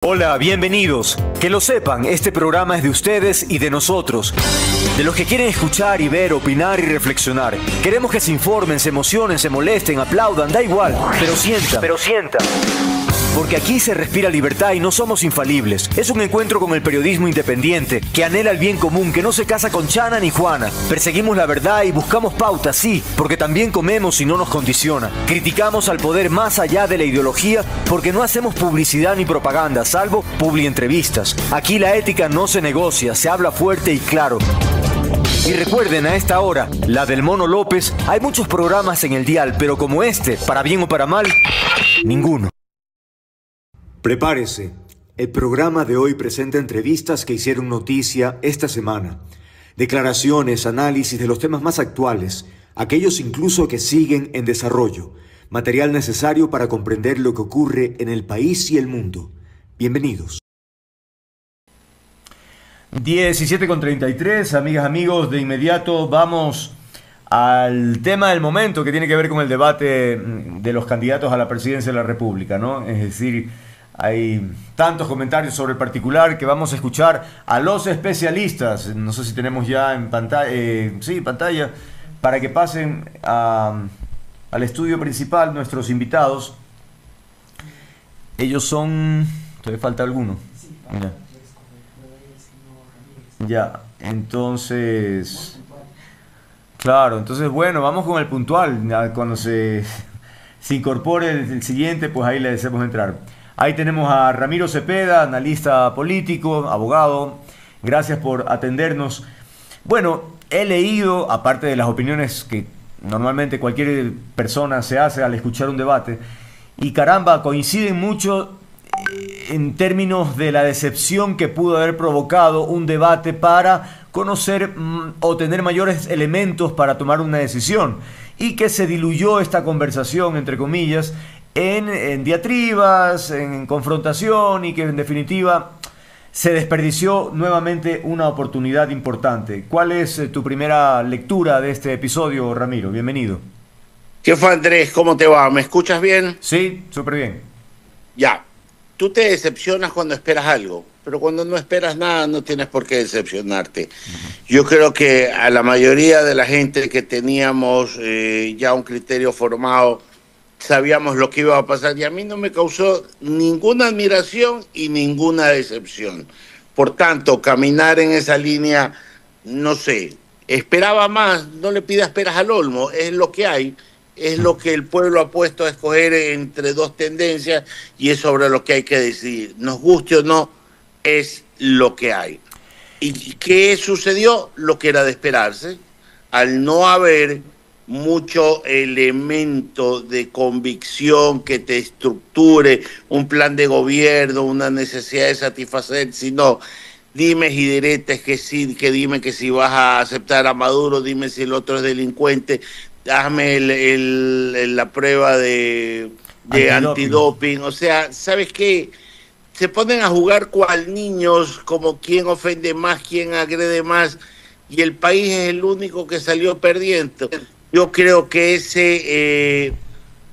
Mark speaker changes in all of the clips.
Speaker 1: Hola, bienvenidos. Que lo sepan, este programa es de ustedes y de nosotros. De los que quieren escuchar y ver, opinar y reflexionar. Queremos que se informen, se emocionen, se molesten, aplaudan, da igual. Pero sientan. Porque aquí se respira libertad y no somos infalibles. Es un encuentro con el periodismo independiente, que anhela el bien común, que no se casa con Chana ni Juana. Perseguimos la verdad y buscamos pautas, sí, porque también comemos y no nos condiciona. Criticamos al poder más allá de la ideología, porque no hacemos publicidad ni propaganda, salvo publientrevistas. Aquí la ética no se negocia, se habla fuerte y claro. Y recuerden, a esta hora, la del Mono López, hay muchos programas en el dial, pero como este, para bien o para mal, ninguno. Prepárese. El programa de hoy presenta entrevistas que hicieron noticia esta semana. Declaraciones, análisis de los temas más actuales, aquellos incluso que siguen en desarrollo. Material necesario para comprender lo que ocurre en el país y el mundo. Bienvenidos. 17:33, amigas, amigos, de inmediato vamos al tema del momento que tiene que ver con el debate de los candidatos a la presidencia de la República, ¿no? Es decir, hay tantos comentarios sobre el particular que vamos a escuchar a los especialistas. No sé si tenemos ya en pantalla, pantalla, para que pasen al estudio principal nuestros invitados. Ellos son... ¿Todavía falta alguno? Ya, entonces... Claro, entonces bueno, vamos con el puntual. Cuando se incorpore el siguiente, pues ahí le deseamos entrar. Ahí tenemos a Ramiro Cepeda, analista político, abogado. Gracias por atendernos. Bueno, he leído, aparte de las opiniones que normalmente cualquier persona se hace al escuchar un debate, y caramba, coinciden mucho en términos de la decepción que pudo haber provocado un debate para conocer o tener mayores elementos para tomar una decisión, y que se diluyó esta conversación, entre comillas, en diatribas, en confrontación, y que en definitiva se desperdició nuevamente una oportunidad importante. ¿Cuál es tu primera lectura de este episodio, Ramiro? Bienvenido.
Speaker 2: ¿Qué fue, Andrés? ¿Cómo te va? ¿Me escuchas bien?
Speaker 1: Sí, súper bien.
Speaker 2: Ya. Tú te decepcionas cuando esperas algo, pero cuando no esperas nada no tienes por qué decepcionarte. Yo creo que a la mayoría de la gente que teníamos ya un criterio formado, sabíamos lo que iba a pasar, y a mí no me causó ninguna admiración y ninguna decepción. Por tanto, caminar en esa línea, no sé, esperaba más, no le pidas peras al olmo, es lo que hay, es lo que el pueblo ha puesto a escoger entre dos tendencias, y es sobre lo que hay que decidir. Nos guste o no, es lo que hay. ¿Y qué sucedió? Lo que era de esperarse. Al no haber mucho elemento de convicción que te estructure un plan de gobierno, una necesidad de satisfacer, sino dimes y diretes, que sí, que dime que si vas a aceptar a Maduro, dime si el otro es delincuente, hazme la prueba de antidoping. O sea, ¿sabes qué? Se ponen a jugar cual niños, como quién ofende más, quién agrede más, y el país es el único que salió perdiendo. Yo creo que ese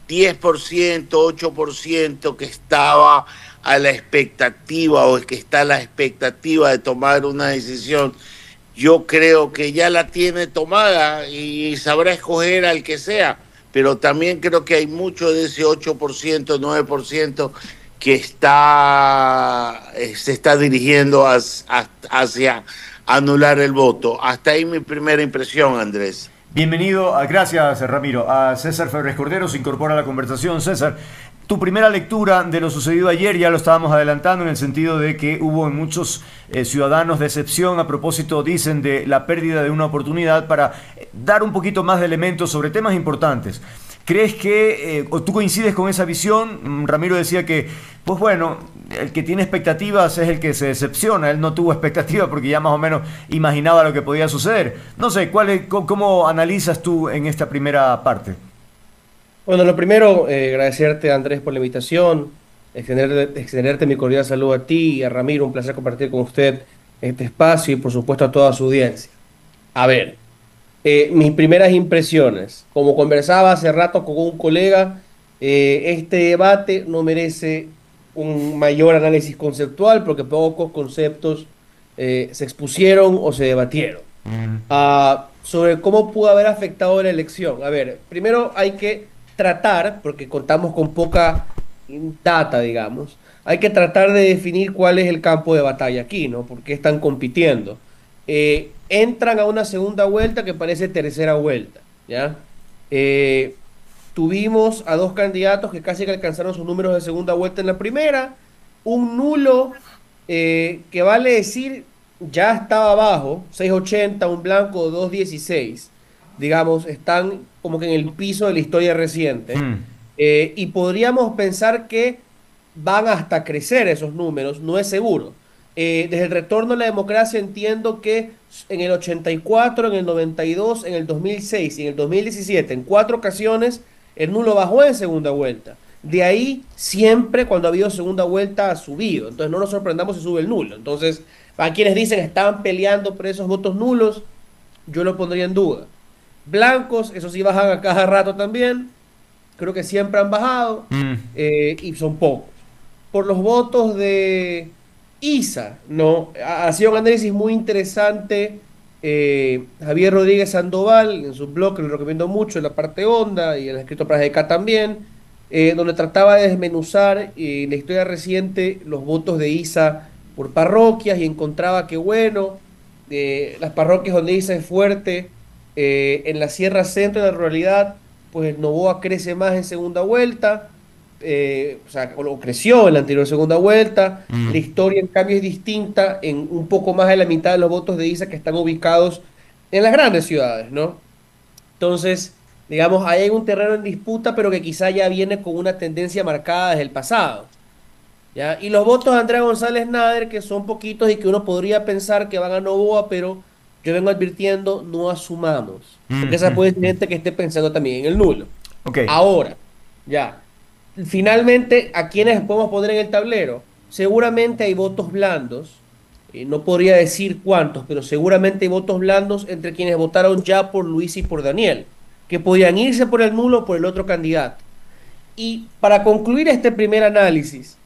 Speaker 2: 10%, 8% que estaba a la expectativa, o que está a la expectativa de tomar una decisión, yo creo que ya la tiene tomada y sabrá escoger al que sea, pero también creo que hay mucho de ese 8%, 9% que se está dirigiendo hacia anular el voto. Hasta ahí mi primera impresión, Andrés.
Speaker 1: Bienvenido, gracias Ramiro. A César Febres Cordero se incorpora a la conversación. César, tu primera lectura de lo sucedido ayer, ya lo estábamos adelantando, en el sentido de que hubo en muchos ciudadanos decepción a propósito, dicen, de la pérdida de una oportunidad para dar un poquito más de elementos sobre temas importantes. ¿Crees que, o tú coincides con esa visión? Ramiro decía que, pues bueno, el que tiene expectativas es el que se decepciona. Él no tuvo expectativas porque ya más o menos imaginaba lo que podía suceder. No sé, ¿cómo analizas tú en esta primera parte?
Speaker 3: Bueno, lo primero, agradecerte, Andrés, por la invitación, extenderte mi cordial saludo a ti y a Ramiro. Un placer compartir con usted este espacio y, por supuesto, a toda su audiencia. A ver, mis primeras impresiones. Como conversaba hace rato con un colega, este debate no merece un mayor análisis conceptual porque pocos conceptos se expusieron o se debatieron. Sobre cómo pudo haber afectado la elección. A ver, primero hay que tratar, porque contamos con poca data, digamos, hay que tratar de definir cuál es el campo de batalla aquí, ¿no? ¿Por qué están compitiendo? Entran a una segunda vuelta que parece tercera vuelta, ¿ya? Tuvimos a dos candidatos que casi que alcanzaron sus números de segunda vuelta en la primera, un nulo que vale decir ya estaba abajo, 680, un blanco 216, digamos, están como que en el piso de la historia reciente.
Speaker 1: Mm.
Speaker 3: Y podríamos pensar que van hasta crecer esos números, no es seguro. Desde el retorno a la democracia entiendo que en el 84, en el 92, en el 2006 y en el 2017, en 4 ocasiones, el nulo bajó en segunda vuelta. De ahí, siempre cuando ha habido segunda vuelta ha subido. Entonces no nos sorprendamos si sube el nulo. Entonces, para quienes dicen estaban peleando por esos votos nulos, yo lo pondría en duda. Blancos, eso sí bajan a cada rato también. Creo que siempre han bajado y son pocos. Por los votos de ISA, ¿no? Ha sido un análisis muy interesante. Javier Rodríguez Sandoval, en su blog, que lo recomiendo mucho, en la parte honda, y en el escrito para GK también, donde trataba de desmenuzar la historia reciente, los votos de ISA por parroquias, y encontraba que, bueno, las parroquias donde ISA es fuerte, en la Sierra Centro de la ruralidad, pues Noboa crece más en segunda vuelta, o sea, o creció en la anterior segunda vuelta. La historia en cambio es distinta en un poco más de la mitad de los votos de ISA que están ubicados en las grandes ciudades, ¿no? Entonces, digamos, ahí hay un terreno en disputa, pero que quizá ya viene con una tendencia marcada desde el pasado, ¿ya? Y los votos de Andrea González Nader, que son poquitos y que uno podría pensar que van a Noboa, pero yo vengo advirtiendo, no asumamos, porque esa puede ser gente que esté pensando también en el nulo.
Speaker 1: Ok.
Speaker 3: Ahora, ya, finalmente, ¿a quiénes podemos poner en el tablero? Seguramente hay votos blandos, no podría decir cuántos, pero seguramente hay votos blandos entre quienes votaron ya por Luis y por Daniel, que podían irse por el nulo o por el otro candidato. Y para concluir este primer análisis,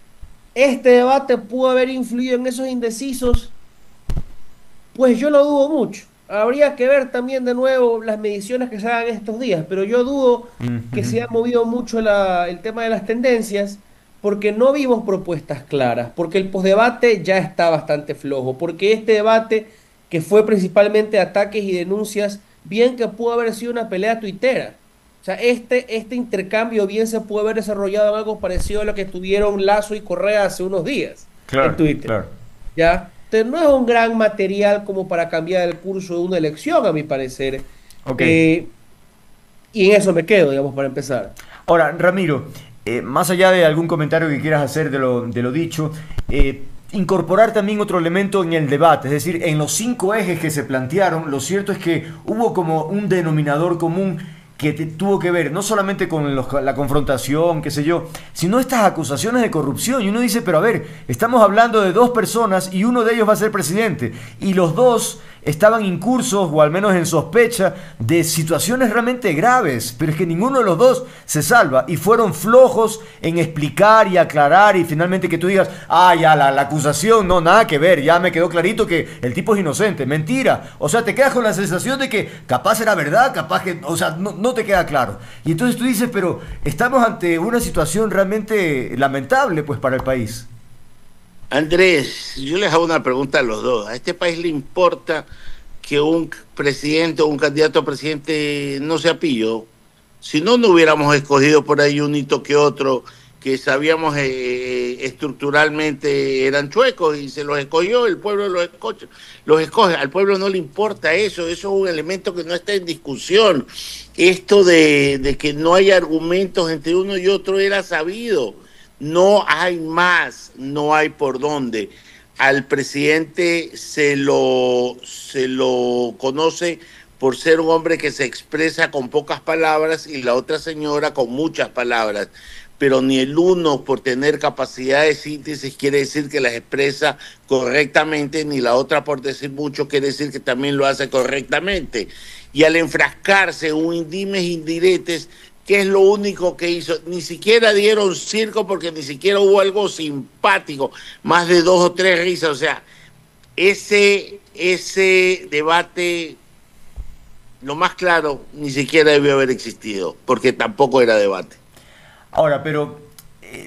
Speaker 3: ¿este debate pudo haber influido en esos indecisos? Pues yo lo dudo mucho. Habría que ver también de nuevo las mediciones que se hagan estos días, pero yo dudo que se haya movido mucho el tema de las tendencias, porque no vimos propuestas claras, porque el posdebate ya está bastante flojo, porque este debate, que fue principalmente ataques y denuncias, bien que pudo haber sido una pelea tuitera. O sea, este intercambio bien se pudo haber desarrollado en algo parecido a lo que tuvieron Lazo y Correa hace unos días en Twitter.
Speaker 1: Claro.
Speaker 3: ¿Ya? Entonces no es un gran material como para cambiar el curso de una elección, a mi parecer.
Speaker 1: Okay.
Speaker 3: Y en eso me quedo, digamos, para empezar.
Speaker 1: Ahora, Ramiro, más allá de algún comentario que quieras hacer de lo dicho, incorporar también otro elemento en el debate, es decir, en los 5 ejes que se plantearon, lo cierto es que hubo como un denominador común que tuvo que ver no solamente con la confrontación, qué sé yo, sino estas acusaciones de corrupción. Y uno dice, pero a ver, estamos hablando de 2 personas y uno de ellos va a ser presidente. Y los 2 estaban incursos, o al menos en sospecha, de situaciones realmente graves. Pero es que ninguno de los 2 se salva. Y fueron flojos en explicar y aclarar, y finalmente que tú digas, ya la acusación, no, nada que ver, ya me quedó clarito que el tipo es inocente. Mentira. O sea, te quedas con la sensación de que capaz era verdad, capaz que, o sea, no te queda claro. Y entonces tú dices, pero estamos ante una situación realmente lamentable, pues, para el país.
Speaker 2: Andrés, yo les hago una pregunta a los dos. ¿A este país le importa que un presidente o un candidato a presidente no sea pillo? Si no, no hubiéramos escogido por ahí un hito que otro que sabíamos estructuralmente eran chuecos y se los escogió, el pueblo los escoge. Al pueblo no le importa eso es un elemento que no está en discusión. Esto de que no hay argumentos entre uno y otro era sabido. No hay más, no hay por dónde. Al presidente se lo conoce por ser un hombre que se expresa con pocas palabras y la otra señora con muchas palabras. Pero ni el uno por tener capacidad de síntesis quiere decir que las expresa correctamente, ni la otra por decir mucho quiere decir que también lo hace correctamente. Y al enfrascarse en un dimes indiretes ¿qué es lo único que hizo? Ni siquiera dieron circo porque ni siquiera hubo algo simpático, más de 2 o 3 risas. O sea, ese debate, lo más claro, ni siquiera debió haber existido, porque tampoco era debate.
Speaker 1: Ahora, pero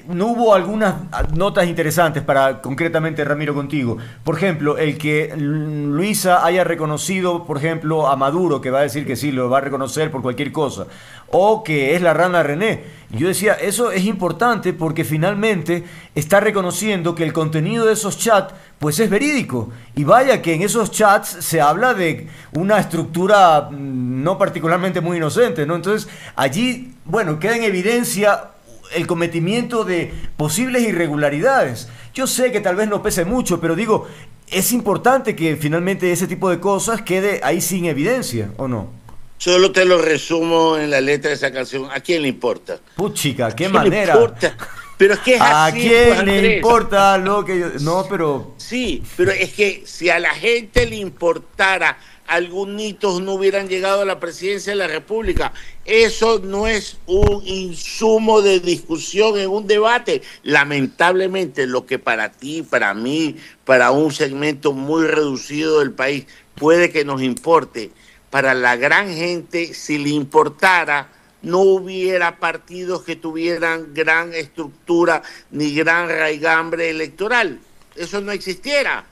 Speaker 1: no hubo algunas notas interesantes para concretamente, Ramiro, contigo. Por ejemplo, el que Luisa haya reconocido, por ejemplo, a Maduro, que va a decir que sí, lo va a reconocer por cualquier cosa, o que es la rana René. Yo decía, eso es importante porque finalmente está reconociendo que el contenido de esos chats pues es verídico. Y vaya que en esos chats se habla de una estructura no particularmente muy inocente, ¿no? Entonces, allí, bueno, queda en evidencia el cometimiento de posibles irregularidades. Yo sé que tal vez no pese mucho, pero digo, es importante que finalmente ese tipo de cosas quede ahí sin evidencia, ¿o no?
Speaker 2: Solo te lo resumo en la letra de esa canción. ¿A quién le importa?
Speaker 1: Puchica, qué
Speaker 2: ¿A quién le
Speaker 1: manera.
Speaker 2: importa? Pero es que es
Speaker 1: ¿A
Speaker 2: así,
Speaker 1: quién
Speaker 2: pues,
Speaker 1: le
Speaker 2: Andrés.
Speaker 1: importa lo que yo... No, pero...
Speaker 2: Sí, pero es que si a la gente le importara, algunos hitos no hubieran llegado a la presidencia de la República. Eso no es un insumo de discusión en un debate. Lamentablemente, lo que para ti, para mí, para un segmento muy reducido del país, puede que nos importe, para la gran gente, si le importara, no hubiera partidos que tuvieran gran estructura ni gran raigambre electoral. Eso no existiera.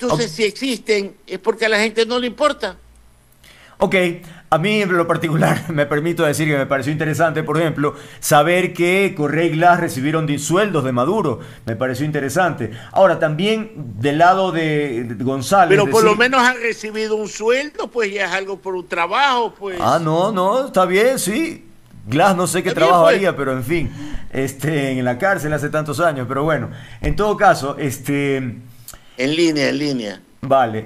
Speaker 2: Entonces, si existen, es porque a la gente no le importa.
Speaker 1: Ok, a mí en lo particular me permito decir que me pareció interesante, por ejemplo, saber que Correa y Glass recibieron sueldos de Maduro. Me pareció interesante. Ahora, también del lado de González...
Speaker 2: Pero por lo
Speaker 1: decir,
Speaker 2: menos han recibido un sueldo, pues ya es algo por un trabajo, pues.
Speaker 1: no, está bien, sí. Glass no sé qué
Speaker 2: Está bien,
Speaker 1: trabajo
Speaker 2: pues.
Speaker 1: haría, pero en fin, en la cárcel hace tantos años, pero bueno, en todo caso,
Speaker 2: En línea, en línea.
Speaker 1: vale,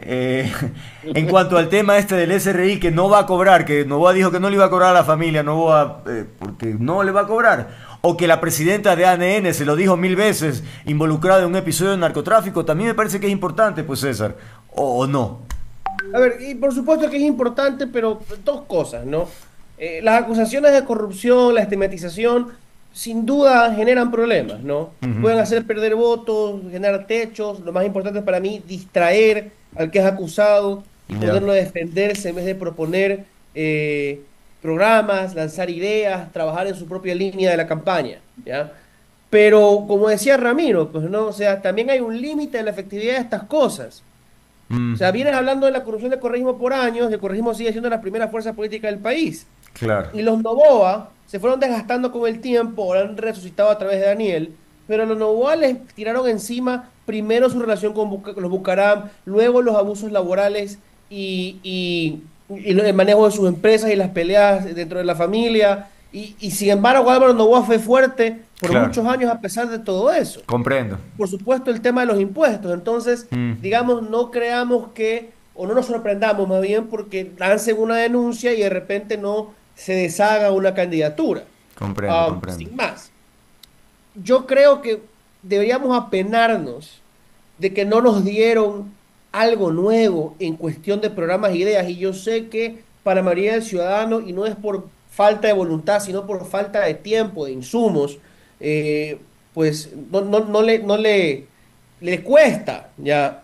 Speaker 1: en cuanto al tema este del SRI que no va a cobrar, que Novoa dijo que no le iba a cobrar a la familia, Novoa, porque no le va a cobrar, o que la presidenta de ANN se lo dijo 1000 veces, involucrada en un episodio de narcotráfico, también me parece que es importante, pues César, o no.
Speaker 3: A ver, y por supuesto que es importante, pero dos cosas, ¿no? Las acusaciones de corrupción, la estigmatización, sin duda generan problemas, ¿no? Pueden hacer perder votos, generar techos. Lo más importante para mí, distraer al que es acusado y
Speaker 1: Ya.
Speaker 3: ponerlo a defenderse en vez de proponer programas, lanzar ideas, trabajar en su propia línea de la campaña, ¿ya? Pero, como decía Ramiro, pues, ¿no? O sea, también hay un límite en la efectividad de estas cosas. O
Speaker 1: Mm,
Speaker 3: sea, vienes hablando de la corrupción del correísmo por años, el correísmo sigue siendo la primera fuerza política del país.
Speaker 1: claro,
Speaker 3: Y los Noboa se fueron desgastando con el tiempo, ahora han resucitado a través de Daniel, pero a los Noboa les tiraron encima primero su relación con los Bucaram, luego los abusos laborales y el manejo de sus empresas y las peleas dentro de la familia. Y sin embargo, Álvaro Noboa fue fuerte por
Speaker 1: claro,
Speaker 3: muchos años a pesar de todo eso.
Speaker 1: comprendo.
Speaker 3: Por supuesto, el tema de los impuestos. Entonces,
Speaker 1: Mm,
Speaker 3: digamos, no creamos que, o no nos sorprendamos más bien porque lancen una denuncia y de repente no se deshaga una candidatura.
Speaker 1: comprendo, comprendo.
Speaker 3: Sin más, yo creo que deberíamos apenarnos de que no nos dieron algo nuevo en cuestión de programas e ideas. Y yo sé que para la mayoría del ciudadano, y no es por falta de voluntad, sino por falta de tiempo, de insumos, pues le cuesta ya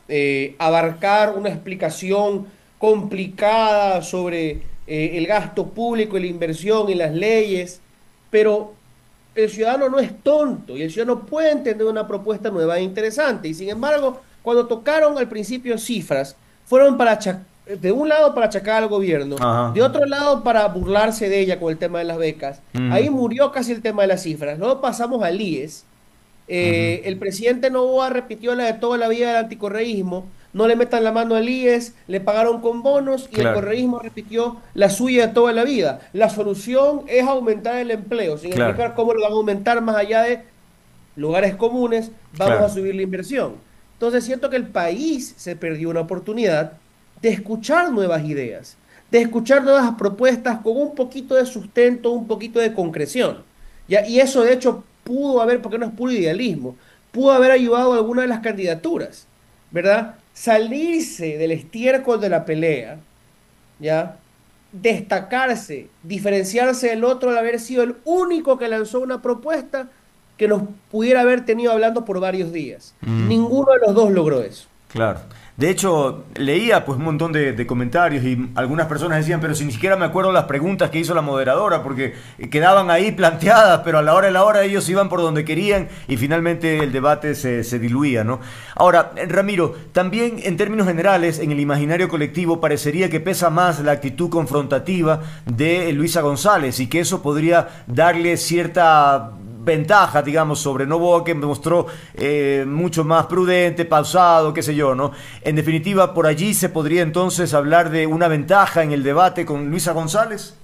Speaker 3: abarcar una explicación complicada sobre el gasto público y la inversión y las leyes, pero el ciudadano no es tonto y el ciudadano puede entender una propuesta nueva e interesante. Y sin embargo, cuando tocaron al principio cifras, fueron de un lado para achacar al gobierno,
Speaker 1: Ajá.
Speaker 3: de otro lado para burlarse de ella con el tema de las becas.
Speaker 1: Mm,
Speaker 3: Ahí murió casi el tema de las cifras. Luego pasamos al IES.
Speaker 1: ujú,
Speaker 3: El presidente Noboa repitió la de toda la vida del anticorreísmo. No le metan la mano al IES, le pagaron con bonos y el
Speaker 1: claro,
Speaker 3: correísmo repitió la suya de toda la vida. La solución es aumentar el empleo, sin
Speaker 1: claro,
Speaker 3: explicar cómo lo van a aumentar más allá de lugares comunes, vamos a
Speaker 1: claro.
Speaker 3: subir la inversión. Entonces siento que el país se perdió una oportunidad de escuchar nuevas ideas, de escuchar nuevas propuestas con un poquito de sustento, un poquito de concreción. ¿Ya? Y eso de hecho pudo haber, porque no es puro idealismo, pudo haber ayudado a alguna de las candidaturas, ¿verdad? Salirse del estiércol de la pelea, ¿ya? destacarse, diferenciarse del otro al haber sido el único que lanzó una propuesta que nos pudiera haber tenido hablando por varios días.
Speaker 1: Mm.
Speaker 3: Ninguno de los dos logró eso.
Speaker 1: Claro. De hecho, leía pues un montón de comentarios y algunas personas decían, pero si ni siquiera me acuerdo las preguntas que hizo la moderadora, porque quedaban ahí planteadas, pero a la hora de la hora ellos iban por donde querían y finalmente el debate se diluía, ¿no? Ahora, Ramiro, también en términos generales, en el imaginario colectivo parecería que pesa más la actitud confrontativa de Luisa González y que eso podría darle cierta ventaja, digamos, sobre Noboa, que me mostró mucho más prudente, pausado, qué sé yo, ¿no? En definitiva, por allí se podría entonces hablar de una ventaja en el debate con Luisa González.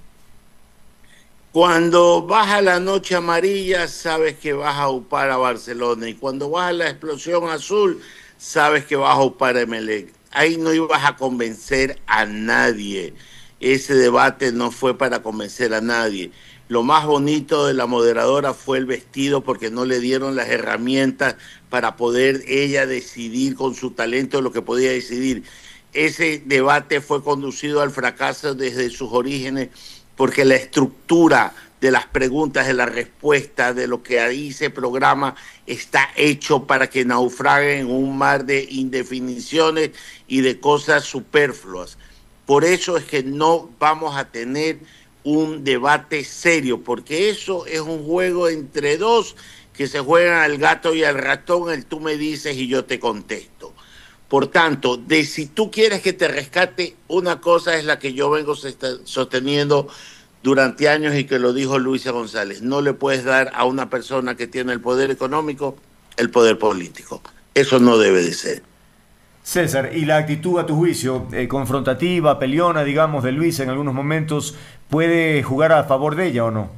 Speaker 2: Cuando baja la noche amarilla, sabes que vas a upar a Barcelona. Y cuando baja la explosión azul, sabes que vas a upar a Emelec. Ahí no ibas a convencer a nadie. Ese debate no fue para convencer a nadie. Lo más bonito de la moderadora fue el vestido, porque no le dieron las herramientas para poder ella decidir con su talento lo que podía decidir. Ese debate fue conducido al fracaso desde sus orígenes, porque la estructura de las preguntas, de la respuesta, de lo que ahí se programa, está hecho para que naufraguen en un mar de indefiniciones y de cosas superfluas. Por eso es que no vamos a tener un debate serio, porque eso es un juego entre dos que se juegan al gato y al ratón, el tú me dices y yo te contesto. Por tanto, de si tú quieres que te rescate, una cosa es la que yo vengo sosteniendo durante años y que lo dijo Luisa González: no le puedes dar a una persona que tiene el poder económico el poder político. Eso no debe de ser.
Speaker 1: César, ¿y la actitud a tu juicio, confrontativa, peleona, digamos, de Luisa en algunos momentos, puede jugar a favor de ella o no?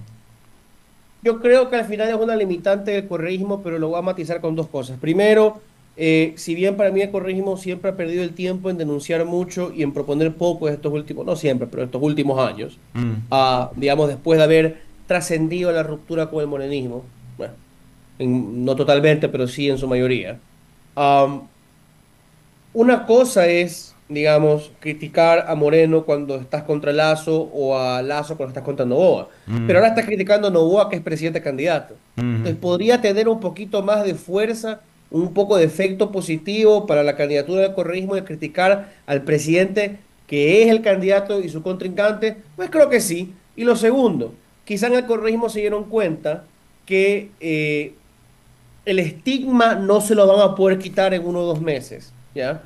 Speaker 3: Yo creo que al final es una limitante del correísmo, pero lo voy a matizar con dos cosas. Primero, si bien para mí el correísmo siempre ha perdido el tiempo en denunciar mucho y en proponer poco estos últimos, no siempre, pero estos últimos años, digamos, después de haber trascendido la ruptura con el morenismo, bueno, no totalmente, pero sí en su mayoría. Um, una cosa es, digamos, criticar a Moreno cuando estás contra Lazo o a Lazo cuando estás contra Noboa. Pero ahora estás criticando a Noboa, que es presidente candidato. Entonces podría tener un poquito más de fuerza, un poco de efecto positivo para la candidatura del correísmo de criticar al presidente que es el candidato y su contrincante. Pues creo que sí. Y lo segundo, quizá en el correísmo se dieron cuenta que el estigma no se lo van a poder quitar en 1 o 2 meses, ¿ya?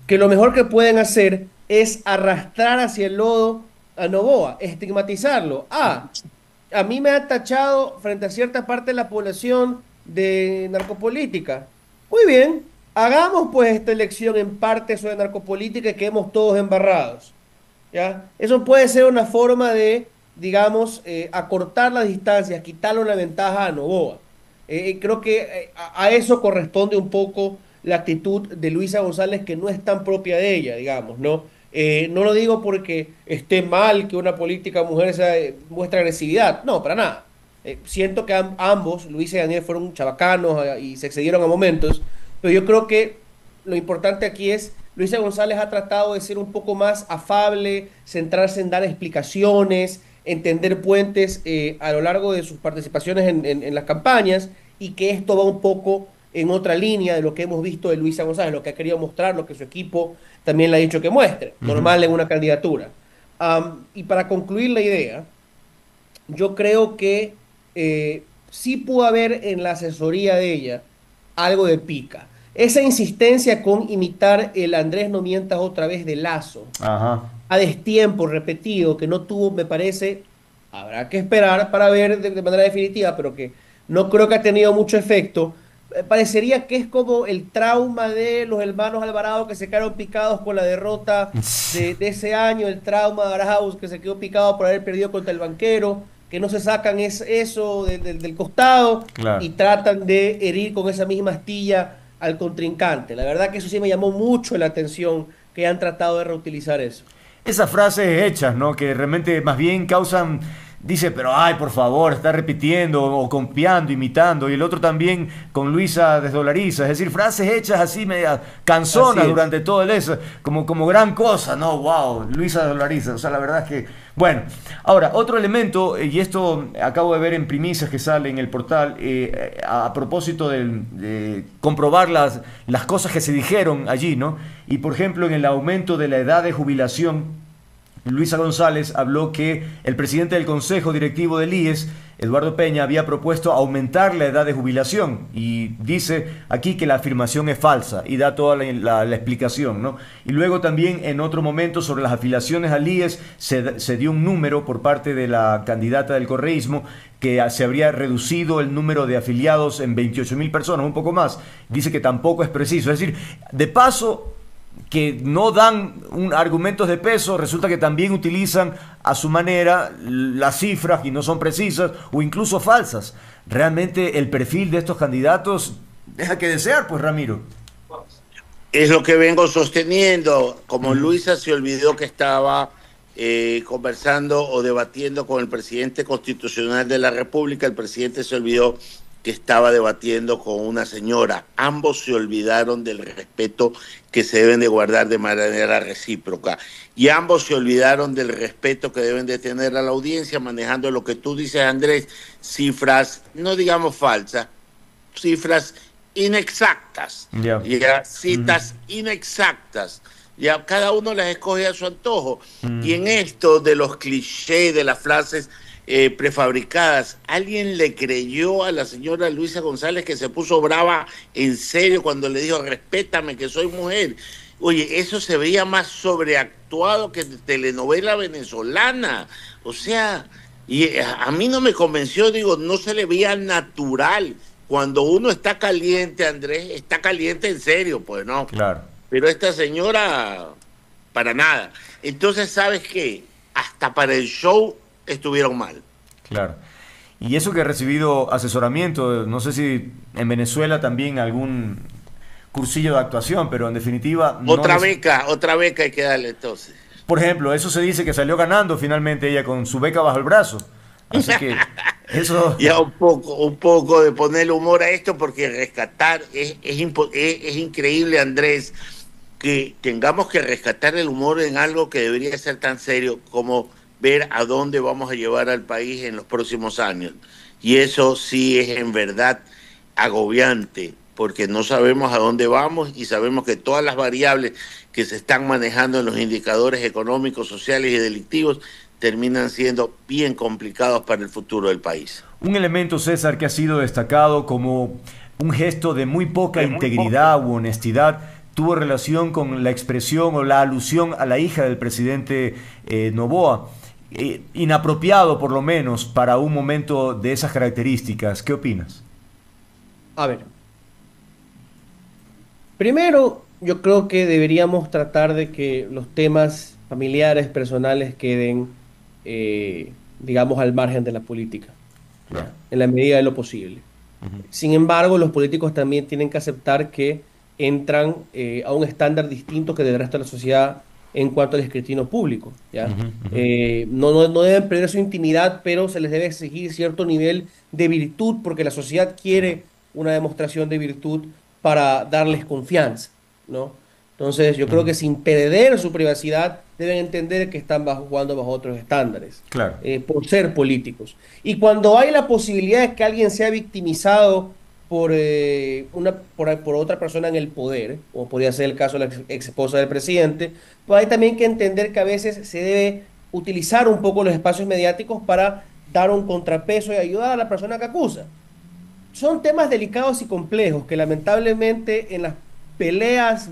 Speaker 3: Que lo mejor que pueden hacer es arrastrar hacia el lodo a Noboa, estigmatizarlo. A mí me han tachado frente a cierta parte de la población de narcopolítica. Muy bien, hagamos pues esta elección en parte sobre narcopolítica y quedemos todos embarrados, ¿ya? Eso puede ser una forma de, digamos, acortar las distancias, quitarle una ventaja a Noboa. Creo que a eso corresponde un poco la actitud de Luisa González, que no es tan propia de ella, digamos, ¿no? No lo digo porque esté mal que una política mujer muestre agresividad, no, para nada. Siento que ambos, Luisa y Daniel, fueron chabacanos y se excedieron a momentos, pero yo creo que lo importante aquí es, Luisa González ha tratado de ser un poco más afable, centrarse en dar explicaciones, entender puentes a lo largo de sus participaciones en las campañas, y que esto va un poco en otra línea de lo que hemos visto de Luisa González, lo que ha querido mostrar, lo que su equipo también le ha dicho que muestre, normal en una candidatura. Y para concluir la idea, yo creo que sí pudo haber en la asesoría de ella algo de pica. Esa insistencia con imitar el Andrés no mientas otra vez de Lazo,
Speaker 1: Ajá.
Speaker 3: a destiempo repetido, que no tuvo, me parece, habrá que esperar para ver de manera definitiva, pero que no creo que ha tenido mucho efecto. Parecería que es como el trauma de los hermanos Alvarado, que se quedaron picados con la derrota de ese año, el trauma de Arauz, que se quedó picado por haber perdido contra el Banquero, que no se sacan eso del costado,
Speaker 1: Claro.
Speaker 3: y tratan de herir con esa misma astilla al contrincante. La verdad que eso sí me llamó mucho la atención, que han tratado de reutilizar eso.
Speaker 1: Esas frases hechas, ¿no? Que realmente más bien causan dice, pero ay, por favor, está repitiendo o copiando, imitando, y el otro también con Luisa Desdolariza, es decir, frases hechas así media
Speaker 3: Así
Speaker 1: canzonas
Speaker 3: es.
Speaker 1: durante todo el eso, como gran cosa, ¿no? Wow, Luisa Desdolariza, o sea, la verdad es que, bueno, ahora, otro elemento, y esto acabo de ver en primicias que sale en el portal, a propósito de comprobar las cosas que se dijeron allí, ¿no? Y por ejemplo, en el aumento de la edad de jubilación, Luisa González habló que el presidente del Consejo Directivo del IES, Eduardo Peña, había propuesto aumentar la edad de jubilación y dice aquí que la afirmación es falsa y da toda la explicación, ¿no? Y luego también en otro momento sobre las afiliaciones al IES se dio un número por parte de la candidata del correísmo que se habría reducido el número de afiliados en 28.000 personas, un poco más. Dice que tampoco es preciso. Es decir, de paso que no dan argumentos de peso, resulta que también utilizan a su manera las cifras y no son precisas o incluso falsas. Realmente el perfil de estos candidatos deja que desear, pues Ramiro.
Speaker 2: Es lo que vengo sosteniendo.
Speaker 1: Uh
Speaker 2: Como
Speaker 1: -huh.
Speaker 2: Luisa se olvidó que estaba conversando o debatiendo con el presidente constitucional de la República, el presidente se olvidó que estaba debatiendo con una señora. Ambos se olvidaron del respeto que se deben de guardar de manera recíproca. Y ambos se olvidaron del respeto que deben de tener a la audiencia, manejando lo que tú dices, Andrés, cifras, no digamos falsas, cifras inexactas, ya, citas inexactas. Ya cada uno las escoge a su antojo. Y en esto de los clichés, de las frases prefabricadas, ¿alguien le creyó a la señora Luisa González que se puso brava en serio cuando le dijo respétame que soy mujer? Oye, eso se veía más sobreactuado que de telenovela venezolana. O sea, y a mí no me convenció, digo, no se le veía natural. Cuando uno está caliente, Andrés, está caliente en serio, pues no.
Speaker 1: Claro.
Speaker 2: Pero esta señora, para nada. Entonces, ¿sabes qué? Hasta para el show estuvieron mal.
Speaker 1: Claro. Y eso que ha recibido asesoramiento, no sé si en Venezuela también algún cursillo de actuación, pero en definitiva...
Speaker 2: Otra beca hay que darle entonces.
Speaker 1: Por ejemplo, eso se dice que salió ganando finalmente ella con su beca bajo el brazo. Así que eso...
Speaker 2: Ya un poco de ponerle humor a esto, porque rescatar es increíble, Andrés, que tengamos que rescatar el humor en algo que debería ser tan serio como ver a dónde vamos a llevar al país en los próximos años. Y eso sí es en verdad agobiante, porque no sabemos a dónde vamos y sabemos que todas las variables que se están manejando en los indicadores económicos, sociales y delictivos terminan siendo bien complicados para el futuro del país.
Speaker 1: Un elemento, César, que ha sido destacado como un gesto de muy poca integridad u honestidad, tuvo relación con la expresión o la alusión a la hija del presidente Noboa. Inapropiado, por lo menos, para un momento de esas características. ¿Qué opinas?
Speaker 3: A ver, primero yo creo que deberíamos tratar de que los temas familiares, personales queden, digamos, al margen de la política,
Speaker 1: Claro.
Speaker 3: ¿ya? En la medida de lo posible. Sin embargo, los políticos también tienen que aceptar que entran a un estándar distinto que del resto de la sociedad en cuanto al escrutinio público, ¿ya? No deben perder su intimidad, pero se les debe exigir cierto nivel de virtud porque la sociedad quiere una demostración de virtud para darles confianza, ¿no? Entonces, yo creo que sin perder su privacidad, deben entender que están jugando bajo otros estándares,
Speaker 1: Claro.
Speaker 3: por ser políticos. Y cuando hay la posibilidad de que alguien sea victimizado por otra persona en el poder, como podría ser el caso de la ex esposa del presidente, pues hay también que entender que a veces se debe utilizar un poco los espacios mediáticos para dar un contrapeso y ayudar a la persona que acusa. Son temas delicados y complejos que lamentablemente en las peleas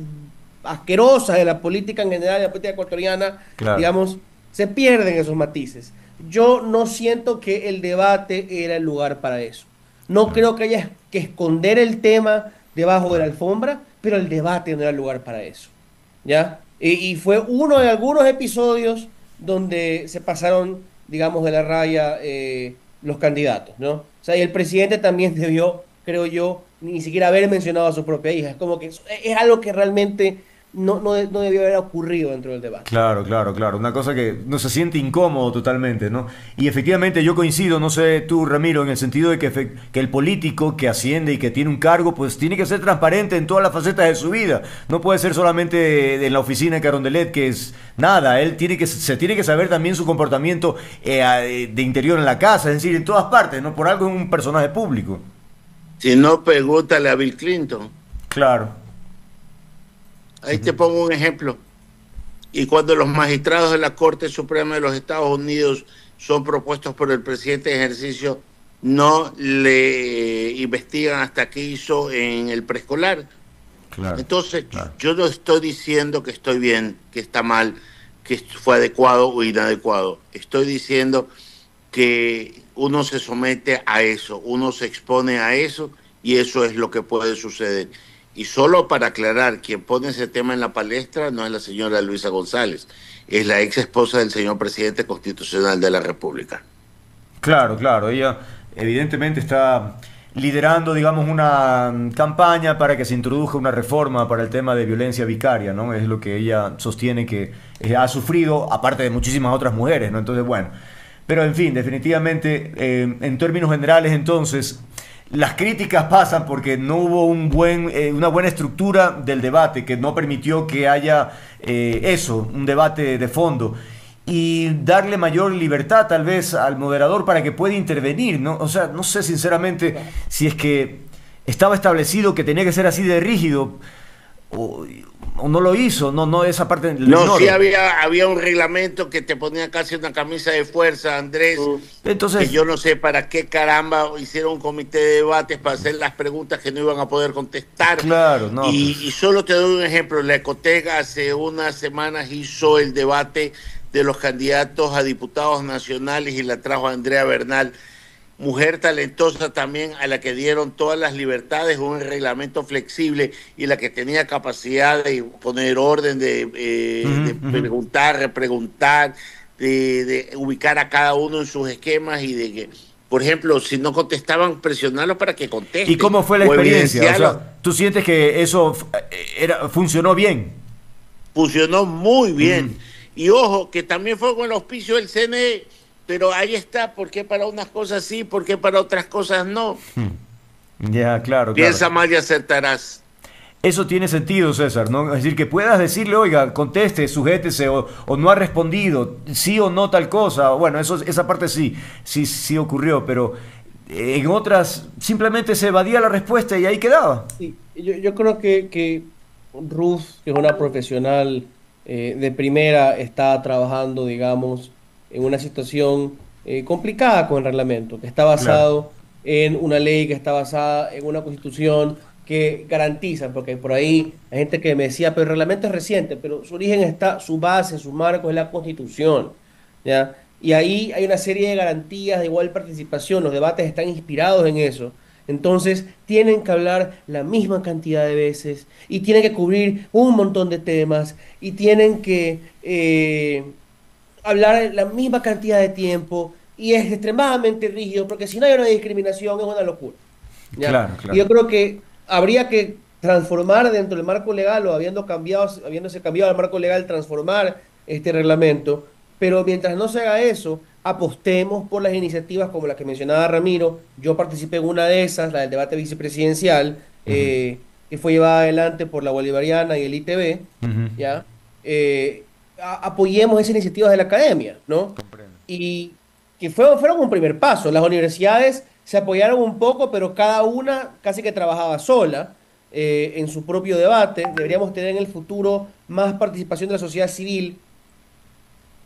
Speaker 3: asquerosas de la política en general, de la política ecuatoriana,
Speaker 1: Claro.
Speaker 3: digamos, se pierden esos matices. Yo no siento que el debate era el lugar para eso. No creo que haya que esconder el tema debajo de la alfombra, pero el debate no era el lugar para eso, ¿ya? Y fue uno de algunos episodios donde se pasaron, digamos, de la raya los candidatos, ¿no? O sea, y el presidente también debió, creo yo, ni siquiera haber mencionado a su propia hija. Es como que es algo que realmente no debió haber ocurrido dentro del debate.
Speaker 1: Claro, claro, claro. Una cosa que no se siente incómodo totalmente, ¿no? Y efectivamente yo coincido, no sé tú, Ramiro, en el sentido de que el político que asciende y que tiene un cargo, pues tiene que ser transparente en todas las facetas de su vida. No puede ser solamente en la oficina de Carondelet, que es nada. Él se tiene que saber también su comportamiento de interior en la casa, es decir, en todas partes, ¿no? Por algo es un personaje público.
Speaker 2: Si no, pregúntale a Bill Clinton.
Speaker 1: Claro.
Speaker 2: Ahí te pongo un ejemplo. Y cuando los magistrados de la Corte Suprema de los Estados Unidos son propuestos por el presidente de ejercicio, no le investigan hasta qué hizo en el preescolar.
Speaker 1: Claro,
Speaker 2: Entonces,
Speaker 1: claro.
Speaker 2: yo no estoy diciendo que estoy bien, que está mal, que fue adecuado o inadecuado. Estoy diciendo que uno se somete a eso, uno se expone a eso y eso es lo que puede suceder. Y solo para aclarar, quien pone ese tema en la palestra no es la señora Luisa González, es la ex esposa del señor presidente constitucional de la República.
Speaker 1: Claro, claro, ella evidentemente está liderando, digamos, una campaña para que se introduzca una reforma para el tema de violencia vicaria, ¿no? Es lo que ella sostiene que ha sufrido, aparte de muchísimas otras mujeres, ¿no? Entonces, bueno, pero en fin, definitivamente, en términos generales, entonces, las críticas pasan porque no hubo una buena estructura del debate que no permitió que haya un debate de fondo y darle mayor libertad tal vez al moderador para que pueda intervenir, ¿no? O sea, no sé sinceramente si es que estaba establecido que tenía que ser así de rígido o, o no lo hizo, no, esa parte lo
Speaker 2: No, sí
Speaker 1: ignoro.
Speaker 2: había un reglamento que te ponía casi una camisa de fuerza, Andrés, que
Speaker 1: Entonces,
Speaker 2: yo no sé para qué caramba hicieron un comité de debates para hacer las preguntas que no iban a poder contestar.
Speaker 1: claro, no,
Speaker 2: Y solo te doy un ejemplo, la Ecotec hace unas semanas hizo el debate de los candidatos a diputados nacionales y la trajo Andrea Bernal, mujer talentosa también, a la que dieron todas las libertades, un reglamento flexible y la que tenía capacidad de poner orden, de
Speaker 1: ujú, ujú.
Speaker 2: preguntar, repreguntar, de ubicar a cada uno en sus esquemas y de que, por ejemplo, si no contestaban, presionarlos para que
Speaker 1: ¿Y
Speaker 2: contesten
Speaker 1: cómo fue la
Speaker 2: o
Speaker 1: experiencia? O
Speaker 2: evidenciarlos.
Speaker 1: sea, ¿tú sientes que eso funcionó bien?
Speaker 2: Funcionó muy
Speaker 1: Mm,
Speaker 2: bien. Y ojo, que también fue con el auspicio del CNE, pero ahí está, ¿por qué para unas cosas sí, por qué para otras cosas no?
Speaker 1: ya, claro, claro.
Speaker 2: Piensa mal y acertarás.
Speaker 1: Eso tiene sentido, César, ¿no? Es decir, que puedas decirle, oiga, conteste, sujétese, o no ha respondido, sí o no tal cosa. Bueno, esa parte sí, sí ocurrió, pero en otras simplemente se evadía la respuesta y ahí quedaba.
Speaker 3: Sí, yo creo que Ruth, que es una profesional de primera, está trabajando, digamos, en una situación complicada con el reglamento, que está
Speaker 1: Claro.
Speaker 3: basado en una ley, que está basada en una constitución que garantiza, porque por ahí hay gente que me decía, pero el reglamento es reciente, pero su origen está, su base, su marco es la constitución, ¿ya? Y ahí hay una serie de garantías de igual participación, los debates están inspirados en eso. Entonces, tienen que hablar la misma cantidad de veces y tienen que cubrir un montón de temas y tienen que hablar la misma cantidad de tiempo y es extremadamente rígido porque si no hay una discriminación es una locura. ¿Ya?
Speaker 1: Claro,
Speaker 3: Y
Speaker 1: claro.
Speaker 3: yo creo que habría que transformar dentro del marco legal o habiéndose cambiado el marco legal, transformar este reglamento, pero mientras no se haga eso, apostemos por las iniciativas como la que mencionaba Ramiro. Yo participé en una de esas, la del debate vicepresidencial,
Speaker 1: Ujú,
Speaker 3: que fue llevada adelante por la Bolivariana y el ITV,
Speaker 1: ujú.
Speaker 3: ¿ya? Apoyemos esas iniciativas de la academia, ¿no?
Speaker 1: Comprendo.
Speaker 3: Y que fueron un primer paso. Las universidades se apoyaron un poco, pero cada una casi que trabajaba sola en su propio debate. Deberíamos tener en el futuro más participación de la sociedad civil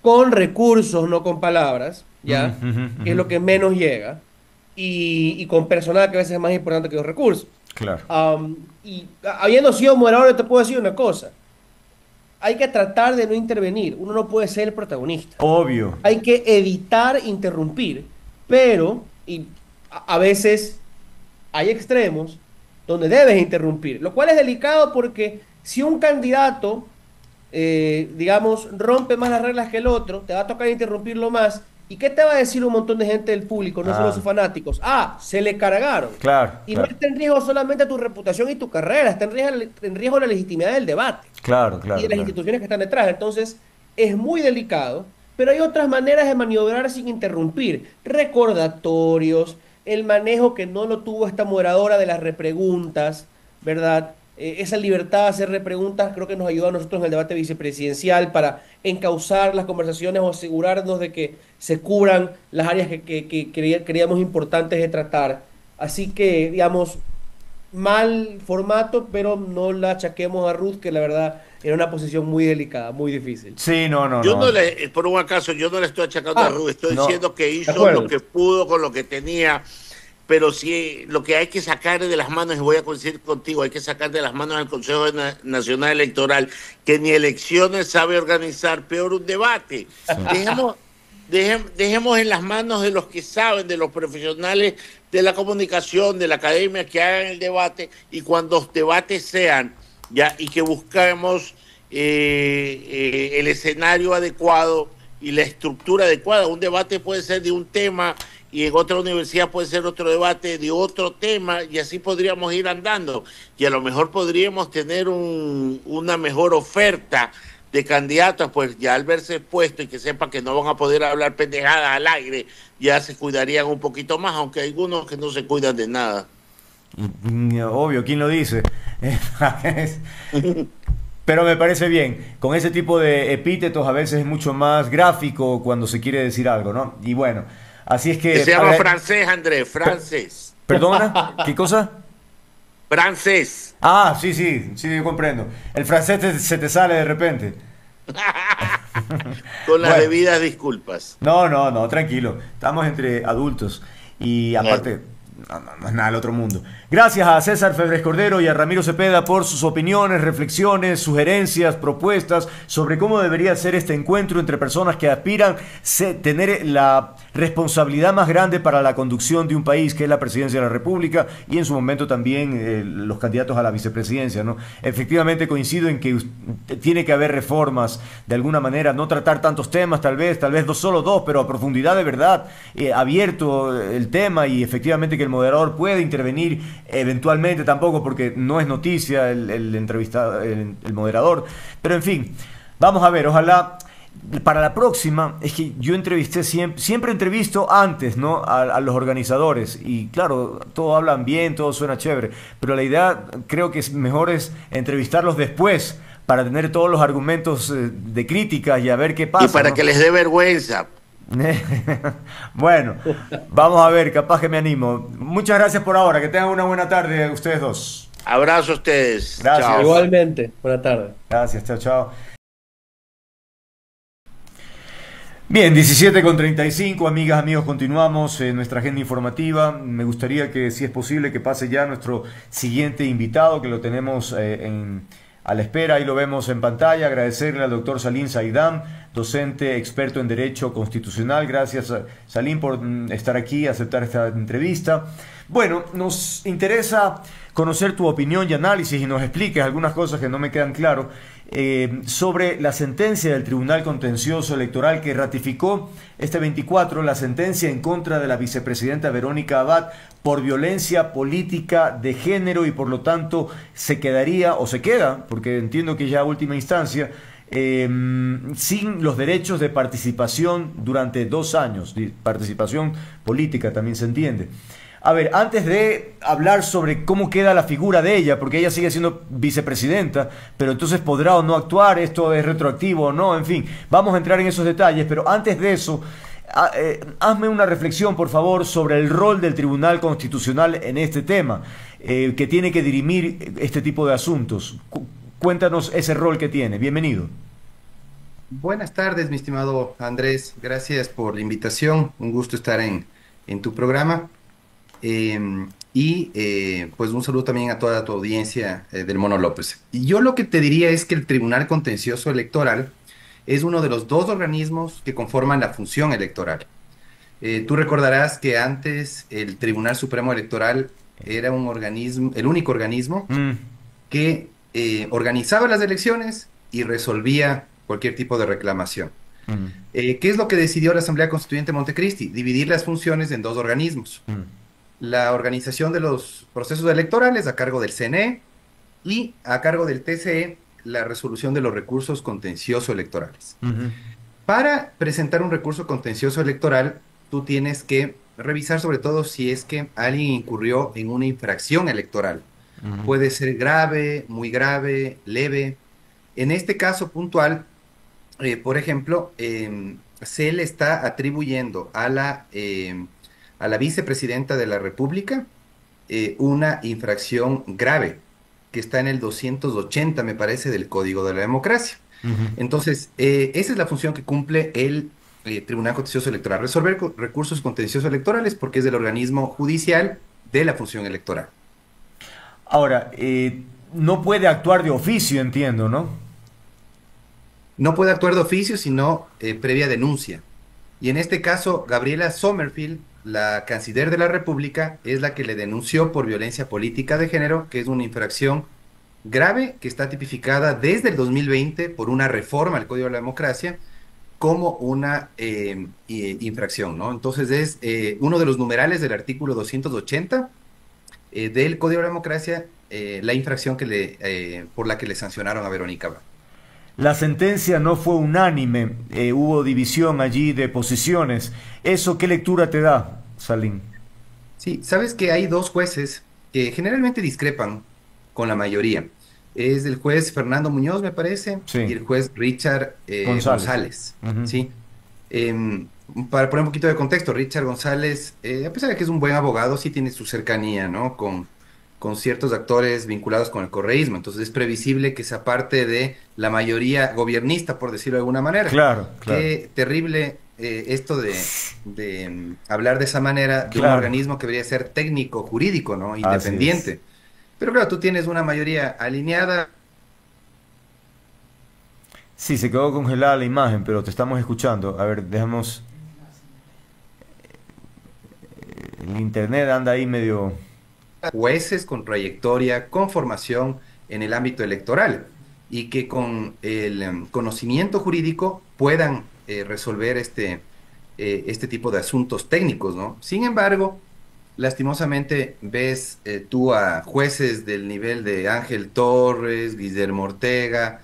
Speaker 3: con recursos, no con palabras,
Speaker 1: Ujú,
Speaker 3: ¿ya?
Speaker 1: ujú,
Speaker 3: Que es
Speaker 1: ujú.
Speaker 3: lo que menos llega, y con personal que a veces es más importante que los recursos.
Speaker 1: Claro.
Speaker 3: Habiendo sido moderador, yo te puedo decir una cosa. Hay que tratar de no intervenir. Uno no puede ser el protagonista.
Speaker 1: Obvio.
Speaker 3: Hay que evitar interrumpir, pero a veces hay extremos donde debes interrumpir, lo cual es delicado porque si un candidato, digamos, rompe más las reglas que el otro, te va a tocar interrumpirlo más ¿Y qué te va a decir un montón de gente del público, no solo
Speaker 1: Ah,
Speaker 3: sus fanáticos? Ah, se le cargaron.
Speaker 1: claro,
Speaker 3: Y no
Speaker 1: claro,
Speaker 3: está en riesgo solamente tu reputación y tu carrera, está en riesgo la legitimidad del debate
Speaker 1: claro,
Speaker 3: y de
Speaker 1: claro,
Speaker 3: las
Speaker 1: claro.
Speaker 3: instituciones que están detrás. Entonces, es muy delicado, pero hay otras maneras de maniobrar sin interrumpir. Recordatorios, el manejo que no lo tuvo esta moderadora de las repreguntas, ¿verdad? Esa libertad de hacer repreguntas creo que nos ayudó a nosotros en el debate vicepresidencial para encauzar las conversaciones o asegurarnos de que se cubran las áreas que creíamos importantes de tratar. Así que, digamos, mal formato, pero no la achaquemos a Ruth, que la verdad era una posición muy delicada, muy difícil.
Speaker 1: Sí, no, no,
Speaker 2: Yo no
Speaker 1: no.
Speaker 2: le, por un acaso, yo no le estoy achacando a
Speaker 3: Ah,
Speaker 2: Rubén, estoy
Speaker 1: No,
Speaker 2: diciendo que
Speaker 3: de
Speaker 2: hizo lo
Speaker 3: acuerdo.
Speaker 2: que pudo con lo que tenía, pero sí, lo que hay que sacar de las manos, y voy a coincidir contigo, hay que sacar de las manos al Consejo Nacional Electoral, que ni elecciones sabe organizar, peor un debate.
Speaker 1: sí.
Speaker 2: Dejemos, dejemos en las manos de los que saben, de los profesionales de la comunicación, de la academia, que hagan el debate, y cuando los debates sean, ya, y que busquemos el escenario adecuado y la estructura adecuada. Un debate puede ser de un tema y en otra universidad puede ser otro debate de otro tema, y así podríamos ir andando, y a lo mejor podríamos tener una mejor oferta de candidatos, pues ya al verse expuesto y que sepan que no van a poder hablar pendejadas al aire, ya se cuidarían un poquito más, aunque hay algunos que no se cuidan de nada.
Speaker 1: Obvio, ¿quién lo dice? Pero me parece bien. Con ese tipo de epítetos a veces es mucho más gráfico cuando se quiere decir algo, ¿no? Y bueno, así es
Speaker 2: Que
Speaker 1: que...
Speaker 2: se llama francés, Andrés, francés.
Speaker 1: ¿Perdona? ¿Qué cosa?
Speaker 2: Francés.
Speaker 1: Ah, sí, sí, sí, yo comprendo. El francés se te sale de repente.
Speaker 2: Con las
Speaker 1: Bueno,
Speaker 2: debidas disculpas.
Speaker 1: no, no, no, tranquilo. Estamos entre adultos y
Speaker 2: Bueno,
Speaker 1: aparte, no es nada del otro mundo. Gracias a César Febres Cordero y a Ramiro Cepeda por sus opiniones, reflexiones, sugerencias, propuestas sobre cómo debería ser este encuentro entre personas que aspiran tener la responsabilidad más grande para la conducción de un país, que es la presidencia de la República, y en su momento también los candidatos a la vicepresidencia, ¿no? Efectivamente coincido en que tiene que haber reformas de alguna manera, no tratar tantos temas, tal vez solo dos, pero a profundidad de verdad, abierto el tema, y efectivamente que el moderador puede intervenir eventualmente, tampoco porque no es noticia el entrevistado, el moderador, pero en fin, vamos a ver, ojalá para la próxima. Es que yo entrevisté siempre entrevisto antes, ¿no? A los organizadores, y claro, todos hablan bien, todo suena chévere, pero la idea creo que es mejor es entrevistarlos después para tener todos los argumentos de crítica y a ver qué
Speaker 2: y
Speaker 1: pasa,
Speaker 2: para
Speaker 1: ¿no?
Speaker 2: que les dé vergüenza.
Speaker 1: Bueno, vamos a ver, capaz que me animo. Muchas gracias por ahora, que tengan una buena tarde ustedes dos.
Speaker 2: Abrazo a ustedes. Chao.
Speaker 1: Gracias.
Speaker 3: Igualmente, buena tarde.
Speaker 1: Gracias, chao, chao. Bien, 17:35, amigas, amigos, continuamos en nuestra agenda informativa. Me gustaría que, si es posible, que pase ya nuestro siguiente invitado, que lo tenemos a la espera. Ahí lo vemos en pantalla. Agradecerle al doctor Salim Saidam, docente experto en Derecho Constitucional. Gracias, Salim, por estar aquí, aceptar esta entrevista. Bueno, nos interesa conocer tu opinión y análisis, y nos expliques algunas cosas que no me quedan claro sobre la sentencia del Tribunal Contencioso Electoral que ratificó este 24 la sentencia en contra de la vicepresidenta Verónica Abad por violencia política de género, y por lo tanto se quedaría, o se queda, porque entiendo que ya última instancia, sin los derechos de participación durante 2 años, participación política también se entiende. A ver, antes de hablar sobre cómo queda la figura de ella, porque ella sigue siendo vicepresidenta, pero entonces podrá o no actuar, esto es retroactivo o no, en fin, vamos a entrar en esos detalles, pero antes de eso, hazme una reflexión, por favor, sobre el rol del Tribunal Constitucional en este tema, que tiene que dirimir este tipo de asuntos. Cuéntanos ese rol que tiene. Bienvenido.
Speaker 4: Buenas tardes, mi estimado Andrés. Gracias por la invitación. Un gusto estar en tu programa. Pues un saludo también a toda tu audiencia del Mono López. Y yo lo que te diría es que el Tribunal Contencioso Electoral es uno de los 2 organismos que conforman la función electoral. Tú recordarás que antes el Tribunal Supremo Electoral era un organismo, el único organismo que organizaba las elecciones y resolvía cualquier tipo de reclamación.
Speaker 1: Mm,
Speaker 4: ¿Qué es lo que decidió la Asamblea Constituyente de Montecristi? Dividir las funciones en dos organismos.
Speaker 1: mm,
Speaker 4: La organización de los procesos electorales a cargo del CNE y a cargo del TCE la resolución de los recursos contencioso electorales.
Speaker 1: ujú,
Speaker 4: Para presentar un recurso contencioso electoral, tú tienes que revisar sobre todo si es que alguien incurrió en una infracción electoral.
Speaker 1: ujú,
Speaker 4: Puede ser grave, muy grave, leve. En este caso puntual, por ejemplo, se le está atribuyendo a la vicepresidenta de la República una infracción grave que está en el 280, me parece, del Código de la Democracia.
Speaker 1: ujú.
Speaker 4: Entonces, esa es la función que cumple el Tribunal Contencioso Electoral, resolver recursos contenciosos electorales porque es del organismo judicial de la función electoral.
Speaker 1: Ahora, no puede actuar de oficio, entiendo, ¿no?
Speaker 4: No puede actuar de oficio sino previa denuncia. Y en este caso, Gabriela Sommerfield, la canciller de la República, es la que le denunció por violencia política de género, que es una infracción grave que está tipificada desde el 2020 por una reforma al Código de la Democracia como una infracción, ¿no? Entonces es uno de los numerales del artículo 280 del Código de la Democracia, la infracción por la que le sancionaron a Verónica Abad.
Speaker 1: La sentencia no fue unánime, hubo división allí de posiciones. ¿Eso qué lectura te da, Salim?
Speaker 4: Sí, sabes que hay dos jueces que generalmente discrepan con la mayoría. Es el juez Fernando Muñoz, me parece, y
Speaker 1: Sí,
Speaker 4: el juez Richard
Speaker 1: González.
Speaker 4: González,
Speaker 1: Ujú,
Speaker 4: ¿sí? Para poner un poquito de contexto, Richard González, a pesar de que es un buen abogado, sí tiene su cercanía, ¿no? Con ciertos actores vinculados con el correísmo. Entonces es previsible que sea parte de la mayoría gobiernista, por decirlo de alguna manera.
Speaker 1: claro, claro,
Speaker 4: Qué terrible esto de hablar de esa manera de un
Speaker 1: claro.
Speaker 4: organismo que debería ser técnico, jurídico, ¿no?
Speaker 1: Así es.
Speaker 4: Independiente. Pero claro, tú tienes una mayoría alineada.
Speaker 1: Sí, se quedó congelada la imagen, pero te estamos escuchando. A ver, dejamos... El internet anda ahí medio...
Speaker 4: Jueces con trayectoria, con formación en el ámbito electoral y que con el conocimiento jurídico puedan resolver este tipo de asuntos técnicos, ¿no? Sin embargo, lastimosamente ves tú a jueces del nivel de Ángel Torres, Guillermo Ortega,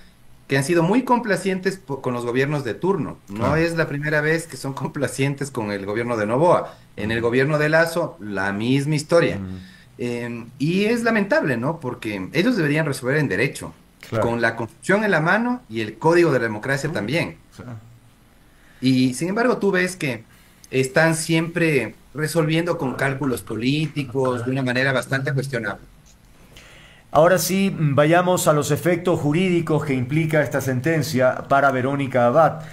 Speaker 4: que han sido muy complacientes con los gobiernos de turno. No
Speaker 1: Claro.
Speaker 4: es la primera vez que son complacientes con el gobierno de Noboa. En el gobierno de Lazo, la misma historia.
Speaker 1: Ujú,
Speaker 4: Y es lamentable, ¿no? Porque ellos deberían resolver en derecho,
Speaker 1: claro.
Speaker 4: con la Constitución en la mano y el Código de la Democracia también.
Speaker 1: Claro.
Speaker 4: Y sin embargo, tú ves que están siempre resolviendo con cálculos políticos de una manera bastante cuestionable.
Speaker 1: Ahora sí, vayamos a los efectos jurídicos que implica esta sentencia para Verónica Abad.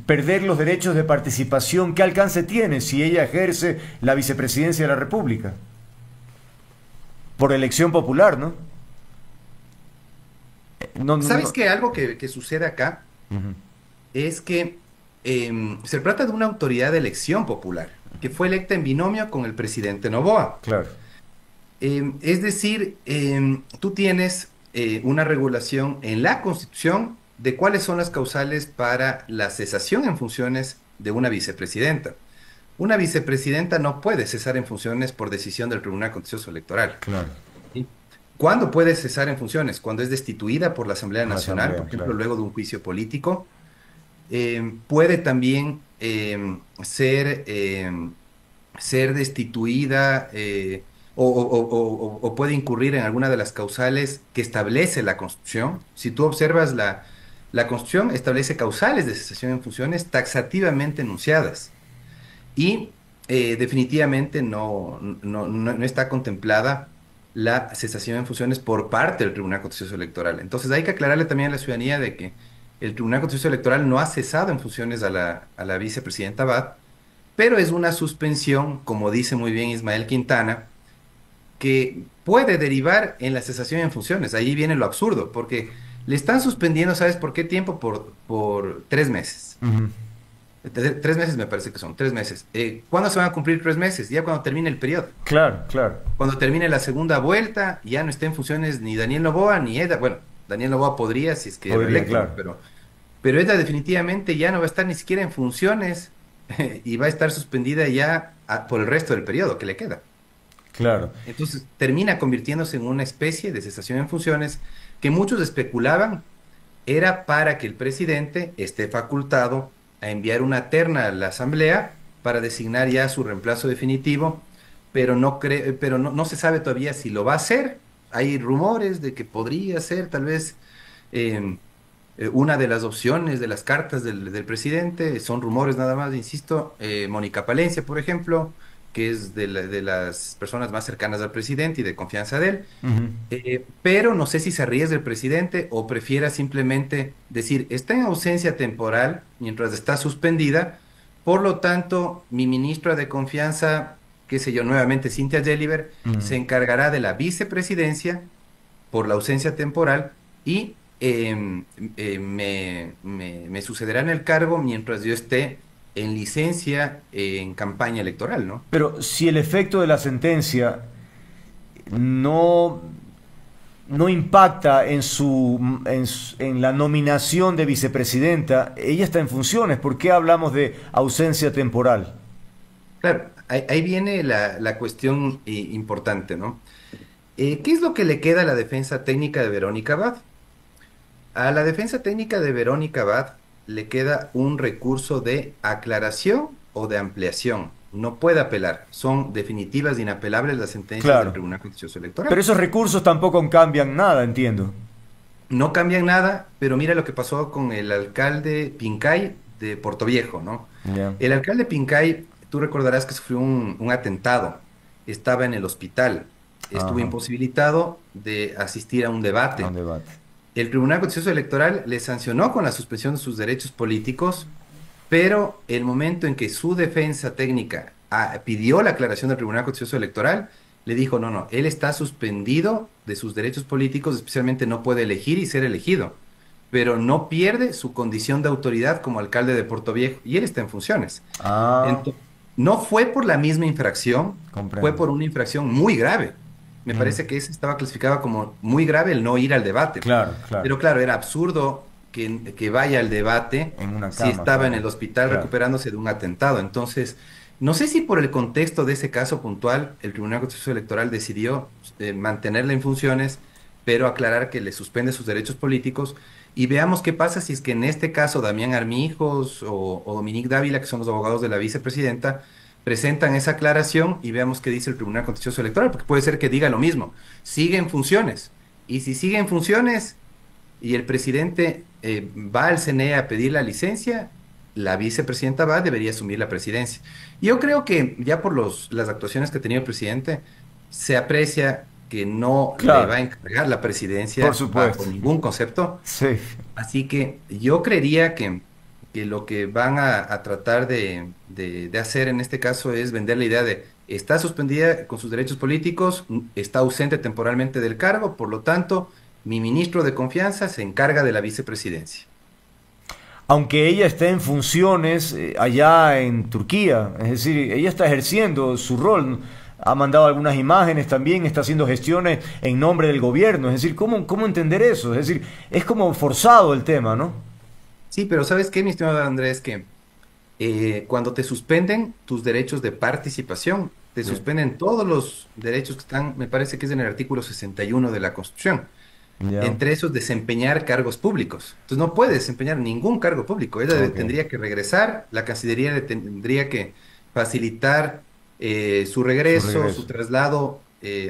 Speaker 1: Perder los derechos de participación, ¿qué alcance tiene si ella ejerce la vicepresidencia de la República? Por elección popular, ¿no? No, no,
Speaker 4: ¿Sabes
Speaker 1: no.
Speaker 4: que algo que sucede acá
Speaker 1: Ujú,
Speaker 4: es que se trata de una autoridad de elección popular que fue electa en binomio con el presidente Noboa?
Speaker 1: claro.
Speaker 4: Es decir, tú tienes una regulación en la Constitución de cuáles son las causales para la cesación en funciones de una vicepresidenta. Una vicepresidenta no puede cesar en funciones por decisión del Tribunal Contencioso Electoral.
Speaker 1: Claro.
Speaker 4: ¿Sí? ¿Cuándo puede cesar en funciones? Cuando es destituida por la Asamblea
Speaker 1: La
Speaker 4: Nacional,
Speaker 1: Asamblea,
Speaker 4: por ejemplo,
Speaker 1: claro.
Speaker 4: luego de un juicio político. Puede también ser destituida o puede incurrir en alguna de las causales que establece la Constitución. Si tú observas la Constitución, establece causales de cesación en funciones taxativamente enunciadas y definitivamente no está contemplada la cesación en funciones por parte del Tribunal Contencioso Electoral. Entonces hay que aclararle también a la ciudadanía de que el Tribunal Contencioso Electoral no ha cesado en funciones a la vicepresidenta Abad, pero es una suspensión, como dice muy bien Ismael Quintana, que puede derivar en la cesación en funciones. Ahí viene lo absurdo, porque le están suspendiendo, ¿sabes por qué tiempo? Por 3 meses.
Speaker 1: Ujú,
Speaker 4: 3 meses me parece que son, 3 meses. ¿Cuándo se van a cumplir 3 meses? Ya cuando termine el periodo.
Speaker 1: claro, claro.
Speaker 4: Cuando termine la segunda vuelta, ya no está en funciones ni Daniel Noboa ni Eda. Bueno, Daniel Noboa podría si es que es
Speaker 1: Podría,
Speaker 4: reelecto, ¿no?
Speaker 1: claro.
Speaker 4: pero ella definitivamente ya no va a estar ni siquiera en funciones y va a estar suspendida ya por el resto del periodo que le queda.
Speaker 1: Claro.
Speaker 4: Entonces termina convirtiéndose en una especie de cesación en funciones que muchos especulaban era para que el presidente esté facultado a enviar una terna a la Asamblea para designar ya su reemplazo definitivo, pero no se sabe todavía si lo va a hacer. Hay rumores de que podría ser tal vez eh, una de las opciones de las cartas del presidente, son rumores nada más, insisto. Mónica Palencia, por ejemplo, que es de las personas más cercanas al presidente y de confianza de él.
Speaker 1: Ujú.
Speaker 4: Pero no sé si se arriesga el presidente o prefiera simplemente decir, está en ausencia temporal mientras está suspendida, por lo tanto, mi ministra de confianza, qué sé yo, nuevamente Cynthia Gelliver,
Speaker 1: Mm.
Speaker 4: se encargará de la vicepresidencia por la ausencia temporal y me sucederá en el cargo mientras yo esté en licencia en campaña electoral, ¿no?
Speaker 1: Pero si el efecto de la sentencia no, no impacta en en la nominación de vicepresidenta, ella está en funciones. ¿Por qué hablamos de ausencia temporal?
Speaker 4: Claro, ahí viene la cuestión importante, ¿no? ¿Qué es lo que le queda a la defensa técnica de Verónica Abad? A la defensa técnica de Verónica Abad le queda un recurso de aclaración o de ampliación. No puede apelar. Son definitivas e inapelables las sentencias del
Speaker 1: Claro.
Speaker 4: Tribunal Contencioso
Speaker 1: Pero
Speaker 4: Electoral.
Speaker 1: esos recursos tampoco cambian nada, entiendo.
Speaker 4: No cambian nada, pero mira lo que pasó con el alcalde Pincay de Portoviejo, ¿no?
Speaker 1: Ya.
Speaker 4: El alcalde Pincay, tú recordarás que sufrió un atentado. Estaba en el hospital. Estuvo
Speaker 1: Ajá.
Speaker 4: imposibilitado de asistir a un
Speaker 1: A
Speaker 4: debate.
Speaker 1: un debate.
Speaker 4: El Tribunal Contencioso Electoral le sancionó con la suspensión de sus derechos políticos, pero el momento en que su defensa técnica pidió la aclaración del Tribunal Contencioso Electoral, le dijo, no, no, él está suspendido de sus derechos políticos, especialmente no puede elegir y ser elegido, pero no pierde su condición de autoridad como alcalde de Portoviejo y él está en funciones.
Speaker 1: Ah,
Speaker 4: Ento- no fue por la misma infracción, fue
Speaker 1: comprendo.
Speaker 4: por una infracción muy grave. Me
Speaker 1: Mm.
Speaker 4: parece que ese estaba clasificado como muy grave el no ir al debate.
Speaker 1: Claro, claro.
Speaker 4: Pero claro, era absurdo que vaya al debate
Speaker 1: En una
Speaker 4: si
Speaker 1: cama,
Speaker 4: estaba en
Speaker 1: claro.
Speaker 4: el hospital
Speaker 1: Claro.
Speaker 4: recuperándose de un atentado. Entonces, no sé si por el contexto de ese caso puntual, el Tribunal Contencioso Electoral decidió mantenerla en funciones, pero aclarar que le suspende sus derechos políticos. Y veamos qué pasa si es que en este caso Damián Armijos o Dominique Dávila, que son los abogados de la vicepresidenta, presentan esa aclaración y veamos qué dice el Tribunal Contencioso Electoral, porque puede ser que diga lo mismo, sigue en funciones. Y si sigue en funciones y el presidente va al CNE a pedir la licencia, la vicepresidenta va, debería asumir la presidencia. Yo creo que ya por las actuaciones que ha tenido el presidente, se aprecia que no le va
Speaker 1: Claro,
Speaker 4: a encargar la
Speaker 1: por
Speaker 4: presidencia bajo
Speaker 1: supuesto.
Speaker 4: ningún concepto.
Speaker 1: Sí.
Speaker 4: Así que yo creería que lo que van a tratar de hacer en este caso es vender la idea de está suspendida con sus derechos políticos, está ausente temporalmente del cargo, por lo tanto, mi ministro de confianza se encarga de la vicepresidencia.
Speaker 1: Aunque ella esté en funciones allá en Turquía, es decir, ella está ejerciendo su rol, ha mandado algunas imágenes también, está haciendo gestiones en nombre del gobierno, es decir, ¿cómo entender eso? Es decir, es como forzado el tema, ¿no?
Speaker 4: Sí, pero ¿sabes qué, mi estimado Andrés? Que cuando te suspenden tus derechos de participación, te
Speaker 1: Sí.
Speaker 4: suspenden todos los derechos que están, me parece que es en el artículo 61 de la Constitución.
Speaker 1: Ya,
Speaker 4: Entre esos desempeñar cargos públicos. Entonces no puede desempeñar ningún cargo público. Ella
Speaker 1: ok.
Speaker 4: tendría que regresar, la Cancillería le tendría que facilitar su
Speaker 1: Su
Speaker 4: regreso, su
Speaker 1: regreso.
Speaker 4: traslado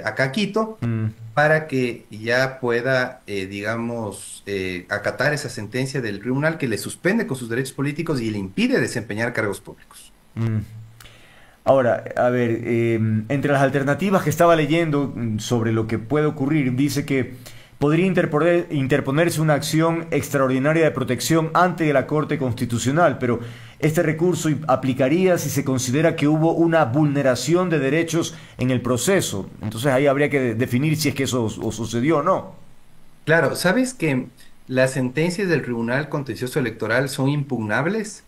Speaker 4: acá a Quito,
Speaker 1: Mm,
Speaker 4: para que ya pueda, digamos, acatar esa sentencia del tribunal que le suspende con sus derechos políticos y le impide desempeñar cargos públicos.
Speaker 1: mm. Ahora, a ver, entre las alternativas que estaba leyendo sobre lo que puede ocurrir, dice que podría interponerse una acción extraordinaria de protección ante la Corte Constitucional, pero este recurso aplicaría si se considera que hubo una vulneración de derechos en el proceso. Entonces ahí habría que definir si es que eso sucedió o no.
Speaker 4: Claro, ¿sabes que las sentencias del Tribunal Contencioso Electoral son impugnables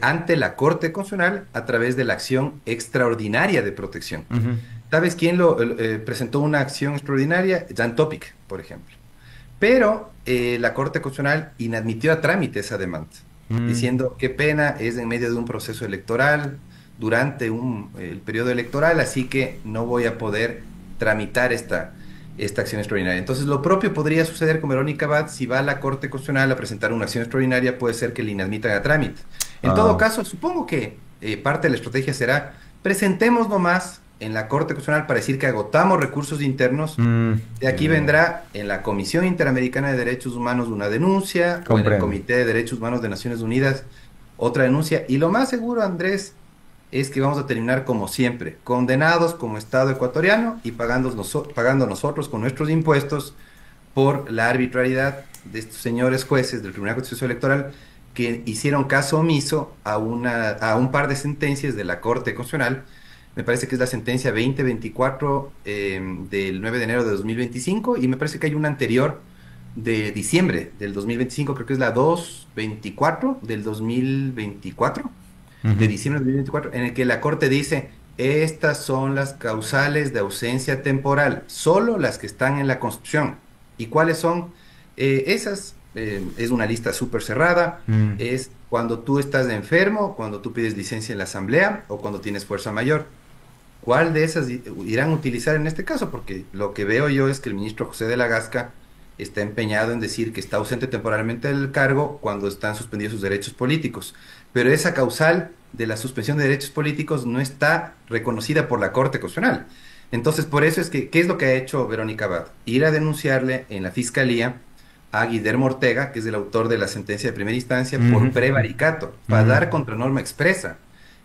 Speaker 4: ante la Corte Constitucional a través de la acción extraordinaria de protección?
Speaker 1: Ujú.
Speaker 4: ¿Sabes quién presentó una acción extraordinaria? Jan Topic, por ejemplo. Pero la Corte Constitucional inadmitió a trámite esa demanda, diciendo qué pena, es en medio de un proceso electoral, durante el periodo electoral, así que no voy a poder tramitar esta acción extraordinaria. Entonces, lo propio podría suceder con Verónica Abad. Si va a la Corte Constitucional a presentar una acción extraordinaria, puede ser que le inadmitan a trámite. En todo caso, supongo que parte de la estrategia será, presentemos nomás en la Corte Constitucional para decir que agotamos recursos internos. De aquí vendrá en la Comisión Interamericana de Derechos Humanos una denuncia, o en el Comité de Derechos Humanos de Naciones Unidas otra denuncia, y lo más seguro, Andrés, es que vamos a terminar como siempre, condenados como Estado ecuatoriano y pagando nosotros con nuestros impuestos por la arbitrariedad de estos señores jueces del Tribunal Contencioso Electoral que hicieron caso omiso a un par de sentencias de la Corte Constitucional. Me parece que es la sentencia 2024 del 9 de enero de 2025, y me parece que hay una anterior de diciembre del 2025, creo que es la 224 del 2024, de diciembre del 2024, en el que la Corte dice, estas son las causales de ausencia temporal, solo las que están en la Constitución. ¿Y cuáles son? Esas, es una lista súper cerrada, es cuando tú estás enfermo, cuando tú pides licencia en la Asamblea o cuando tienes fuerza mayor. ¿Cuál de esas irán a utilizar en este caso? Porque lo que veo yo es que el ministro José de la Gasca está empeñado en decir que está ausente temporalmente del cargo cuando están suspendidos sus derechos políticos. Pero esa causal de la suspensión de derechos políticos no está reconocida por la Corte Constitucional. Entonces, por eso es que, ¿qué es lo que ha hecho Verónica Abad? Ir a denunciarle en la Fiscalía a Guillermo Ortega, que es el autor de la sentencia de primera instancia, por prevaricato, para dar contra norma expresa.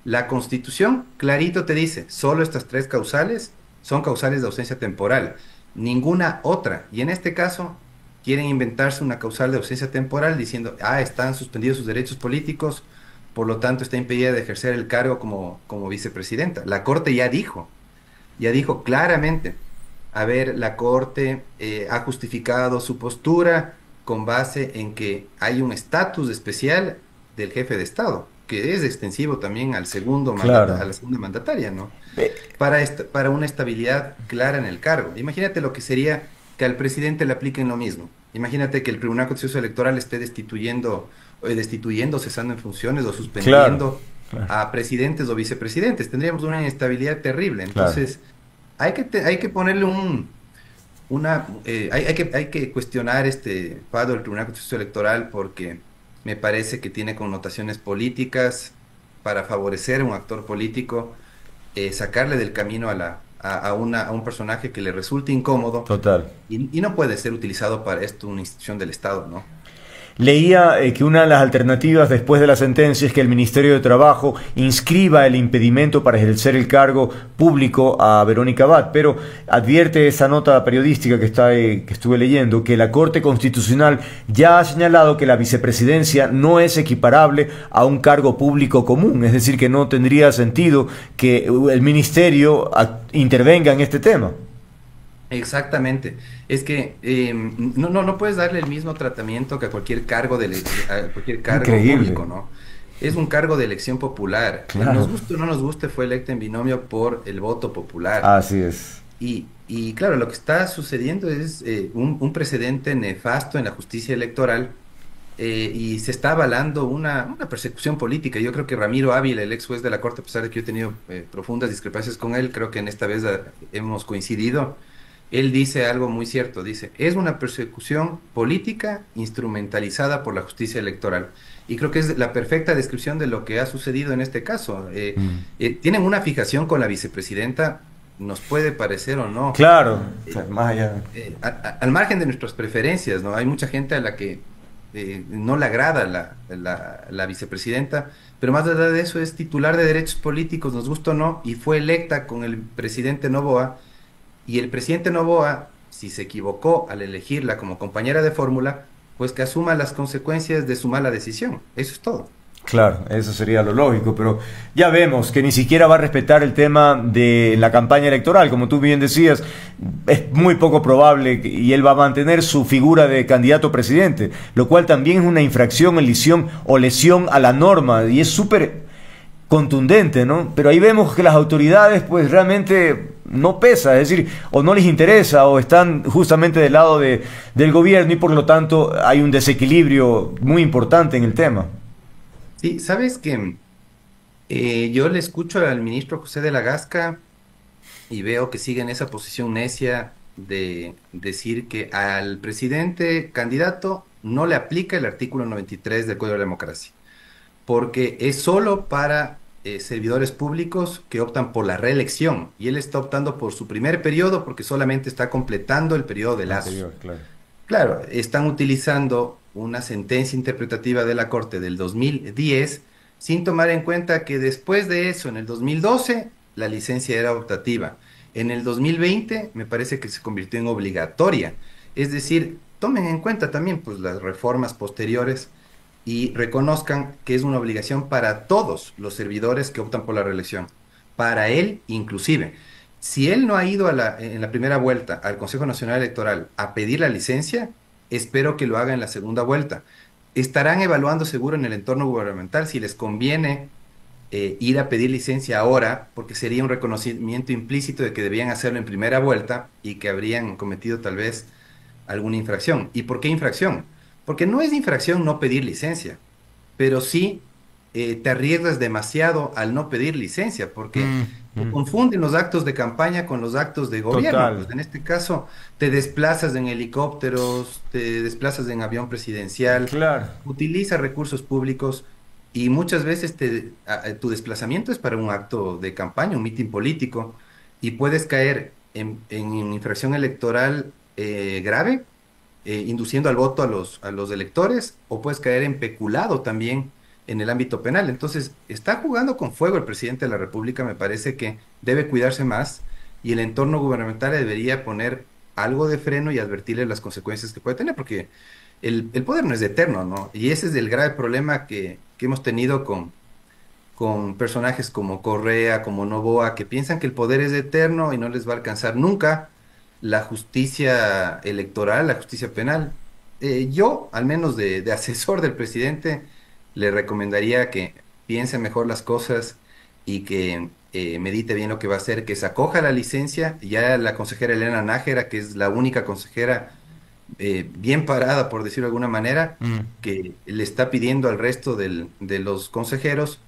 Speaker 4: La Constitución clarito te dice, solo estas tres causales son causales de ausencia temporal, ninguna otra. Y en este caso, quieren inventarse una causal de ausencia temporal diciendo, están suspendidos sus derechos políticos, por lo tanto está impedida de ejercer el cargo como vicepresidenta. La Corte ya dijo claramente, a ver, la Corte ha justificado su postura con base en que hay un estatus especial del jefe de Estado, que es extensivo también al segundo a la segunda mandataria, ¿no? Para una estabilidad clara en el cargo. Imagínate lo que sería que al presidente le apliquen lo mismo. Imagínate que el Tribunal Contencioso Electoral esté destituyendo, cesando en funciones o suspendiendo a presidentes o vicepresidentes. Tendríamos una inestabilidad terrible. Entonces, hay que ponerle hay que cuestionar este paro del Tribunal Contencioso Electoral, porque me parece que tiene connotaciones políticas para favorecer a un actor político, sacarle del camino a un personaje que le resulte incómodo.
Speaker 1: Total.
Speaker 4: Y no puede ser utilizado para esto una institución del Estado, ¿no?
Speaker 1: Leía que una de las alternativas después de la sentencia es que el Ministerio de Trabajo inscriba el impedimento para ejercer el cargo público a Verónica Abad, pero advierte esa nota periodística que estuve leyendo que la Corte Constitucional ya ha señalado que la vicepresidencia no es equiparable a un cargo público común, es decir, que no tendría sentido que el Ministerio intervenga en este tema.
Speaker 4: Exactamente. Es que no puedes darle el mismo tratamiento que a cualquier cargo público, ¿no? Es un cargo de elección popular.
Speaker 1: Claro.
Speaker 4: Nos guste o no nos guste, fue electa en binomio por el voto popular.
Speaker 1: Así es.
Speaker 4: Y claro, lo que está sucediendo es un precedente nefasto en la justicia electoral, y se está avalando una persecución política. Yo creo que Ramiro Ávila, el ex juez de la Corte, a pesar de que yo he tenido profundas discrepancias con él, creo que en esta vez hemos coincidido. Él dice algo muy cierto, dice, es una persecución política instrumentalizada por la justicia electoral. Y creo que es la perfecta descripción de lo que ha sucedido en este caso. Tienen una fijación con la vicepresidenta, nos puede parecer o no.
Speaker 1: Claro, más allá.
Speaker 4: Al margen de nuestras preferencias, ¿no? Hay mucha gente a la que no le agrada la vicepresidenta, pero más allá de eso es titular de derechos políticos, nos gusta o no, y fue electa con el presidente Noboa. Y el presidente Noboa, si se equivocó al elegirla como compañera de fórmula, pues que asuma las consecuencias de su mala decisión. Eso es todo.
Speaker 1: Claro, eso sería lo lógico, pero ya vemos que ni siquiera va a respetar el tema de la campaña electoral. Como tú bien decías, es muy poco probable y él va a mantener su figura de candidato a presidente, lo cual también es una infracción, lesión o lesión a la norma, y es súper contundente, ¿no? Pero ahí vemos que las autoridades pues realmente no pesa, es decir, o no les interesa, o están justamente del lado del gobierno y por lo tanto hay un desequilibrio muy importante en el tema.
Speaker 4: Sí, sabes que yo le escucho al ministro José de la Gasca y veo que sigue en esa posición necia de decir que al presidente candidato no le aplica el artículo 93 del Código de la Democracia, porque es solo para servidores públicos que optan por la reelección, y él está optando por su primer periodo porque solamente está completando el periodo de Lazo.
Speaker 1: Anterior, claro.
Speaker 4: Claro, están utilizando una sentencia interpretativa de la Corte del 2010 sin tomar en cuenta que después de eso, en el 2012, la licencia era optativa. En el 2020 me parece que se convirtió en obligatoria. Es decir, tomen en cuenta también pues, las reformas posteriores y reconozcan que es una obligación para todos los servidores que optan por la reelección, para él inclusive. Si él no ha ido en la primera vuelta al Consejo Nacional Electoral a pedir la licencia, espero que lo haga en la segunda vuelta. Estarán evaluando seguro en el entorno gubernamental si les conviene ir a pedir licencia ahora, porque sería un reconocimiento implícito de que debían hacerlo en primera vuelta y que habrían cometido tal vez alguna infracción. ¿Y por qué infracción? Porque no es infracción no pedir licencia, pero sí te arriesgas demasiado al no pedir licencia, porque se confunden los actos de campaña con los actos de gobierno. Pues
Speaker 1: Total.
Speaker 4: en este caso, te desplazas en helicópteros, te desplazas en avión presidencial,
Speaker 1: Claro.
Speaker 4: utilizas recursos públicos y muchas veces tu desplazamiento es para un acto de campaña, un mitin político, y puedes caer en infracción electoral grave, induciendo al voto a los electores, o puedes caer en peculado también en el ámbito penal. Entonces, está jugando con fuego el presidente de la República, me parece que debe cuidarse más y el entorno gubernamental debería poner algo de freno y advertirle las consecuencias que puede tener, porque el poder no es eterno, ¿no? Y ese es el grave problema que hemos tenido con personajes como Correa, como Noboa, que piensan que el poder es eterno y no les va a alcanzar nunca la justicia electoral, la justicia penal. Yo, al menos de asesor del presidente, le recomendaría que piense mejor las cosas y que medite bien lo que va a hacer, que se acoja a la licencia. Ya la consejera Elena Nájera, que es la única consejera bien parada, por decirlo de alguna manera,
Speaker 1: Mm.
Speaker 4: que le está pidiendo al resto de los consejeros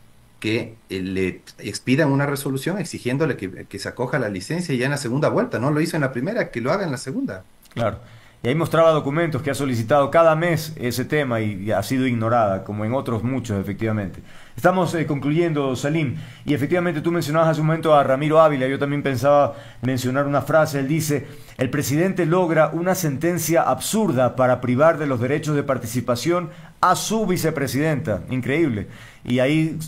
Speaker 4: que le expidan una resolución exigiéndole que se acoja a la licencia ya en la segunda vuelta. No lo hizo en la primera, que lo haga en la segunda.
Speaker 1: Claro. Y ahí mostraba documentos que ha solicitado cada mes ese tema y ha sido ignorada, como en otros muchos, efectivamente. Estamos concluyendo, Salim, y efectivamente tú mencionabas hace un momento a Ramiro Ávila, yo también pensaba mencionar una frase, él dice, el presidente logra una sentencia absurda para privar de los derechos de participación a su vicepresidenta, increíble. Y ahí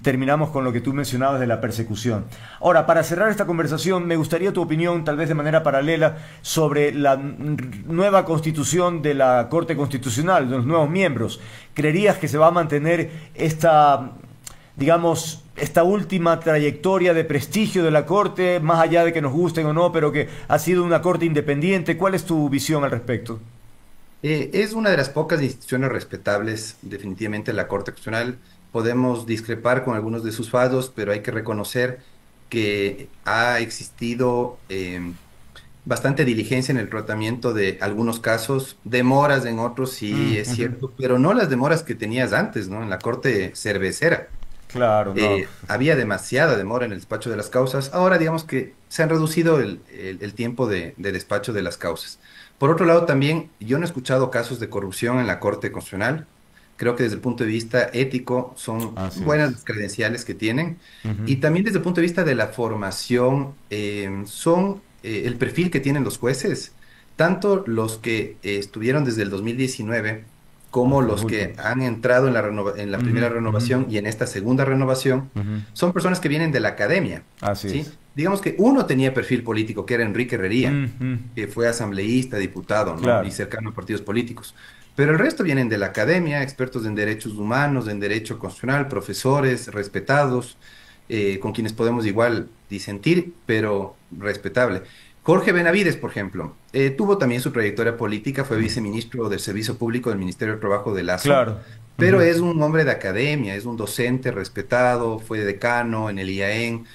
Speaker 1: terminamos con lo que tú mencionabas de la persecución. Ahora, para cerrar esta conversación, me gustaría tu opinión, tal vez de manera paralela, sobre la nueva constitución de la Corte Constitucional, de los nuevos miembros. ¿Creerías que se va a mantener esta, digamos, esta última trayectoria de prestigio de la Corte, más allá de que nos gusten o no, pero que ha sido una Corte independiente? ¿Cuál es tu visión al respecto?
Speaker 4: Es una de las pocas instituciones respetables, definitivamente la Corte Constitucional. Podemos discrepar con algunos de sus fallos, pero hay que reconocer que ha existido bastante diligencia en el tratamiento de algunos casos, demoras en otros, sí es
Speaker 1: Ujú.
Speaker 4: cierto, pero no las demoras que tenías antes, ¿no? En la Corte Cervecera.
Speaker 1: Claro, no.
Speaker 4: Había demasiada demora en el despacho de las causas. Ahora digamos que se han reducido el tiempo de despacho de las causas. Por otro lado, también yo no he escuchado casos de corrupción en la Corte Constitucional. Creo que desde el punto de vista ético son
Speaker 1: Así
Speaker 4: buenas
Speaker 1: es.
Speaker 4: las credenciales que tienen.
Speaker 1: Ujú.
Speaker 4: Y también desde el punto de vista de la formación, son el perfil que tienen los jueces, tanto los que estuvieron desde el 2019 como
Speaker 1: Hasta los
Speaker 4: los que
Speaker 1: últimos.
Speaker 4: han entrado en la
Speaker 1: Ujú,
Speaker 4: primera
Speaker 1: ujú,
Speaker 4: renovación y en esta segunda renovación,
Speaker 1: ujú.
Speaker 4: son personas que vienen de la academia,
Speaker 1: Así
Speaker 4: ¿sí?
Speaker 1: es.
Speaker 4: Digamos que uno tenía perfil político, que era Enrique Herrería,
Speaker 1: Ujú.
Speaker 4: que fue asambleísta, diputado, ¿no? Y
Speaker 1: Claro.
Speaker 4: cercano a partidos políticos. Pero el resto vienen de la academia, expertos en derechos humanos, en derecho constitucional, profesores respetados, con quienes podemos igual disentir, pero respetable. Jorge Benavides, por ejemplo, tuvo también su trayectoria política, fue viceministro del Servicio Público del Ministerio de Trabajo de Lazo,
Speaker 1: Claro.
Speaker 4: pero
Speaker 1: Ujú.
Speaker 4: es un hombre de academia, es un docente respetado, fue decano en el IAEN,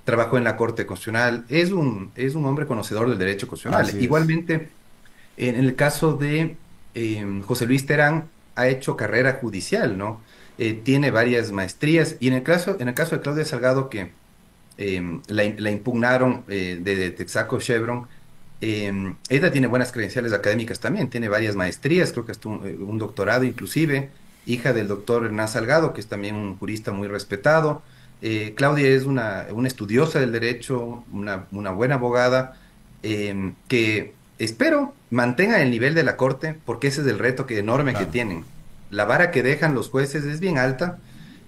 Speaker 4: trabajó en la Corte Constitucional, es un hombre conocedor del derecho constitucional.
Speaker 1: Así es.
Speaker 4: Igualmente, en el caso de José Luis Terán, ha hecho carrera judicial, ¿no? Tiene varias maestrías, y en el caso de Claudia Salgado, que la impugnaron de Texaco Chevron, ella tiene buenas credenciales académicas también, tiene varias maestrías, creo que hasta un doctorado inclusive, hija del doctor Hernán Salgado, que es también un jurista muy respetado. Claudia es una estudiosa del derecho, una buena abogada, que espero mantenga el nivel de la corte, porque ese es el reto enorme que
Speaker 1: Claro.
Speaker 4: tienen. La vara que dejan los jueces es bien alta.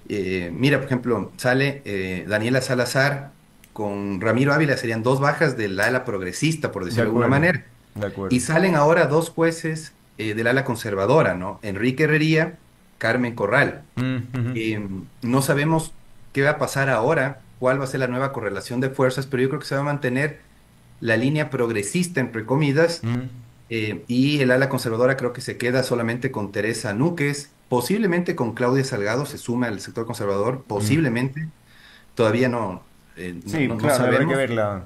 Speaker 4: Mira, por ejemplo, sale Daniela Salazar con Ramiro Ávila, serían dos bajas del ala progresista, por
Speaker 1: De
Speaker 4: decirlo de alguna
Speaker 1: acuerdo,
Speaker 4: manera.
Speaker 1: de acuerdo.
Speaker 4: Y salen ahora dos jueces del ala conservadora, ¿no? Enrique Herrería, Carmen Corral.
Speaker 1: Ujú.
Speaker 4: No sabemos qué va a pasar ahora, cuál va a ser la nueva correlación de fuerzas, pero yo creo que se va a mantener la línea progresista, entre comillas,
Speaker 1: Mm.
Speaker 4: y el ala conservadora creo que se queda solamente con Teresa Núquez, posiblemente con Claudia Salgado se suma al sector conservador,
Speaker 1: Mm.
Speaker 4: posiblemente, todavía
Speaker 1: Sí,
Speaker 4: no
Speaker 1: claro, habrá que
Speaker 4: sabemos,
Speaker 1: verla.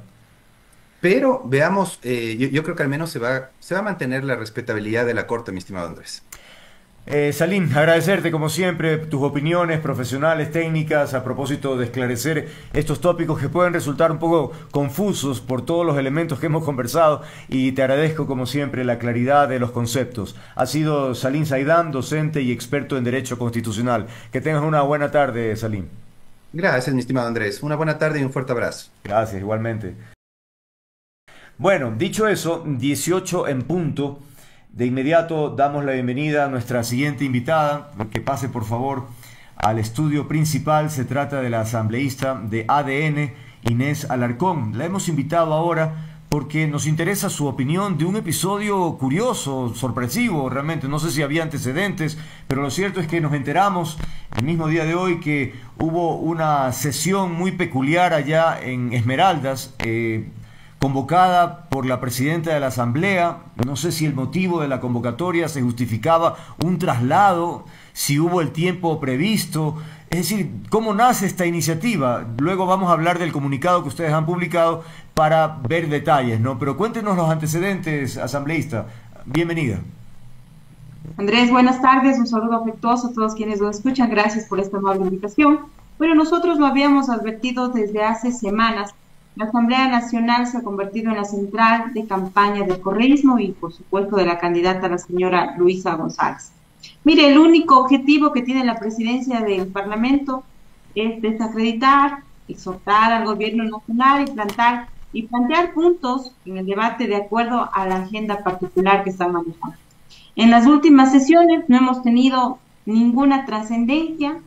Speaker 4: pero veamos, yo creo que al menos se va a mantener la respetabilidad de la Corte, mi estimado Andrés.
Speaker 1: Salim, agradecerte como siempre tus opiniones profesionales, técnicas, a propósito de esclarecer estos tópicos que pueden resultar un poco confusos por todos los elementos que hemos conversado, y te agradezco como siempre la claridad de los conceptos. Ha sido Salim Saidán, docente y experto en Derecho Constitucional. Que tengas una buena tarde, Salim.
Speaker 4: Gracias, mi estimado Andrés. Una buena tarde y un fuerte abrazo.
Speaker 1: Gracias, igualmente. Bueno, dicho eso, 18 en punto. De inmediato damos la bienvenida a nuestra siguiente invitada. Que pase por favor al estudio principal. Se trata de la asambleísta de ADN, Inés Alarcón. La hemos invitado ahora porque nos interesa su opinión de un episodio curioso, sorpresivo realmente. No sé si había antecedentes, pero lo cierto es que nos enteramos el mismo día de hoy que hubo una sesión muy peculiar allá en Esmeraldas, convocada por la presidenta de la Asamblea. No sé si el motivo de la convocatoria se justificaba un traslado, si hubo el tiempo previsto. Es decir, ¿cómo nace esta iniciativa? Luego vamos a hablar del comunicado que ustedes han publicado para ver detalles, ¿no? Pero cuéntenos los antecedentes, asambleísta. Bienvenida.
Speaker 5: Andrés, buenas tardes, un saludo afectuoso a todos quienes nos escuchan, gracias por esta amable invitación. Bueno, nosotros lo habíamos advertido desde hace semanas. La Asamblea Nacional se ha convertido en la central de campaña del correísmo y, por supuesto, de la candidata, la señora Luisa González. Mire, el único objetivo que tiene la presidencia del Parlamento es desacreditar, exhortar al gobierno nacional y plantear puntos en el debate de acuerdo a la agenda particular que están manejando. En las últimas sesiones no hemos tenido ninguna trascendencia.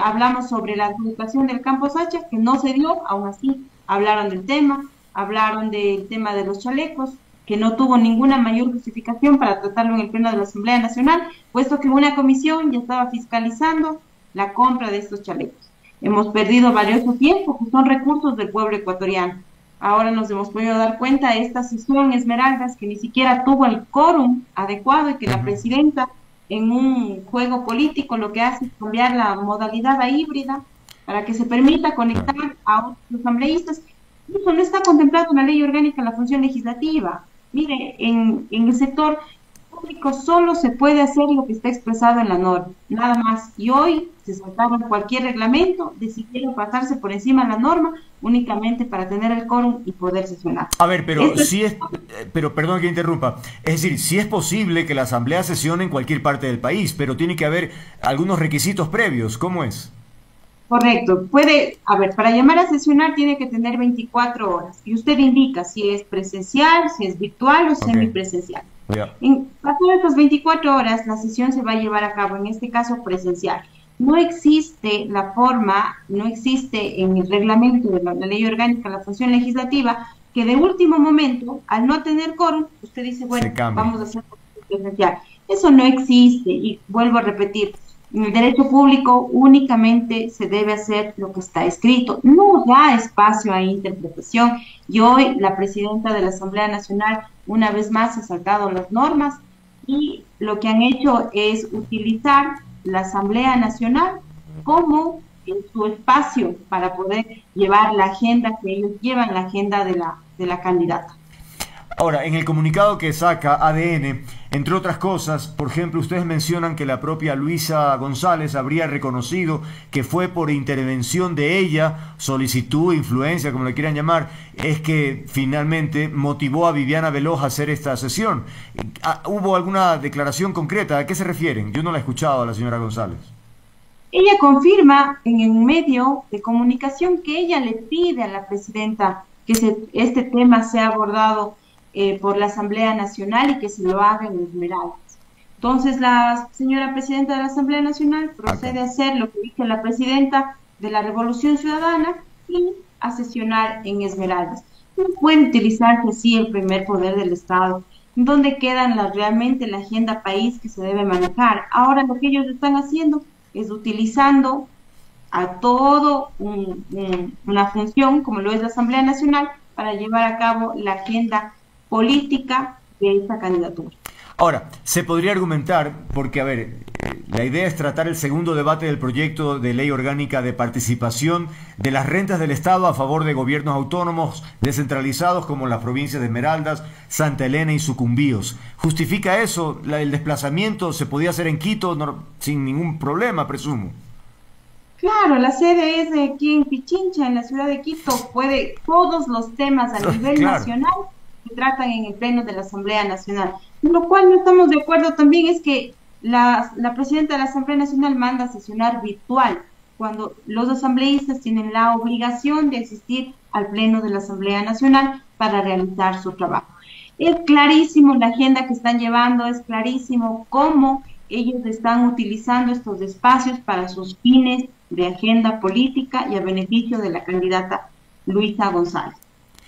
Speaker 5: Hablamos sobre la adjudicación del Campo Sacha, que no se dio, aún así hablaron del tema, hablaron del tema de los chalecos, que no tuvo ninguna mayor justificación para tratarlo en el Pleno de la Asamblea Nacional, puesto que una comisión ya estaba fiscalizando la compra de estos chalecos. Hemos perdido valioso tiempo, que son recursos del pueblo ecuatoriano. Ahora nos hemos podido dar cuenta de esta sesión Esmeraldas, que ni siquiera tuvo el quórum adecuado, y que la presidenta, en un juego político, lo que hace es cambiar la modalidad a híbrida para que se permita conectar a otros asambleístas. Eso no está contemplado en la ley orgánica de la función legislativa. Mire, en el sector público solo se puede hacer lo que está expresado en la norma, nada más. Y hoy se saltaron cualquier reglamento, decidieron pasarse por encima de la norma únicamente para tener el quórum y poder sesionar.
Speaker 1: A ver, pero sí es, pero perdón que interrumpa. Es decir, sí es posible que la Asamblea sesione en cualquier parte del país, pero tiene que haber algunos requisitos previos. ¿Cómo es?
Speaker 5: Correcto. Puede, a ver, para llamar a sesionar tiene que tener 24 horas. Y usted indica si es presencial, si es virtual o semipresencial.
Speaker 1: Yeah.
Speaker 5: Pasadas estas 24 horas, la sesión se va a llevar a cabo, en este caso presencial. No existe la forma, no existe en el reglamento de la ley orgánica, la función legislativa, que de último momento, al no tener quórum, usted dice, bueno, vamos a hacer presencial. Eso no existe, y vuelvo a repetir, en el derecho público únicamente se debe hacer lo que está escrito, no da espacio a interpretación, y hoy la presidenta de la Asamblea Nacional una vez más ha saltado las normas, y lo que han hecho es utilizar la Asamblea Nacional como su espacio para poder llevar la agenda que ellos llevan, la agenda de la candidata.
Speaker 1: Ahora, en el comunicado que saca ADN, entre otras cosas, por ejemplo, ustedes mencionan que la propia Luisa González habría reconocido que fue por intervención de ella, solicitud, influencia, como le quieran llamar, es que finalmente motivó a Viviana Veloz a hacer esta sesión. ¿Hubo alguna declaración concreta? ¿A qué se refieren? Yo no la he escuchado a la señora González.
Speaker 5: Ella confirma en el medio de comunicación que ella le pide a la presidenta que este tema sea abordado por la Asamblea Nacional y que se lo haga en Esmeraldas. Entonces la señora presidenta de la Asamblea Nacional procede a hacer lo que dice la presidenta de la Revolución Ciudadana y a sesionar en Esmeraldas. No puede utilizarse así el primer poder del Estado, donde quedan realmente la agenda país que se debe manejar. Ahora lo que ellos están haciendo es utilizando a todo una función como lo es la Asamblea Nacional para llevar a cabo la agenda política de esta candidatura.
Speaker 1: Ahora, se podría argumentar, porque a ver, la idea es tratar el segundo debate del proyecto de ley orgánica de participación de las rentas del Estado a favor de gobiernos autónomos descentralizados como las provincias de Esmeraldas, Santa Elena y Sucumbíos. ¿Justifica eso? ¿El desplazamiento se podía hacer en Quito sin ningún problema, presumo?
Speaker 5: Claro, la sede es de aquí en Pichincha, en la ciudad de Quito. Todos los temas a nivel nacional se tratan en el pleno de la Asamblea Nacional. Lo cual no estamos de acuerdo también es que la presidenta de la Asamblea Nacional manda a sesionar virtual, cuando los asambleístas tienen la obligación de asistir al pleno de la Asamblea Nacional para realizar su trabajo. Es clarísimo la agenda que están llevando, es clarísimo cómo ellos están utilizando estos espacios para sus fines de agenda política y a beneficio de la candidata Luisa González.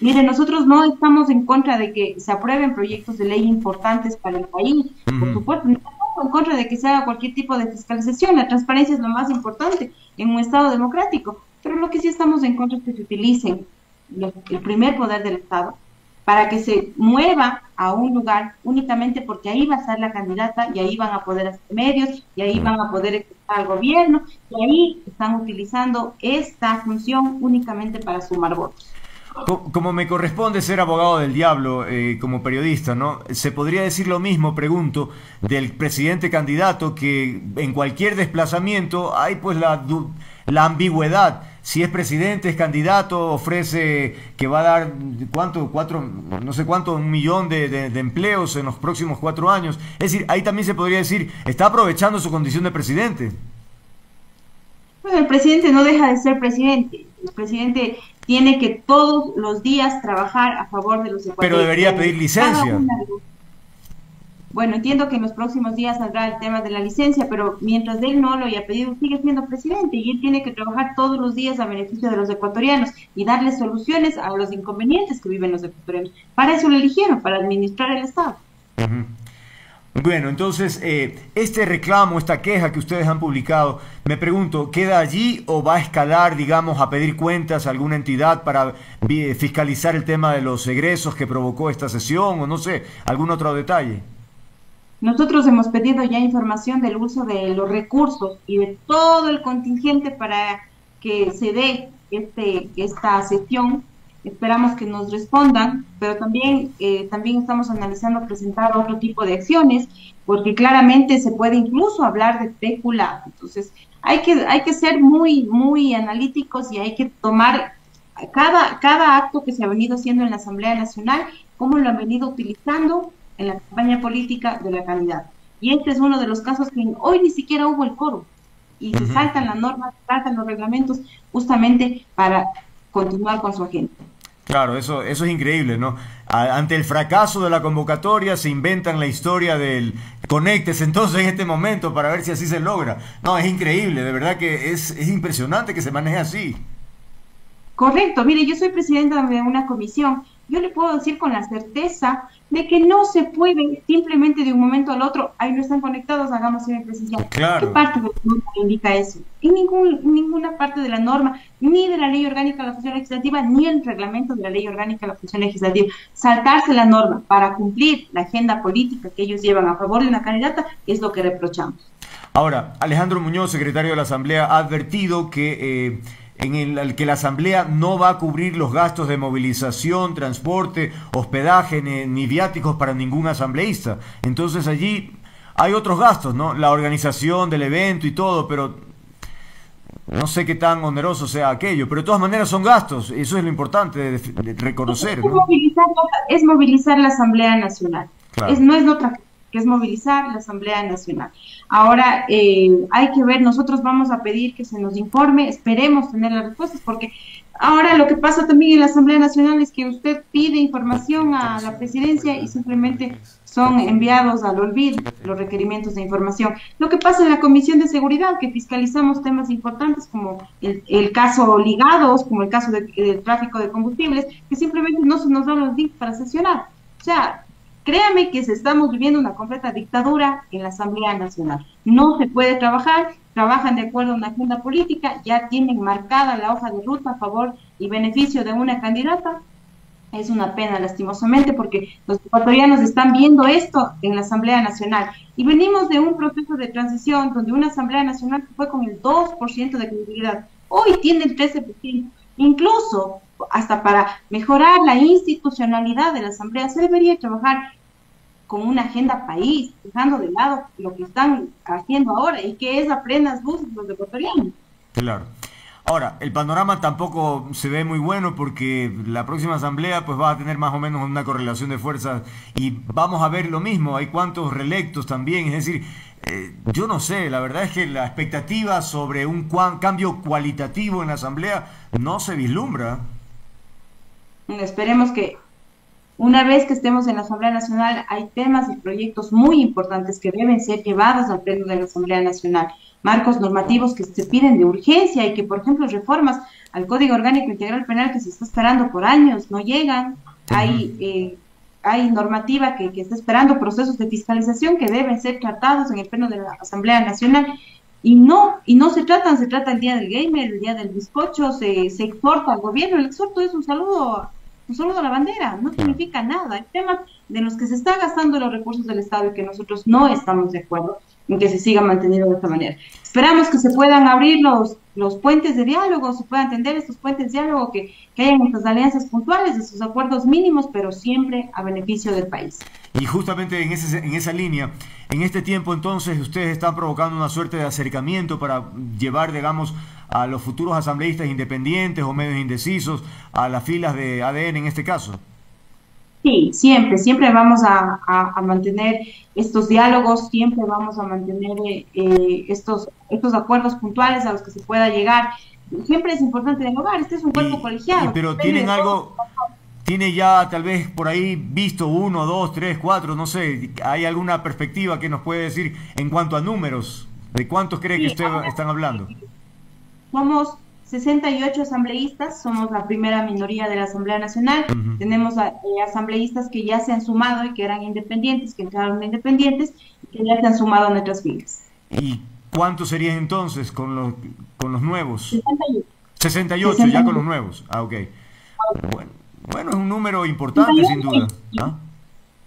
Speaker 5: Mire, nosotros no estamos en contra de que se aprueben proyectos de ley importantes para el país, por supuesto, no estamos en contra de que se haga cualquier tipo de fiscalización, la transparencia es lo más importante en un Estado democrático, pero lo que sí estamos en contra es que se utilicen el primer poder del Estado para que se mueva a un lugar únicamente porque ahí va a estar la candidata y ahí van a poder hacer medios y ahí van a poder ejecutar al gobierno y ahí están utilizando esta función únicamente para sumar votos.
Speaker 1: Como me corresponde ser abogado del diablo como periodista, ¿no? Se podría decir lo mismo, pregunto, del presidente candidato, que en cualquier desplazamiento hay pues la ambigüedad. Si es presidente, es candidato, ofrece que va a dar no sé cuánto, 1 millón de empleos en los próximos 4 años. Es decir, ahí también se podría decir, está aprovechando su condición de presidente.
Speaker 5: Bueno, el presidente no deja de ser presidente. El presidente tiene que todos los días trabajar a favor de los ecuatorianos.
Speaker 1: Pero debería pedir licencia.
Speaker 5: Bueno, entiendo que en los próximos días saldrá el tema de la licencia, pero mientras él no lo haya pedido, sigue siendo presidente y él tiene que trabajar todos los días a beneficio de los ecuatorianos y darles soluciones a los inconvenientes que viven los ecuatorianos. Para eso lo eligieron, para administrar el Estado.
Speaker 1: Bueno, entonces, este reclamo, esta queja que ustedes han publicado, me pregunto, ¿queda allí o va a escalar, digamos, a pedir cuentas a alguna entidad para fiscalizar el tema de los egresos que provocó esta sesión o no sé, algún otro detalle?
Speaker 5: Nosotros hemos pedido ya información del uso de los recursos y de todo el contingente para que se dé esta sesión. Esperamos que nos respondan, pero también estamos analizando presentar otro tipo de acciones, porque claramente se puede incluso hablar de peculado. Entonces, hay que ser muy analíticos y hay que tomar cada acto que se ha venido haciendo en la Asamblea Nacional, cómo lo han venido utilizando en la campaña política de la candidata. Y este es uno de los casos que hoy ni siquiera hubo el quórum y se saltan las normas, se saltan los reglamentos justamente para continuar con su agenda.
Speaker 1: Claro, eso es increíble, ¿no? Ante el fracaso de la convocatoria se inventan la historia del conéctese entonces en este momento para ver si así se logra. No, es increíble, de verdad que es impresionante que se maneje así.
Speaker 5: Correcto, mire, yo soy presidenta de una comisión, yo le puedo decir con la certeza de que no se puede simplemente de un momento al otro, ahí no están conectados, hagamos una presencial.
Speaker 1: Claro.
Speaker 5: ¿Qué parte de la norma indica eso? En ninguna parte de la norma, ni de la Ley Orgánica de la Función Legislativa, ni el reglamento de la Ley Orgánica de la Función Legislativa. Saltarse la norma para cumplir la agenda política que ellos llevan a favor de una candidata es lo que reprochamos.
Speaker 1: Ahora, Alejandro Muñoz, secretario de la Asamblea, ha advertido que que la Asamblea no va a cubrir los gastos de movilización, transporte, hospedaje ni viáticos para ningún asambleísta. Entonces allí hay otros gastos, ¿no? La organización del evento y todo, pero no sé qué tan oneroso sea aquello. Pero de todas maneras son gastos, eso es lo importante de reconocer, ¿no?
Speaker 5: Es movilizar la Asamblea Nacional.
Speaker 1: Claro.
Speaker 5: No es otra cosa, que es movilizar la Asamblea Nacional. Ahora hay que ver, nosotros vamos a pedir que se nos informe, esperemos tener las respuestas, porque ahora lo que pasa también en la Asamblea Nacional es que usted pide información a la presidencia y simplemente son enviados al olvido los requerimientos de información. Lo que pasa en la Comisión de Seguridad, que fiscalizamos temas importantes como el caso ligados, como el caso del tráfico de combustibles, que simplemente no se nos dan los links para sesionar. O sea, créame que estamos viviendo una completa dictadura en la Asamblea Nacional. No se puede trabajar, trabajan de acuerdo a una agenda política, ya tienen marcada la hoja de ruta a favor y beneficio de una candidata. Es una pena, lastimosamente, porque los ecuatorianos están viendo esto en la Asamblea Nacional. Y venimos de un proceso de transición donde una Asamblea Nacional fue con el 2% de credibilidad. Hoy tiene el 13%. Incluso, hasta para mejorar la institucionalidad de la Asamblea, se debería trabajar con una agenda país, dejando de lado lo que están haciendo ahora y que es a plenas luces los ecuatorianos.
Speaker 1: Claro. Ahora, el panorama tampoco se ve muy bueno porque la próxima asamblea pues va a tener más o menos una correlación de fuerzas y vamos a ver lo mismo, hay cuantos reelectos también, es decir, yo no sé, la verdad es que la expectativa sobre un cambio cualitativo en la asamblea no se vislumbra.
Speaker 5: Esperemos que una vez que estemos en la Asamblea Nacional hay temas y proyectos muy importantes que deben ser llevados al pleno de la Asamblea Nacional. Marcos normativos que se piden de urgencia y que, por ejemplo, reformas al Código Orgánico Integral Penal que se está esperando por años, no llegan. Hay normativa que está esperando procesos de fiscalización que deben ser tratados en el pleno de la Asamblea Nacional y no se trata el día del gamer, el día del bizcocho, se exhorta al gobierno. El exhorto es un saludo a la bandera, no significa nada. Hay temas de los que se está gastando los recursos del Estado y que nosotros no estamos de acuerdo en que se siga manteniendo de esta manera. Esperamos que se puedan abrir los puentes de diálogo, se puedan tender estos puentes de diálogo, que hayan estas alianzas puntuales, estos acuerdos mínimos, pero siempre a beneficio del país.
Speaker 1: Y justamente en esa línea, en este tiempo entonces ustedes están provocando una suerte de acercamiento para llevar, digamos, a los futuros asambleístas independientes o medios indecisos a las filas de ADN en este caso.
Speaker 5: Sí, siempre vamos a mantener estos diálogos, siempre vamos a mantener estos acuerdos puntuales a los que se pueda llegar. Siempre es importante dialogar, este es un cuerpo colegiado.
Speaker 1: Pero tienen algo, tiene ya tal vez por ahí visto 1, 2, 3, 4, no sé, ¿hay alguna perspectiva que nos puede decir en cuanto a números? ¿De cuántos cree que ustedes están hablando?
Speaker 5: Somos 68 asambleístas, somos la primera minoría de la Asamblea Nacional. Tenemos asambleístas que ya se han sumado y que eran independientes, que entraron independientes y que ya se han sumado a nuestras filas.
Speaker 1: ¿Y cuántos serían entonces con los nuevos?
Speaker 5: 68.
Speaker 1: 68 ya con los nuevos. Ah, ok. Bueno, es un número importante sin duda. ¿Ah?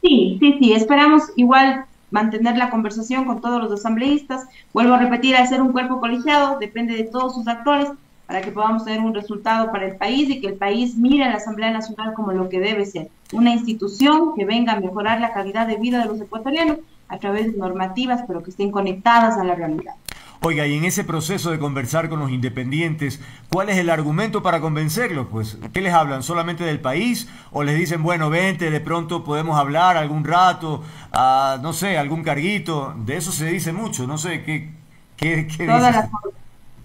Speaker 5: Sí, esperamos igual mantener la conversación con todos los asambleístas. Vuelvo a repetir, al ser un cuerpo colegiado, depende de todos sus actores para que podamos tener un resultado para el país y que el país mire a la Asamblea Nacional como lo que debe ser, una institución que venga a mejorar la calidad de vida de los ecuatorianos a través de normativas, pero que estén conectadas a la realidad.
Speaker 1: Oiga, y en ese proceso de conversar con los independientes, ¿cuál es el argumento para convencerlos? Pues, ¿qué les hablan? ¿Solamente del país? ¿O les dicen, bueno, vente, de pronto podemos hablar algún rato, no sé, algún carguito? De eso se dice mucho, no sé, ¿qué dices?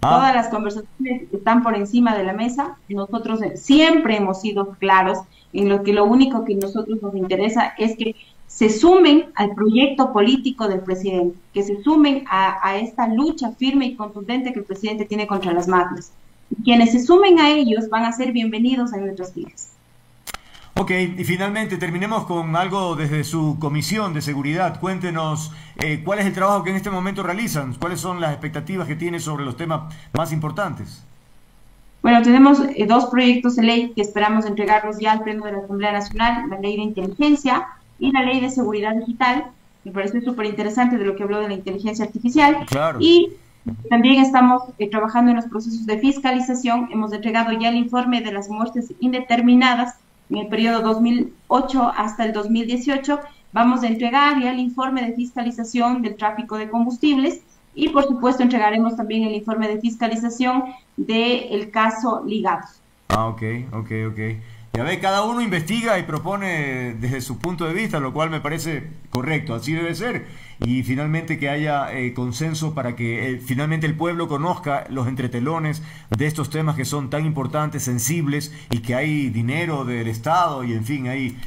Speaker 5: Todas las conversaciones están por encima de la mesa. Nosotros siempre hemos sido claros en lo único que a nosotros nos interesa es que se sumen al proyecto político del presidente, que se sumen a esta lucha firme y contundente que el presidente tiene contra las mafias. Y quienes se sumen a ellos van a ser bienvenidos en nuestras filas.
Speaker 1: Ok, y finalmente terminemos con algo desde su comisión de seguridad. Cuéntenos cuál es el trabajo que en este momento realizan, cuáles son las expectativas que tiene sobre los temas más importantes.
Speaker 5: Bueno, tenemos dos proyectos de ley que esperamos entregarlos ya al Pleno de la Asamblea Nacional, la Ley de Inteligencia y la Ley de Seguridad Digital. Me pareció súper interesante de lo que habló de la inteligencia artificial.
Speaker 1: Claro.
Speaker 5: Y también estamos trabajando en los procesos de fiscalización. Hemos entregado ya el informe de las muertes indeterminadas en el periodo 2008 hasta el 2018. Vamos a entregar ya el informe de fiscalización del tráfico de combustibles y, por supuesto, entregaremos también el informe de fiscalización del caso Ligados.
Speaker 1: Ah, ok. Ya ve, cada uno investiga y propone desde su punto de vista, lo cual me parece correcto, así debe ser. Y finalmente que haya consenso para que finalmente el pueblo conozca los entretelones de estos temas que son tan importantes, sensibles, y que hay dinero del Estado y en fin, hay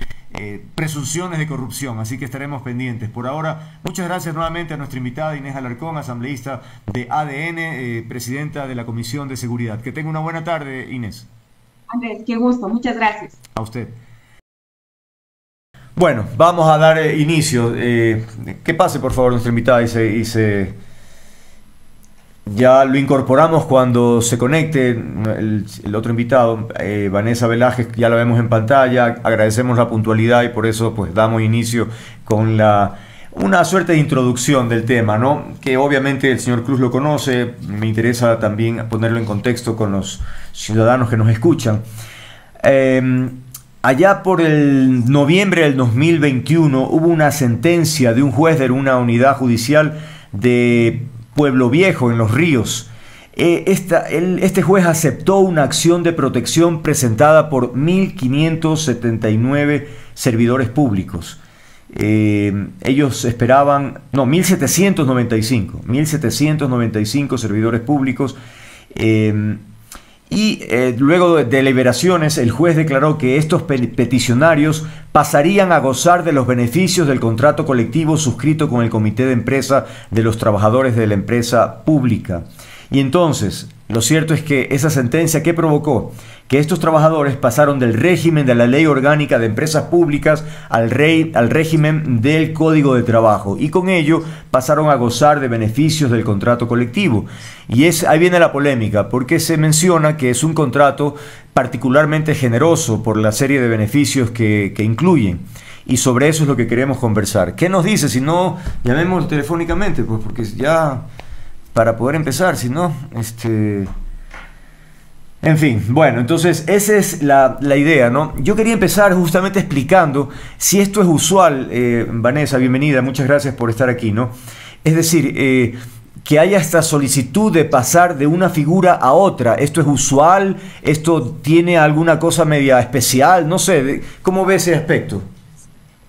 Speaker 1: presunciones de corrupción, así que estaremos pendientes. Por ahora, muchas gracias nuevamente a nuestra invitada Inés Alarcón, asambleísta de ADN, presidenta de la Comisión de Seguridad. Que tenga una buena tarde, Inés.
Speaker 5: Andrés, qué gusto, muchas gracias.
Speaker 1: A usted. Bueno, vamos a dar inicio. Que pase por favor nuestra invitada ya lo incorporamos cuando se conecte el otro invitado, Vanessa Velázquez, ya la vemos en pantalla. Agradecemos la puntualidad y por eso pues damos inicio con una suerte de introducción del tema, ¿no? Que obviamente el señor Cruz lo conoce. Me interesa también ponerlo en contexto con los ciudadanos que nos escuchan. Allá por el noviembre del 2021 hubo una sentencia de un juez de una unidad judicial de Pueblo Viejo, en Los Ríos. Este juez aceptó una acción de protección presentada por 1.579 servidores públicos. Ellos esperaban, no, 1.795 servidores públicos. Luego de deliberaciones, el juez declaró que estos peticionarios pasarían a gozar de los beneficios del contrato colectivo suscrito con el Comité de Empresa de los Trabajadores de la Empresa Pública. Y entonces, lo cierto es que esa sentencia, ¿qué provocó? Que estos trabajadores pasaron del régimen de la Ley Orgánica de Empresas Públicas al régimen del Código de Trabajo, y con ello pasaron a gozar de beneficios del contrato colectivo. Y ahí viene la polémica, porque se menciona que es un contrato particularmente generoso por la serie de beneficios que incluyen. Y sobre eso es lo que queremos conversar. ¿Qué nos dice? Si no, llamemos telefónicamente, pues porque ya, para poder empezar, si no, En fin, bueno, entonces esa es la idea, ¿no? Yo quería empezar justamente explicando si esto es usual. Vanessa, bienvenida, muchas gracias por estar aquí, ¿no? Es decir, que haya esta solicitud de pasar de una figura a otra. ¿Esto es usual? ¿Esto tiene alguna cosa media especial? No sé, ¿cómo ves ese aspecto?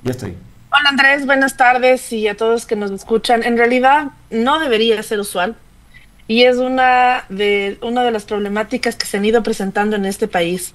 Speaker 1: Ya estoy.
Speaker 6: Hola Andrés, buenas tardes y a todos que nos escuchan. En realidad no debería ser usual. Y es una de las problemáticas que se han ido presentando en este país.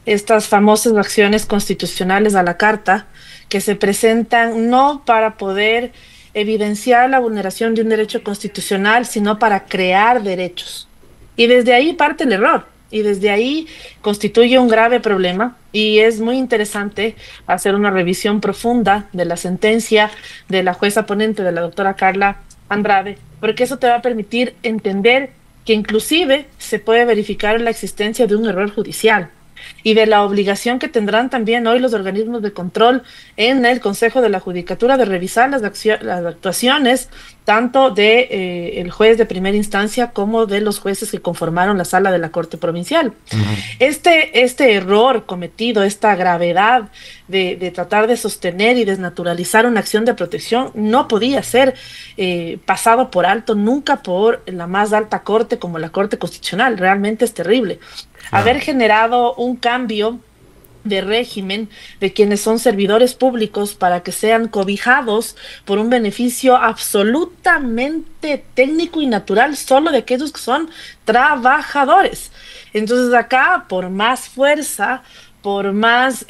Speaker 6: Estas famosas acciones constitucionales a la carta, que se presentan no para poder evidenciar la vulneración de un derecho constitucional, sino para crear derechos. Y desde ahí parte el error. Y desde ahí constituye un grave problema. Y es muy interesante hacer una revisión profunda de la sentencia de la jueza ponente, de la doctora Carla Andrade, porque eso te va a permitir entender que inclusive se puede verificar la existencia de un error judicial y de la obligación que tendrán también hoy los organismos de control en el Consejo de la Judicatura de revisar las actuaciones tanto de el juez de primera instancia como de los jueces que conformaron la sala de la Corte Provincial. Este error cometido, esta gravedad de tratar de sostener y desnaturalizar una acción de protección no podía ser pasado por alto nunca por la más alta corte como la Corte Constitucional. Realmente es terrible. Haber generado un cambio de régimen de quienes son servidores públicos para que sean cobijados por un beneficio absolutamente técnico y natural solo de aquellos que son trabajadores. Entonces acá, por más fuerza, por más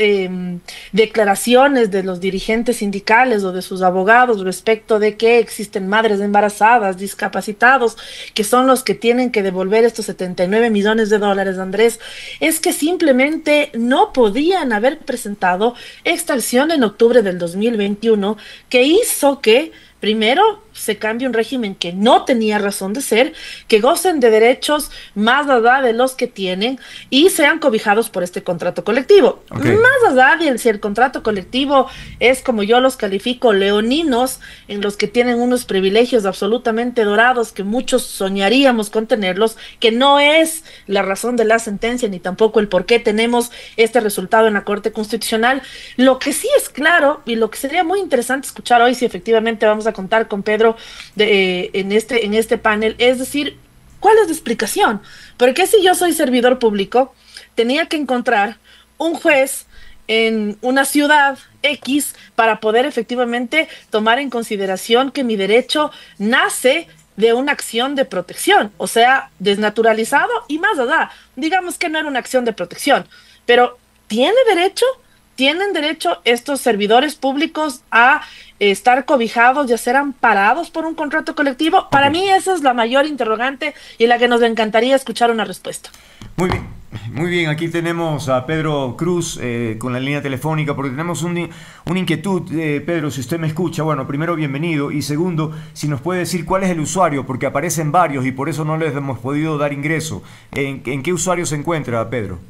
Speaker 6: declaraciones de los dirigentes sindicales o de sus abogados respecto de que existen madres embarazadas, discapacitados, que son los que tienen que devolver estos 79 millones de dólares, Andrés, es que simplemente no podían haber presentado esta acción en octubre del 2021 que hizo que primero se cambie un régimen que no tenía razón de ser, que gocen de derechos más allá de los que tienen y sean cobijados por este contrato colectivo.
Speaker 1: Okay.
Speaker 6: Más allá de si el contrato colectivo es, como yo los califico, leoninos, en los que tienen unos privilegios absolutamente dorados que muchos soñaríamos con tenerlos, que no es la razón de la sentencia ni tampoco el por qué tenemos este resultado en la Corte Constitucional. Lo que sí es claro, y lo que sería muy interesante escuchar hoy, si efectivamente vamos a contar con Pedro en este panel, es decir, ¿cuál es la explicación? Porque si yo soy servidor público, tenía que encontrar un juez en una ciudad X para poder efectivamente tomar en consideración que mi derecho nace de una acción de protección, o sea, desnaturalizado y más allá. Digamos que no era una acción de protección, pero ¿tienen derecho estos servidores públicos a estar cobijados y a ser amparados por un contrato colectivo? Para mí esa es la mayor interrogante y la que nos encantaría escuchar una respuesta.
Speaker 1: Muy bien, aquí tenemos a Pedro Cruz con la línea telefónica porque tenemos una inquietud, Pedro, si usted me escucha, bueno, primero bienvenido y segundo, si nos puede decir cuál es el usuario, porque aparecen varios y por eso no les hemos podido dar ingreso. ¿En qué usuario se encuentra, Pedro?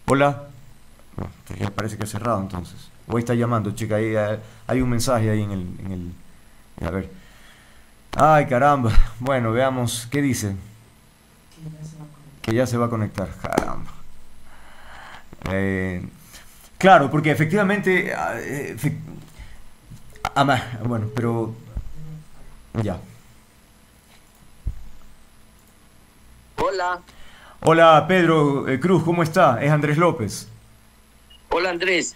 Speaker 1: Hola. No, ya parece que ha cerrado entonces. O está llamando, chica, hay un mensaje ahí en el... A ver. Ay, caramba. Bueno, veamos, ¿qué dice? Que ya se va a conectar, caramba. Claro, porque efectivamente... bueno, pero... Ya.
Speaker 7: Hola.
Speaker 1: Hola, Pedro Cruz, ¿cómo está? Es Andrés López.
Speaker 7: Hola, Andrés.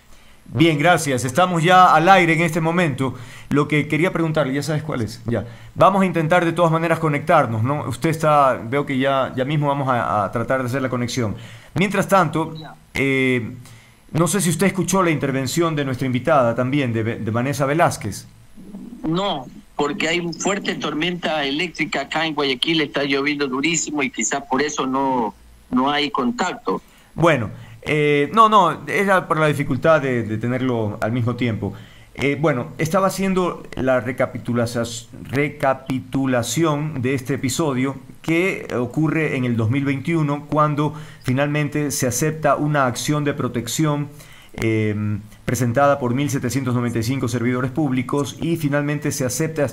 Speaker 1: Bien, gracias. Estamos ya al aire en este momento. Lo que quería preguntarle, ya sabes cuál es. Ya. Vamos a intentar de todas maneras conectarnos, ¿no? Usted está, veo que ya mismo vamos a tratar de hacer la conexión. Mientras tanto, no sé si usted escuchó la intervención de nuestra invitada también, de Vanessa Velázquez.
Speaker 7: No, porque hay fuerte tormenta eléctrica acá en Guayaquil, está lloviendo durísimo y quizás por eso no hay contacto.
Speaker 1: Bueno, no, era por la dificultad de tenerlo al mismo tiempo. Bueno, estaba haciendo la recapitulación de este episodio que ocurre en el 2021 cuando finalmente se acepta una acción de protección presentada por 1.795 servidores públicos y finalmente se acepta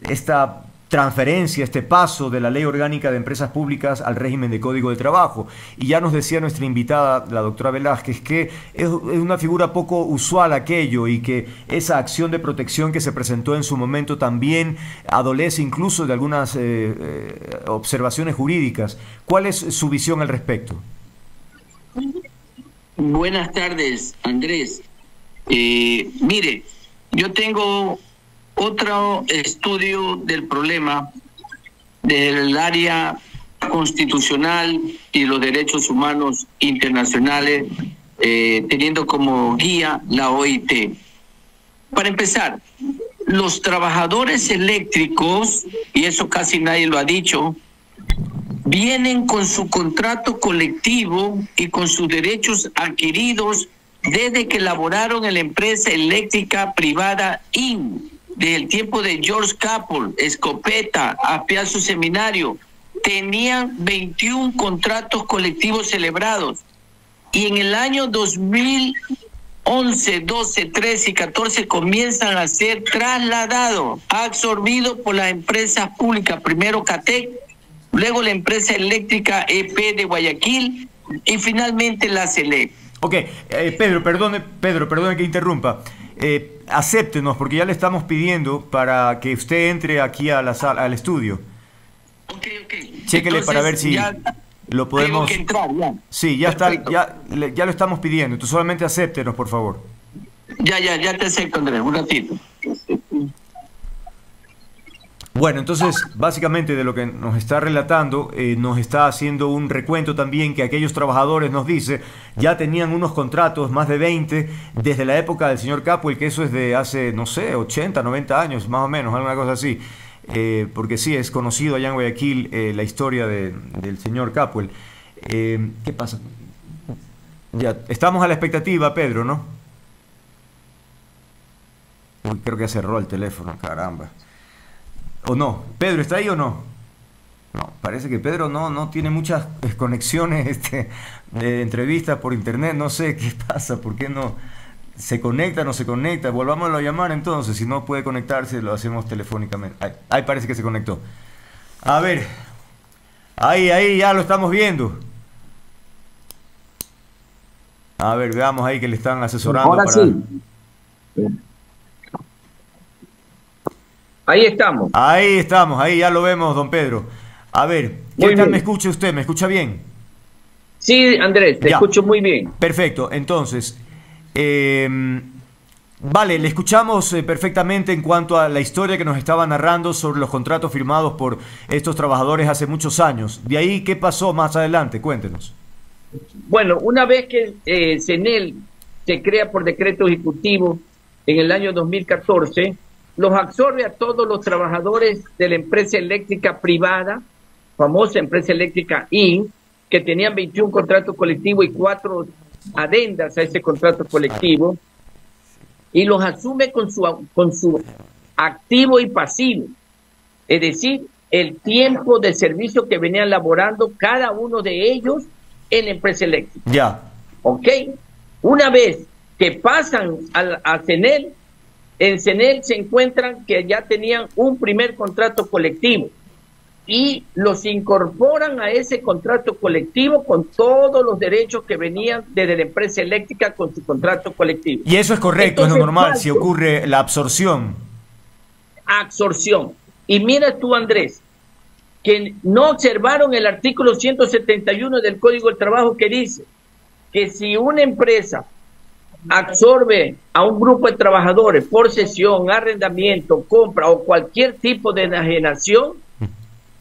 Speaker 1: esta transferencia, este paso de la Ley Orgánica de Empresas Públicas al régimen de Código de Trabajo. Y ya nos decía nuestra invitada, la doctora Velázquez, que es una figura poco usual aquello y que esa acción de protección que se presentó en su momento también adolece incluso de algunas observaciones jurídicas. ¿Cuál es su visión al respecto?
Speaker 7: Buenas tardes, Andrés. Mire, yo tengo otro estudio del problema del área constitucional y los derechos humanos internacionales, teniendo como guía la OIT. Para empezar, los trabajadores eléctricos, y eso casi nadie lo ha dicho, vienen con su contrato colectivo y con sus derechos adquiridos desde que elaboraron en la empresa eléctrica privada IN, desde el tiempo de George Capel, Escopeta, Aspiazo Seminario. Tenían 21 contratos colectivos celebrados y en el año 2011, 12, 13 y 14 comienzan a ser trasladados, absorbidos por las empresas públicas, primero CATEC, luego la empresa eléctrica EP de Guayaquil y finalmente la CELEC.
Speaker 1: Ok, Pedro, perdone que interrumpa. Acéptenos porque ya le estamos pidiendo para que usted entre aquí a la sala, al estudio.
Speaker 7: Ok.
Speaker 1: Chéquele para ver si lo podemos...
Speaker 7: Tengo que entrar, ya.
Speaker 1: Sí, ya
Speaker 7: Perfecto.
Speaker 1: está, ya lo estamos pidiendo. Entonces solamente acéptenos, por favor.
Speaker 7: Ya te acepto, Andrés, un ratito.
Speaker 1: Bueno, entonces, básicamente de lo que nos está relatando, nos está haciendo un recuento también que aquellos trabajadores, nos dice, ya tenían unos contratos, más de 20, desde la época del señor Capel, que eso es de hace, no sé, 80, 90 años, más o menos, alguna cosa así. Porque sí, es conocido allá en Guayaquil la historia del señor Capel. ¿Qué pasa? Ya, estamos a la expectativa, Pedro, ¿no? Uy, creo que ya cerró el teléfono, caramba. ¿O no? ¿Pedro está ahí o no? No, parece que Pedro no tiene muchas conexiones de entrevistas por internet. No sé qué pasa, por qué no se conecta, no se conecta. Volvámoslo a llamar entonces. Si no puede conectarse, lo hacemos telefónicamente. Ahí parece que se conectó. A ver, ahí ya lo estamos viendo. A ver, veamos ahí que le están asesorando.
Speaker 8: Ahora
Speaker 1: para...
Speaker 8: sí. Ahí estamos.
Speaker 1: Ahí estamos, ahí ya lo vemos, don Pedro. A ver, ¿qué
Speaker 8: Muy
Speaker 1: tal
Speaker 8: bien.
Speaker 1: me escucha usted? ¿Me escucha bien?
Speaker 8: Sí, Andrés, te
Speaker 1: Ya.
Speaker 8: escucho muy bien.
Speaker 1: Perfecto, entonces, vale, le escuchamos perfectamente en cuanto a la historia que nos estaba narrando sobre los contratos firmados por estos trabajadores hace muchos años. De ahí, ¿qué pasó más adelante? Cuéntenos.
Speaker 8: Bueno, una vez que CENEL se crea por decreto ejecutivo en el año 2014, los absorbe a todos los trabajadores de la empresa eléctrica privada, famosa empresa eléctrica IN, que tenían 21 contratos colectivos y 4 adendas a ese contrato colectivo, y los asume con su activo y pasivo, es decir, el tiempo de servicio que venían laborando cada uno de ellos en la empresa eléctrica.
Speaker 1: Ya.
Speaker 8: ¿Ok? Una vez que pasan a CENEL, en CENEL se encuentran que ya tenían un primer contrato colectivo y los incorporan a ese contrato colectivo con todos los derechos que venían desde la empresa eléctrica con su contrato colectivo.
Speaker 1: Y eso es correcto,
Speaker 8: Entonces,
Speaker 1: es lo normal,
Speaker 8: falso.
Speaker 1: si ocurre la absorción.
Speaker 8: Absorción. Y mira tú, Andrés, que no observaron el artículo 171 del Código del Trabajo que dice que si una empresa absorbe a un grupo de trabajadores por cesión, arrendamiento, compra o cualquier tipo de enajenación,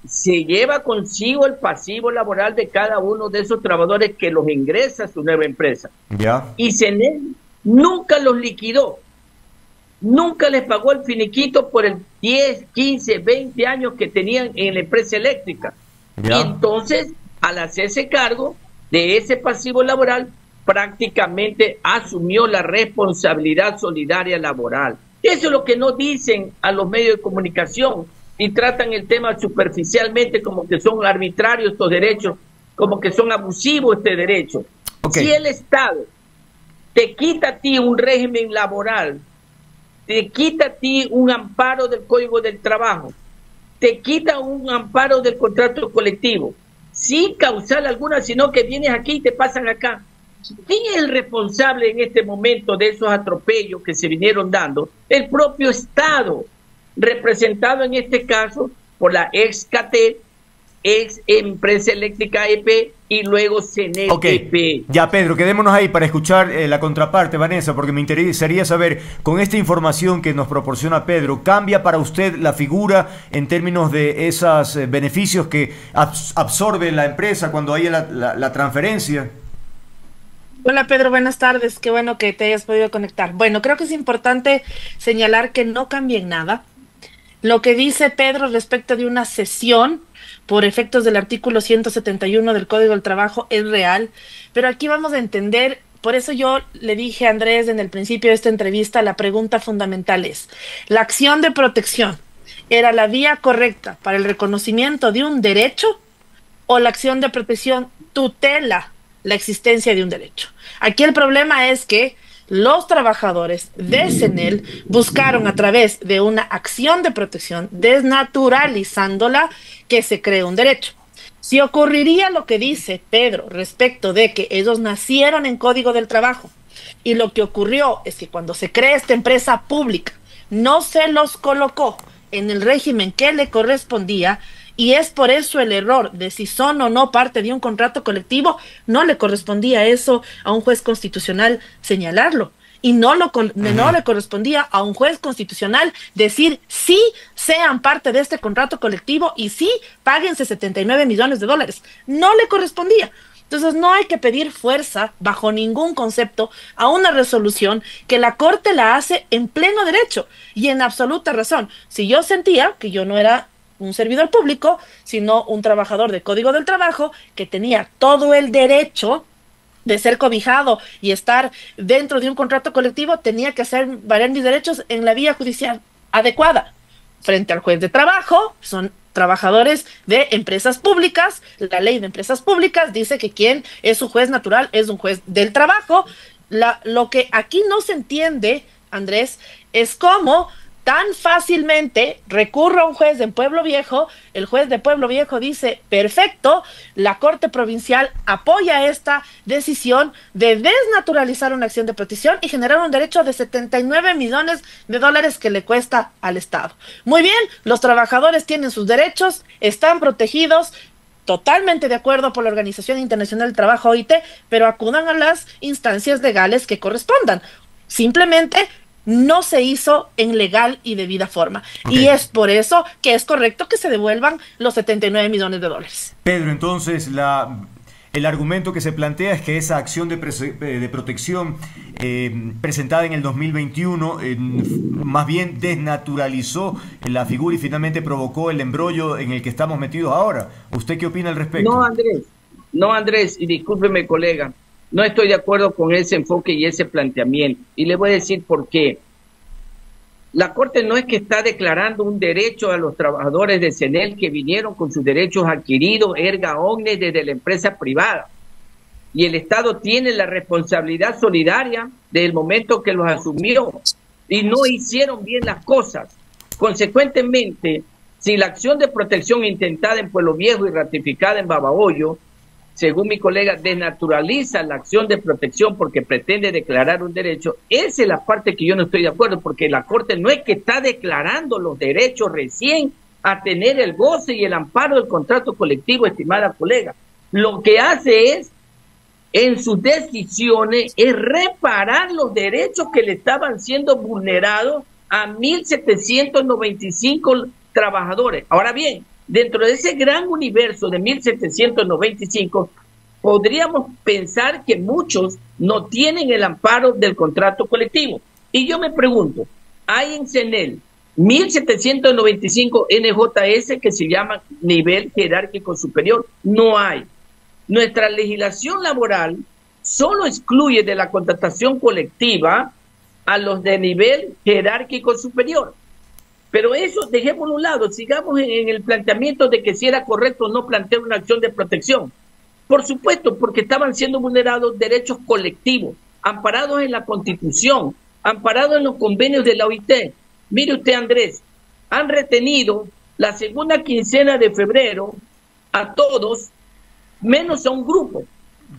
Speaker 8: se lleva consigo el pasivo laboral de cada uno de esos trabajadores que los ingresa a su nueva empresa.
Speaker 1: Ya.
Speaker 8: Y CENEL nunca los liquidó, nunca les pagó el finiquito por el 10, 15, 20 años que tenían en la empresa eléctrica.
Speaker 1: Ya.
Speaker 8: Y entonces, al hacerse cargo de ese pasivo laboral, prácticamente asumió la responsabilidad solidaria laboral. Eso es lo que no dicen a los medios de comunicación y tratan el tema superficialmente como que son arbitrarios estos derechos, como que son abusivos este derecho.
Speaker 1: Okay.
Speaker 8: Si el Estado te quita a ti un régimen laboral, te quita a ti un amparo del Código del Trabajo, te quita un amparo del contrato colectivo, sin causar alguna, sino que vienes aquí y te pasan acá. ¿Quién es el responsable en este momento de esos atropellos que se vinieron dando? El propio Estado, representado en este caso por la ex CATEL, ex empresa eléctrica EP y luego CENEL EP.
Speaker 1: Ya, Pedro, quedémonos ahí para escuchar la contraparte, Vanessa, porque me interesaría saber, con esta información que nos proporciona Pedro, ¿cambia para usted la figura en términos de esos beneficios que absorbe la empresa cuando hay la transferencia?
Speaker 6: Hola Pedro, buenas tardes, qué bueno que te hayas podido conectar. Bueno, creo que es importante señalar que no cambia en nada. Lo que dice Pedro respecto de una cesión por efectos del artículo 171 del Código del Trabajo es real, pero aquí vamos a entender, por eso yo le dije a Andrés en el principio de esta entrevista, la pregunta fundamental es, ¿la acción de protección era la vía correcta para el reconocimiento de un derecho o la acción de protección tutela la existencia de un derecho? Aquí el problema es que los trabajadores de CENEL buscaron a través de una acción de protección, desnaturalizándola, que se cree un derecho. Si ocurriría lo que dice Pedro respecto de que ellos nacieron en Código del Trabajo y lo que ocurrió es que cuando se crea esta empresa pública no se los colocó en el régimen que le correspondía, y es por eso el error de si son o no parte de un contrato colectivo, no le correspondía eso a un juez constitucional señalarlo, y no le correspondía a un juez constitucional decir sí sean parte de este contrato colectivo y sí páguense 79 millones de dólares. No le correspondía. Entonces no hay que pedir fuerza bajo ningún concepto a una resolución que la Corte la hace en pleno derecho y en absoluta razón. Si yo sentía que yo no era un servidor público, sino un trabajador de Código del Trabajo que tenía todo el derecho de ser cobijado y estar dentro de un contrato colectivo, tenía que hacer valer mis derechos en la vía judicial adecuada. Frente al juez de trabajo, son trabajadores de empresas públicas, la ley de empresas públicas dice que quien es su juez natural es un juez del trabajo. Lo que aquí no se entiende, Andrés, es cómo tan fácilmente recurro a un juez en Pueblo Viejo, el juez de Pueblo Viejo dice, perfecto, la Corte Provincial apoya esta decisión de desnaturalizar una acción de protección y generar un derecho de 79 millones de dólares que le cuesta al Estado. Muy bien, los trabajadores tienen sus derechos, están protegidos, totalmente de acuerdo por la Organización Internacional del Trabajo, OIT, pero acudan a las instancias legales que correspondan. Simplemente no se hizo en legal y debida forma. Okay. Y es por eso que es correcto que se devuelvan los 79 millones de dólares.
Speaker 1: Pedro, entonces el argumento que se plantea es que esa acción de protección presentada en el 2021 más bien desnaturalizó la figura y finalmente provocó el embrollo en el que estamos metidos ahora. ¿Usted qué opina al respecto?
Speaker 8: No, Andrés, y discúlpeme, colega, no estoy de acuerdo con ese enfoque y ese planteamiento. Y le voy a decir por qué. La Corte no es que está declarando un derecho a los trabajadores de CENEL que vinieron con sus derechos adquiridos erga omnes desde la empresa privada. Y el Estado tiene la responsabilidad solidaria del momento que los asumió. Y no hicieron bien las cosas. Consecuentemente, si la acción de protección intentada en Pueblo Viejo y ratificada en Babahoyo, según mi colega, desnaturaliza la acción de protección porque pretende declarar un derecho, esa es la parte que yo no estoy de acuerdo, porque la Corte no es que está declarando los derechos recién a tener el goce y el amparo del contrato colectivo, estimada colega. Lo que hace es, en sus decisiones, es reparar los derechos que le estaban siendo vulnerados a 1.795 trabajadores. Ahora bien, dentro de ese gran universo de 1.795, podríamos pensar que muchos no tienen el amparo del contrato colectivo. Y yo me pregunto, hay en CENEL 1.795 NJS que se llaman nivel jerárquico superior. No hay. Nuestra legislación laboral solo excluye de la contratación colectiva a los de nivel jerárquico superior. Pero eso, dejémoslo a un lado, sigamos en el planteamiento de que si era correcto o no plantear una acción de protección. Por supuesto, porque estaban siendo vulnerados derechos colectivos, amparados en la Constitución, amparados en los convenios de la OIT. Mire usted, Andrés, han retenido la segunda quincena de febrero a todos, menos a un grupo,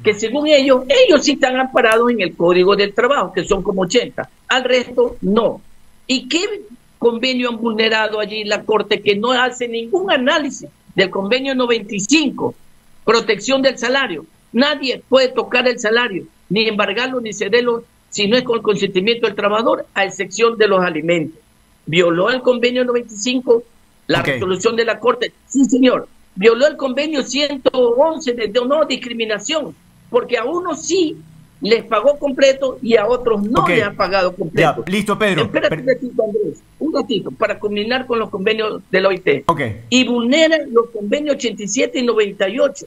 Speaker 8: que según ellos sí están amparados en el Código del Trabajo, que son como 80. Al resto, no. ¿Y qué convenio han vulnerado allí la Corte? Que no hace ningún análisis del convenio 95, protección del salario. Nadie puede tocar el salario, ni embargarlo, ni cederlo, si no es con el consentimiento del trabajador, a excepción de los alimentos. ¿Violó el convenio 95 la resolución de la Corte? Sí, señor. Violó el convenio 111 de no discriminación, porque a unos sí les pagó completo y a otros no les ha pagado completo.
Speaker 1: Ya, listo, Pedro.
Speaker 8: Espérate un ratito, Andrés, un ratito, para culminar con los convenios de la OIT. Y vulnera los convenios 87 y 98.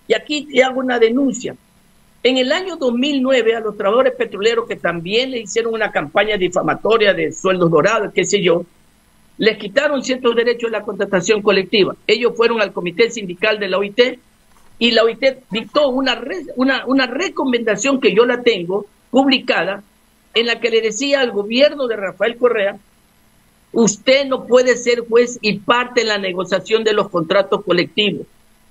Speaker 8: Y aquí te hago una denuncia. En el año 2009, a los trabajadores petroleros que también le hicieron una campaña difamatoria de sueldos dorados, qué sé yo, les quitaron ciertos derechos de la contratación colectiva. Ellos fueron al comité sindical de la OIT y la OIT dictó una recomendación que yo la tengo publicada, en la que le decía al gobierno de Rafael Correa: usted no puede ser juez y parte en la negociación de los contratos colectivos.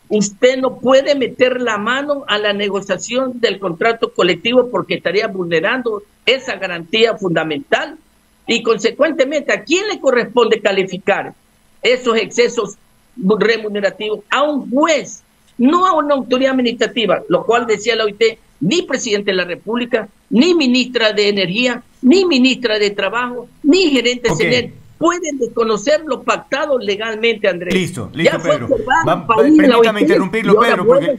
Speaker 8: Usted no puede meter la mano a la negociación del contrato colectivo porque estaría vulnerando esa garantía fundamental. Y consecuentemente, ¿a quién le corresponde calificar esos excesos remunerativos? A un juez, no a una autoridad administrativa, lo cual decía la OIT: ni presidente de la República, ni ministra de Energía, ni ministra de Trabajo, ni gerente de CENEL pueden desconocer lo pactado legalmente, Andrés.
Speaker 1: Listo, Pedro. Permítame interrumpirlo, Pedro, porque...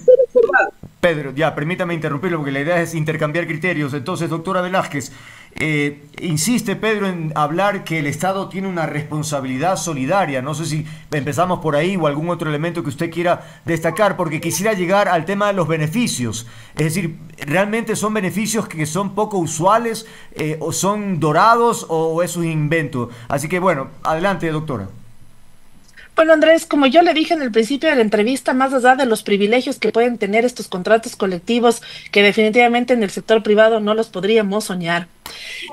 Speaker 1: Pedro, ya, permítame interrumpirlo porque la idea es intercambiar criterios. Entonces, doctora Velázquez, insiste Pedro en hablar que el Estado tiene una responsabilidad solidaria. No sé si empezamos por ahí o algún otro elemento que usted quiera destacar, porque quisiera llegar al tema de los beneficios. Es decir, ¿realmente son beneficios que son poco usuales o son dorados o es un invento? Así que bueno, adelante, doctora.
Speaker 6: Bueno, Andrés, como yo le dije en el principio de la entrevista, más allá de los privilegios que pueden tener estos contratos colectivos, que definitivamente en el sector privado no los podríamos soñar,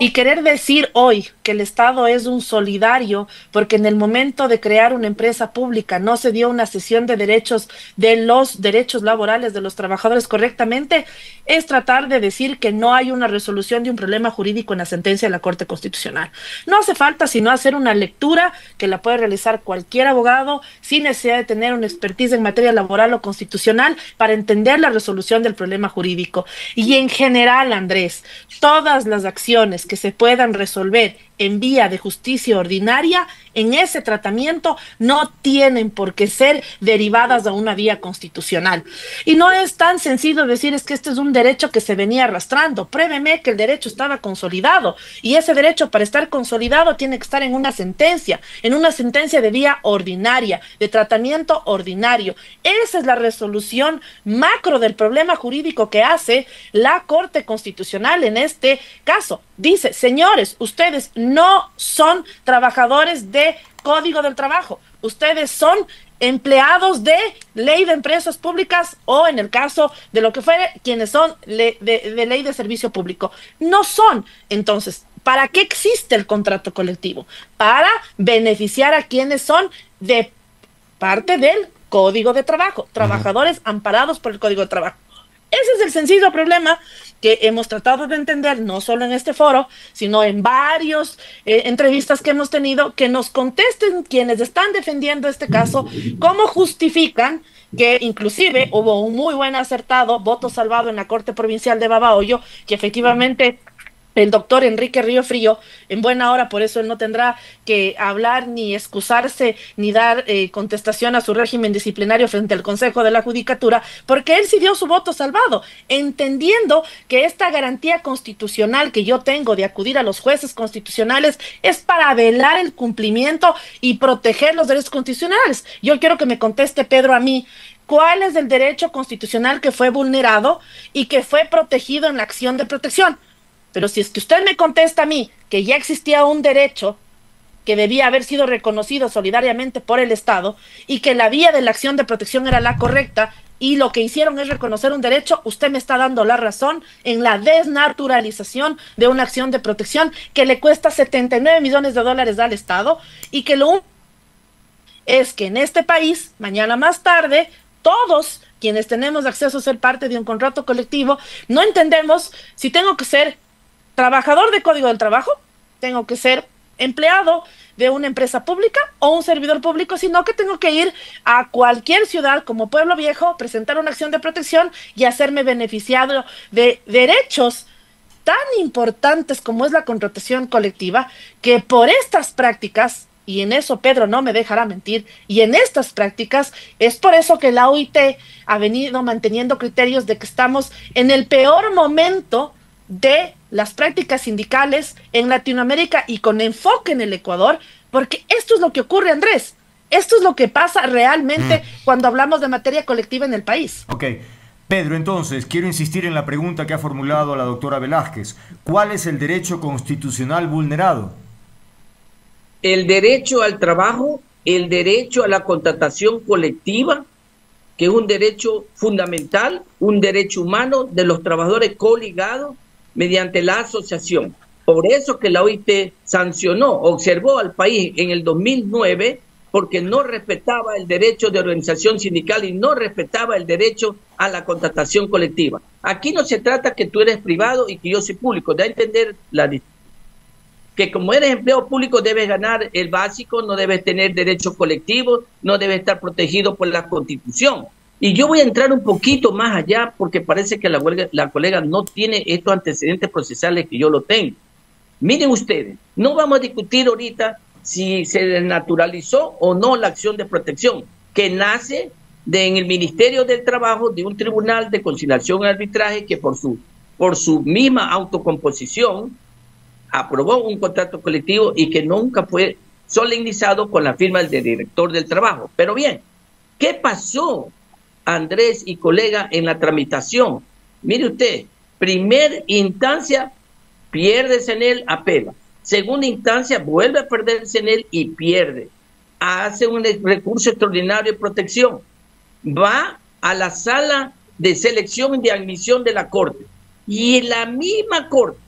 Speaker 6: y querer decir hoy que el Estado es un solidario porque en el momento de crear una empresa pública no se dio una cesión de los derechos laborales de los trabajadores correctamente, es tratar de decir que no hay una resolución de un problema jurídico en la sentencia de la Corte Constitucional. No hace falta sino hacer una lectura que la puede realizar cualquier abogado sin necesidad de tener una expertise en materia laboral o constitucional para entender la resolución del problema jurídico. Y en general, Andrés, todas las acciones que se puedan resolver en vía de justicia ordinaria, en ese tratamiento no tienen por qué ser derivadas a una vía constitucional. Y no es tan sencillo decir es que este es un derecho que se venía arrastrando. Pruébeme que el derecho estaba consolidado y ese derecho para estar consolidado tiene que estar en una sentencia de vía ordinaria, de tratamiento ordinario. Esa es la resolución macro del problema jurídico que hace la Corte Constitucional en este caso. Dice, señores, ustedes no son trabajadores de Código del Trabajo, ustedes son empleados de Ley de Empresas Públicas o en el caso de lo que fuere, quienes son de Ley de Servicio Público. No son. Entonces, ¿para qué existe el contrato colectivo? Para beneficiar a quienes son de parte del Código de Trabajo, trabajadores amparados por el Código de Trabajo. Ese es el sencillo problema que hemos tratado de entender, no solo en este foro, sino en varias entrevistas que hemos tenido, que nos contesten quienes están defendiendo este caso, cómo justifican que inclusive hubo un muy buen acertado voto salvado en la Corte Provincial de Babahoyo, que efectivamente el doctor Enrique Río Frío, en buena hora, por eso él no tendrá que hablar ni excusarse ni dar contestación a su régimen disciplinario frente al Consejo de la Judicatura, porque él sí dio su voto salvado, entendiendo que esta garantía constitucional que yo tengo de acudir a los jueces constitucionales es para velar el cumplimiento y proteger los derechos constitucionales. Yo quiero que me conteste Pedro a mí, ¿cuál es el derecho constitucional que fue vulnerado y que fue protegido en la acción de protección? Pero si es que usted me contesta a mí que ya existía un derecho que debía haber sido reconocido solidariamente por el Estado y que la vía de la acción de protección era la correcta y lo que hicieron es reconocer un derecho, usted me está dando la razón en la desnaturalización de una acción de protección que le cuesta 79 millones de dólares al Estado y que lo único es que en este país, mañana más tarde, todos quienes tenemos acceso a ser parte de un contrato colectivo, no entendemos si tengo que ser trabajador de Código del Trabajo, tengo que ser empleado de una empresa pública o un servidor público, sino que tengo que ir a cualquier ciudad como Pueblo Viejo, presentar una acción de protección y hacerme beneficiado de derechos tan importantes como es la contratación colectiva, que por estas prácticas, y en eso Pedro no me dejará mentir, y en estas prácticas es por eso que la OIT ha venido manteniendo criterios de que estamos en el peor momento de las prácticas sindicales en Latinoamérica y con enfoque en el Ecuador, porque esto es lo que ocurre, Andrés. Esto es lo que pasa realmente cuando hablamos de materia colectiva en el país.
Speaker 1: Ok. Pedro, entonces, quiero insistir en la pregunta que ha formulado la doctora Velázquez. ¿Cuál es el derecho constitucional vulnerado?
Speaker 8: El derecho al trabajo, el derecho a la contratación colectiva, que es un derecho fundamental, un derecho humano de los trabajadores coligados mediante la asociación. Por eso que la OIT sancionó, observó al país en el 2009, porque no respetaba el derecho de organización sindical y no respetaba el derecho a la contratación colectiva. Aquí no se trata que tú eres privado y que yo soy público, da a entender que como eres empleado público debes ganar el básico, no debes tener derechos colectivos, no debes estar protegido por la Constitución. Y yo voy a entrar un poquito más allá porque parece que la colega no tiene estos antecedentes procesales que yo lo tengo. Miren ustedes, no vamos a discutir ahorita si se desnaturalizó o no la acción de protección, que nace en el Ministerio del Trabajo de un tribunal de conciliación y arbitraje que por su misma autocomposición aprobó un contrato colectivo y que nunca fue solemnizado con la firma del director del trabajo. Pero bien, ¿qué pasó, Andrés y colega, en la tramitación? Mire usted, primer instancia, pierde CENEL, apela. Segunda instancia, vuelve a perder CENEL y pierde. Hace un recurso extraordinario de protección. Va a la sala de selección y de admisión de la Corte. Y en la misma Corte,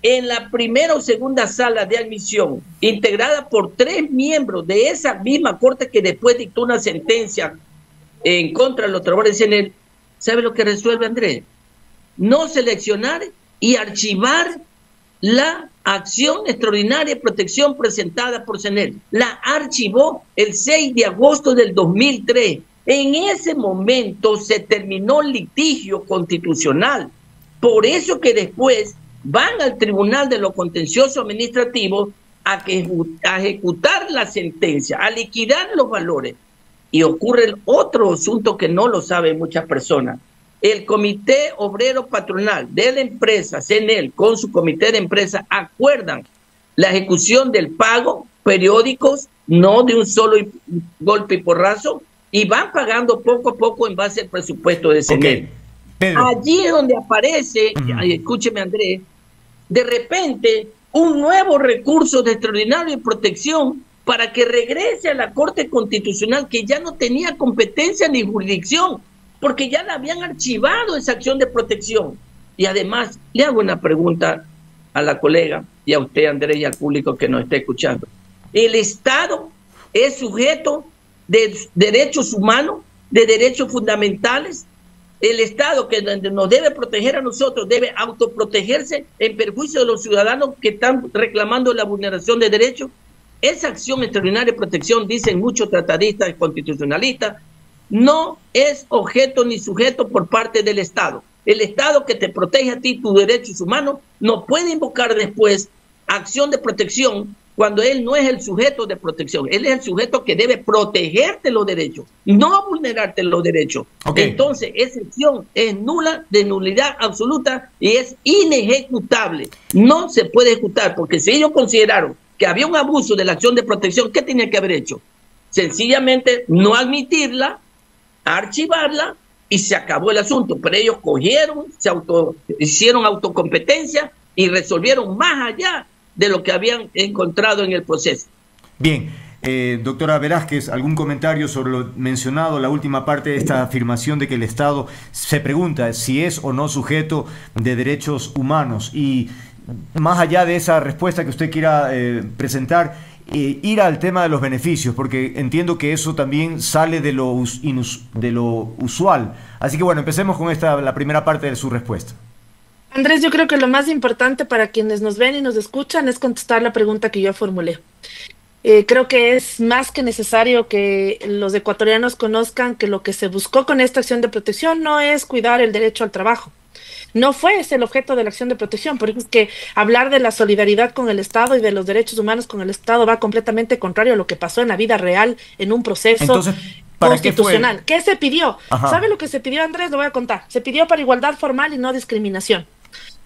Speaker 8: en la primera o segunda sala de admisión, integrada por 3 miembros de esa misma Corte que después dictó una sentencia en contra de los trabajadores de CENEL, ¿sabe lo que resuelve, Andrés? No seleccionar y archivar la acción extraordinaria de protección presentada por CENEL. La archivó el 6 de agosto del 2003. En ese momento se terminó el litigio constitucional. Por eso que después van al Tribunal de lo Contencioso Administrativo a ejecutar la sentencia, a liquidar los valores. Y ocurre el otro asunto que no lo saben muchas personas. El Comité Obrero Patronal de la empresa CENEL con su comité de empresa acuerdan la ejecución del pago, periódicos, no de un solo golpe y porrazo, y van pagando poco a poco en base al presupuesto de CENEL.
Speaker 1: Okay.
Speaker 8: Allí es donde aparece, escúcheme, Andrés, de repente un nuevo recurso de extraordinaria protección para que regrese a la Corte Constitucional, que ya no tenía competencia ni jurisdicción, porque ya la habían archivado esa acción de protección. Y además, le hago una pregunta a la colega y a usted, Andrés, y al público que nos está escuchando. ¿El Estado es sujeto de derechos humanos, de derechos fundamentales? El Estado, que nos debe proteger a nosotros, debe autoprotegerse en perjuicio de los ciudadanos que están reclamando la vulneración de derechos. Esa acción extraordinaria de protección, dicen muchos tratadistas y constitucionalistas, no es objeto ni sujeto por parte del Estado. El Estado que te protege a ti tus derechos humanos no puede invocar después acción de protección cuando él no es el sujeto de protección. Él es el sujeto que debe protegerte los derechos, no vulnerarte los derechos. Okay. Entonces, esa acción es nula, de nulidad absoluta, y es inejecutable. No se puede ejecutar, porque si ellos consideraron que había un abuso de la acción de protección, ¿qué tenía que haber hecho? Sencillamente no admitirla, archivarla y se acabó el asunto. Pero ellos cogieron, hicieron autocompetencia y resolvieron más allá de lo que habían encontrado en el proceso.
Speaker 1: Bien, doctora Velázquez, ¿algún comentario sobre lo mencionado, la última parte de esta afirmación de que el Estado se pregunta si es o no sujeto de derechos humanos? Y más allá de esa respuesta que usted quiera presentar, ir al tema de los beneficios, porque entiendo que eso también sale de lo usual. Así que bueno, empecemos con la primera parte de su respuesta.
Speaker 6: Andrés, yo creo que lo más importante para quienes nos ven y nos escuchan es contestar la pregunta que yo formulé. Creo que es más que necesario que los ecuatorianos conozcan que lo que se buscó con esta acción de protección no es cuidar el derecho al trabajo. No fue ese el objeto de la acción de protección, porque es que hablar de la solidaridad con el Estado y de los derechos humanos con el Estado va completamente contrario a lo que pasó en la vida real en un proceso.
Speaker 1: Entonces,
Speaker 6: constitucional. ¿Qué se pidió?
Speaker 1: Ajá.
Speaker 6: ¿Sabe lo que se pidió, Andrés? Lo voy a contar. Se pidió para igualdad formal y no discriminación.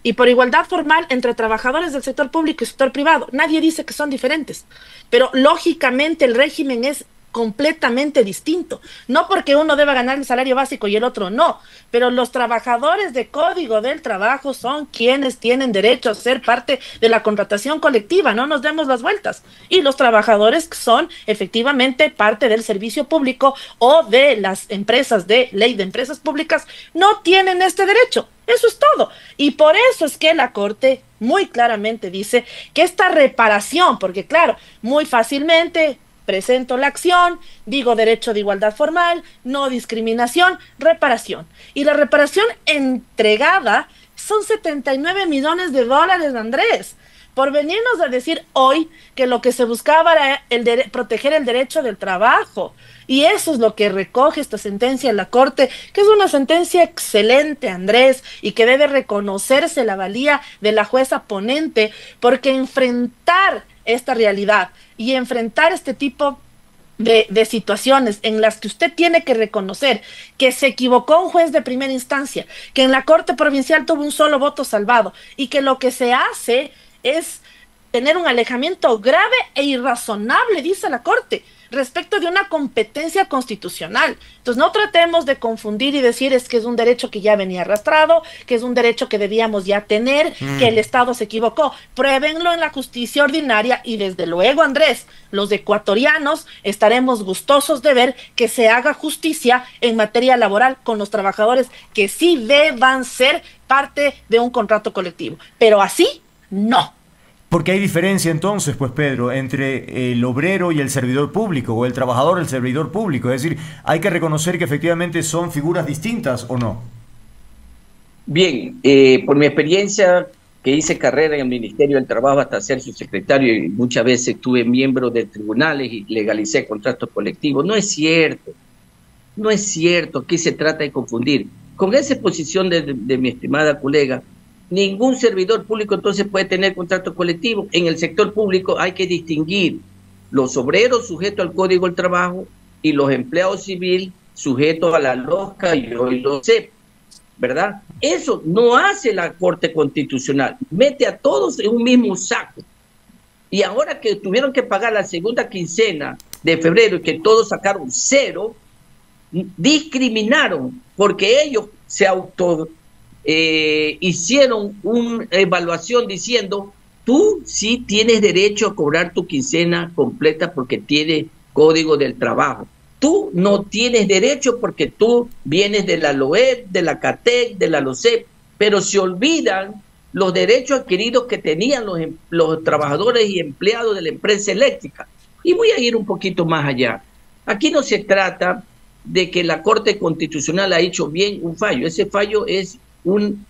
Speaker 6: Y por igualdad formal entre trabajadores del sector público y sector privado. Nadie dice que son diferentes, pero lógicamente el régimen es completamente distinto. No porque uno deba ganar el salario básico y el otro no, pero los trabajadores de Código del Trabajo son quienes tienen derecho a ser parte de la contratación colectiva, no nos demos las vueltas. Y los trabajadores son efectivamente parte del servicio público o de las empresas de ley de empresas públicas no tienen este derecho. Eso es todo. Y por eso es que la Corte muy claramente dice que esta reparación, porque claro, muy fácilmente presento la acción, digo derecho de igualdad formal, no discriminación, reparación. Y la reparación entregada son 79 millones de dólares, Andrés, por venirnos a decir hoy que lo que se buscaba era proteger el derecho del trabajo. Y eso es lo que recoge esta sentencia de la Corte, que es una sentencia excelente, Andrés, y que debe reconocerse la valía de la jueza ponente, porque enfrentar esta realidad y enfrentar este tipo de situaciones en las que usted tiene que reconocer que se equivocó un juez de primera instancia, que en la Corte Provincial tuvo un solo voto salvado y que lo que se hace es tener un alejamiento grave e irrazonable, dice la Corte, respecto de una competencia constitucional. Entonces no tratemos de confundir y decir es que es un derecho que ya venía arrastrado, que es un derecho que debíamos ya tener, que el Estado se equivocó. Pruébenlo en la justicia ordinaria y desde luego, Andrés, los ecuatorianos estaremos gustosos de ver que se haga justicia en materia laboral con los trabajadores que sí deban ser parte de un contrato colectivo. Pero así, no.
Speaker 1: Porque hay diferencia entonces, pues Pedro, entre el obrero y el servidor público, o el trabajador y el servidor público. Es decir, hay que reconocer que efectivamente son figuras distintas, ¿o no?
Speaker 8: Bien, por mi experiencia que hice carrera en el Ministerio del Trabajo hasta ser su secretario y muchas veces estuve miembro de tribunales y legalicé contratos colectivos, no es cierto. No es cierto, aquí se trata de confundir. Con esa posición de mi estimada colega, ningún servidor público entonces puede tener contrato colectivo. En el sector público hay que distinguir los obreros sujetos al Código del Trabajo y los empleados civiles sujetos a la LOSCA y hoy lo sé, ¿verdad? Eso no hace la Corte Constitucional, mete a todos en un mismo saco. Y ahora que tuvieron que pagar la segunda quincena de febrero y que todos sacaron cero, discriminaron porque ellos se hicieron una evaluación diciendo tú sí tienes derecho a cobrar tu quincena completa porque tienes Código del Trabajo. Tú no tienes derecho porque tú vienes de la LOEP, de la CATEC, de la LOCEP, pero se olvidan los derechos adquiridos que tenían los trabajadores y empleados de la empresa eléctrica. Y voy a ir un poquito más allá. Aquí no se trata de que la Corte Constitucional ha hecho bien un fallo. Ese fallo es un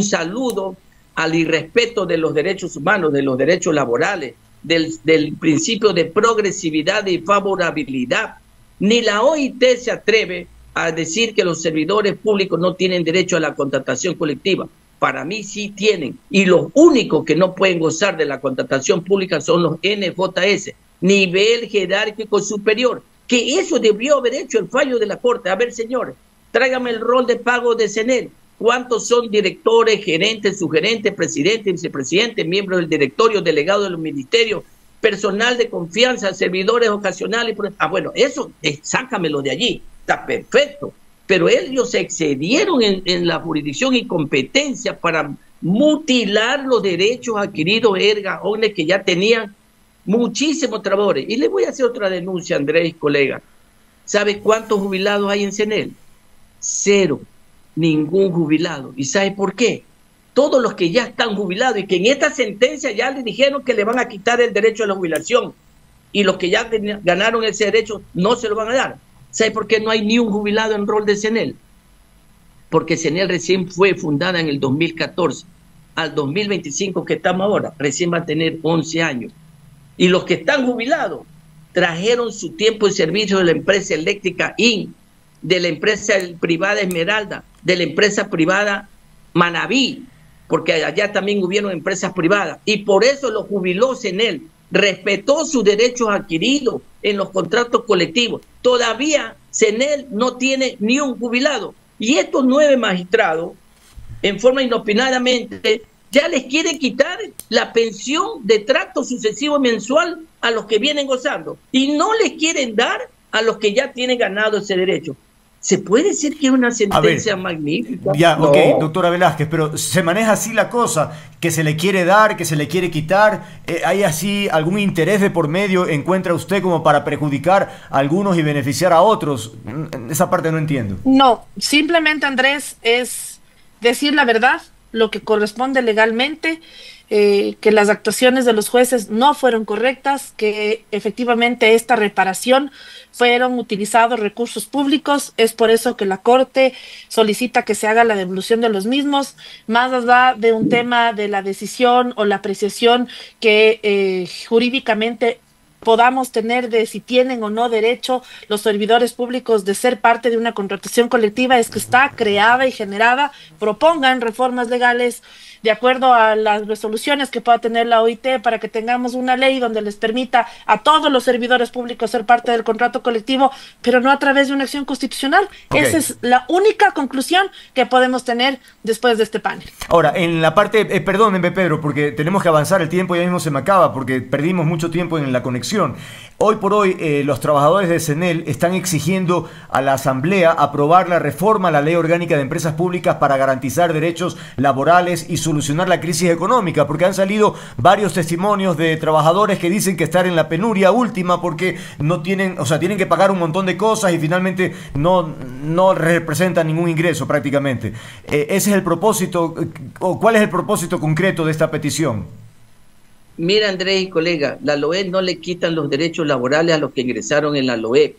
Speaker 8: saludo al irrespeto de los derechos humanos, de los derechos laborales, del principio de progresividad y favorabilidad. Ni la OIT se atreve a decir que los servidores públicos no tienen derecho a la contratación colectiva. Para mí sí tienen. Y los únicos que no pueden gozar de la contratación pública son los NJS, nivel jerárquico superior, que eso debió haber hecho el fallo de la Corte. A ver, señores, tráigame el rol de pago de CENEL. ¿Cuántos son directores, gerentes, subgerentes, presidentes, vicepresidentes, miembros del directorio, delegados de los ministerios, personal de confianza, servidores ocasionales? Bueno, eso, sácamelo de allí, está perfecto. Pero ellos se excedieron en la jurisdicción y competencia para mutilar los derechos adquiridos erga omnes que ya tenían muchísimos trabajadores. Y les voy a hacer otra denuncia, Andrés, colega. ¿Sabe cuántos jubilados hay en CENEL? Cero. Ningún jubilado. ¿Y sabe por qué? Todos los que ya están jubilados y que en esta sentencia ya le dijeron que le van a quitar el derecho a la jubilación y los que ya ganaron ese derecho no se lo van a dar. ¿Sabe por qué no hay ni un jubilado en rol de CENEL? Porque CENEL recién fue fundada en el 2014. Al 2025 que estamos ahora, recién va a tener 11 años. Y los que están jubilados trajeron su tiempo de servicio de la empresa eléctrica IN, de la empresa privada Esmeralda, de la empresa privada Manabí, porque allá también hubieron empresas privadas, y por eso lo jubiló CENEL, respetó sus derechos adquiridos en los contratos colectivos. Todavía CENEL no tiene ni un jubilado, y estos 9 magistrados, en forma inopinadamente, ya les quieren quitar la pensión de trato sucesivo mensual a los que vienen gozando, y no les quieren dar a los que ya tienen ganado ese derecho. ¿Se puede decir que es una sentencia magnífica?
Speaker 1: Ya,
Speaker 8: no.
Speaker 1: Ok, doctora Velázquez, pero se maneja así la cosa, que se le quiere dar, que se le quiere quitar. ¿Hay así algún interés de por medio, encuentra usted, como para perjudicar a algunos y beneficiar a otros? Esa parte no entiendo.
Speaker 6: No, simplemente, Andrés, es decir la verdad, lo que corresponde legalmente, que las actuaciones de los jueces no fueron correctas, que efectivamente esta reparación fueron utilizados recursos públicos. Es por eso que la Corte solicita que se haga la devolución de los mismos, más allá de un tema de la decisión o la apreciación que jurídicamente podamos tener de si tienen o no derecho los servidores públicos de ser parte de una contratación colectiva es que está creada y generada. Propongan reformas legales de acuerdo a las resoluciones que pueda tener la OIT para que tengamos una ley donde les permita a todos los servidores públicos ser parte del contrato colectivo, pero no a través de una acción constitucional.
Speaker 1: Okay.
Speaker 6: Esa es la única conclusión que podemos tener después de este panel.
Speaker 1: Ahora, en la parte, perdónenme Pedro, porque tenemos que avanzar, el tiempo ya mismo se me acaba, porque perdimos mucho tiempo en la conexión. Hoy por hoy los trabajadores de CNEL están exigiendo a la Asamblea aprobar la reforma a la Ley Orgánica de Empresas Públicas para garantizar derechos laborales y solucionar la crisis económica, porque han salido varios testimonios de trabajadores que dicen que están en la penuria última porque no tienen, o sea, tienen que pagar un montón de cosas y finalmente no representan ningún ingreso prácticamente. Ese es el propósito, o ¿cuál es el propósito concreto de esta petición?
Speaker 8: Mira, Andrés y colega, la LOE no le quitan los derechos laborales a los que ingresaron en la LOE.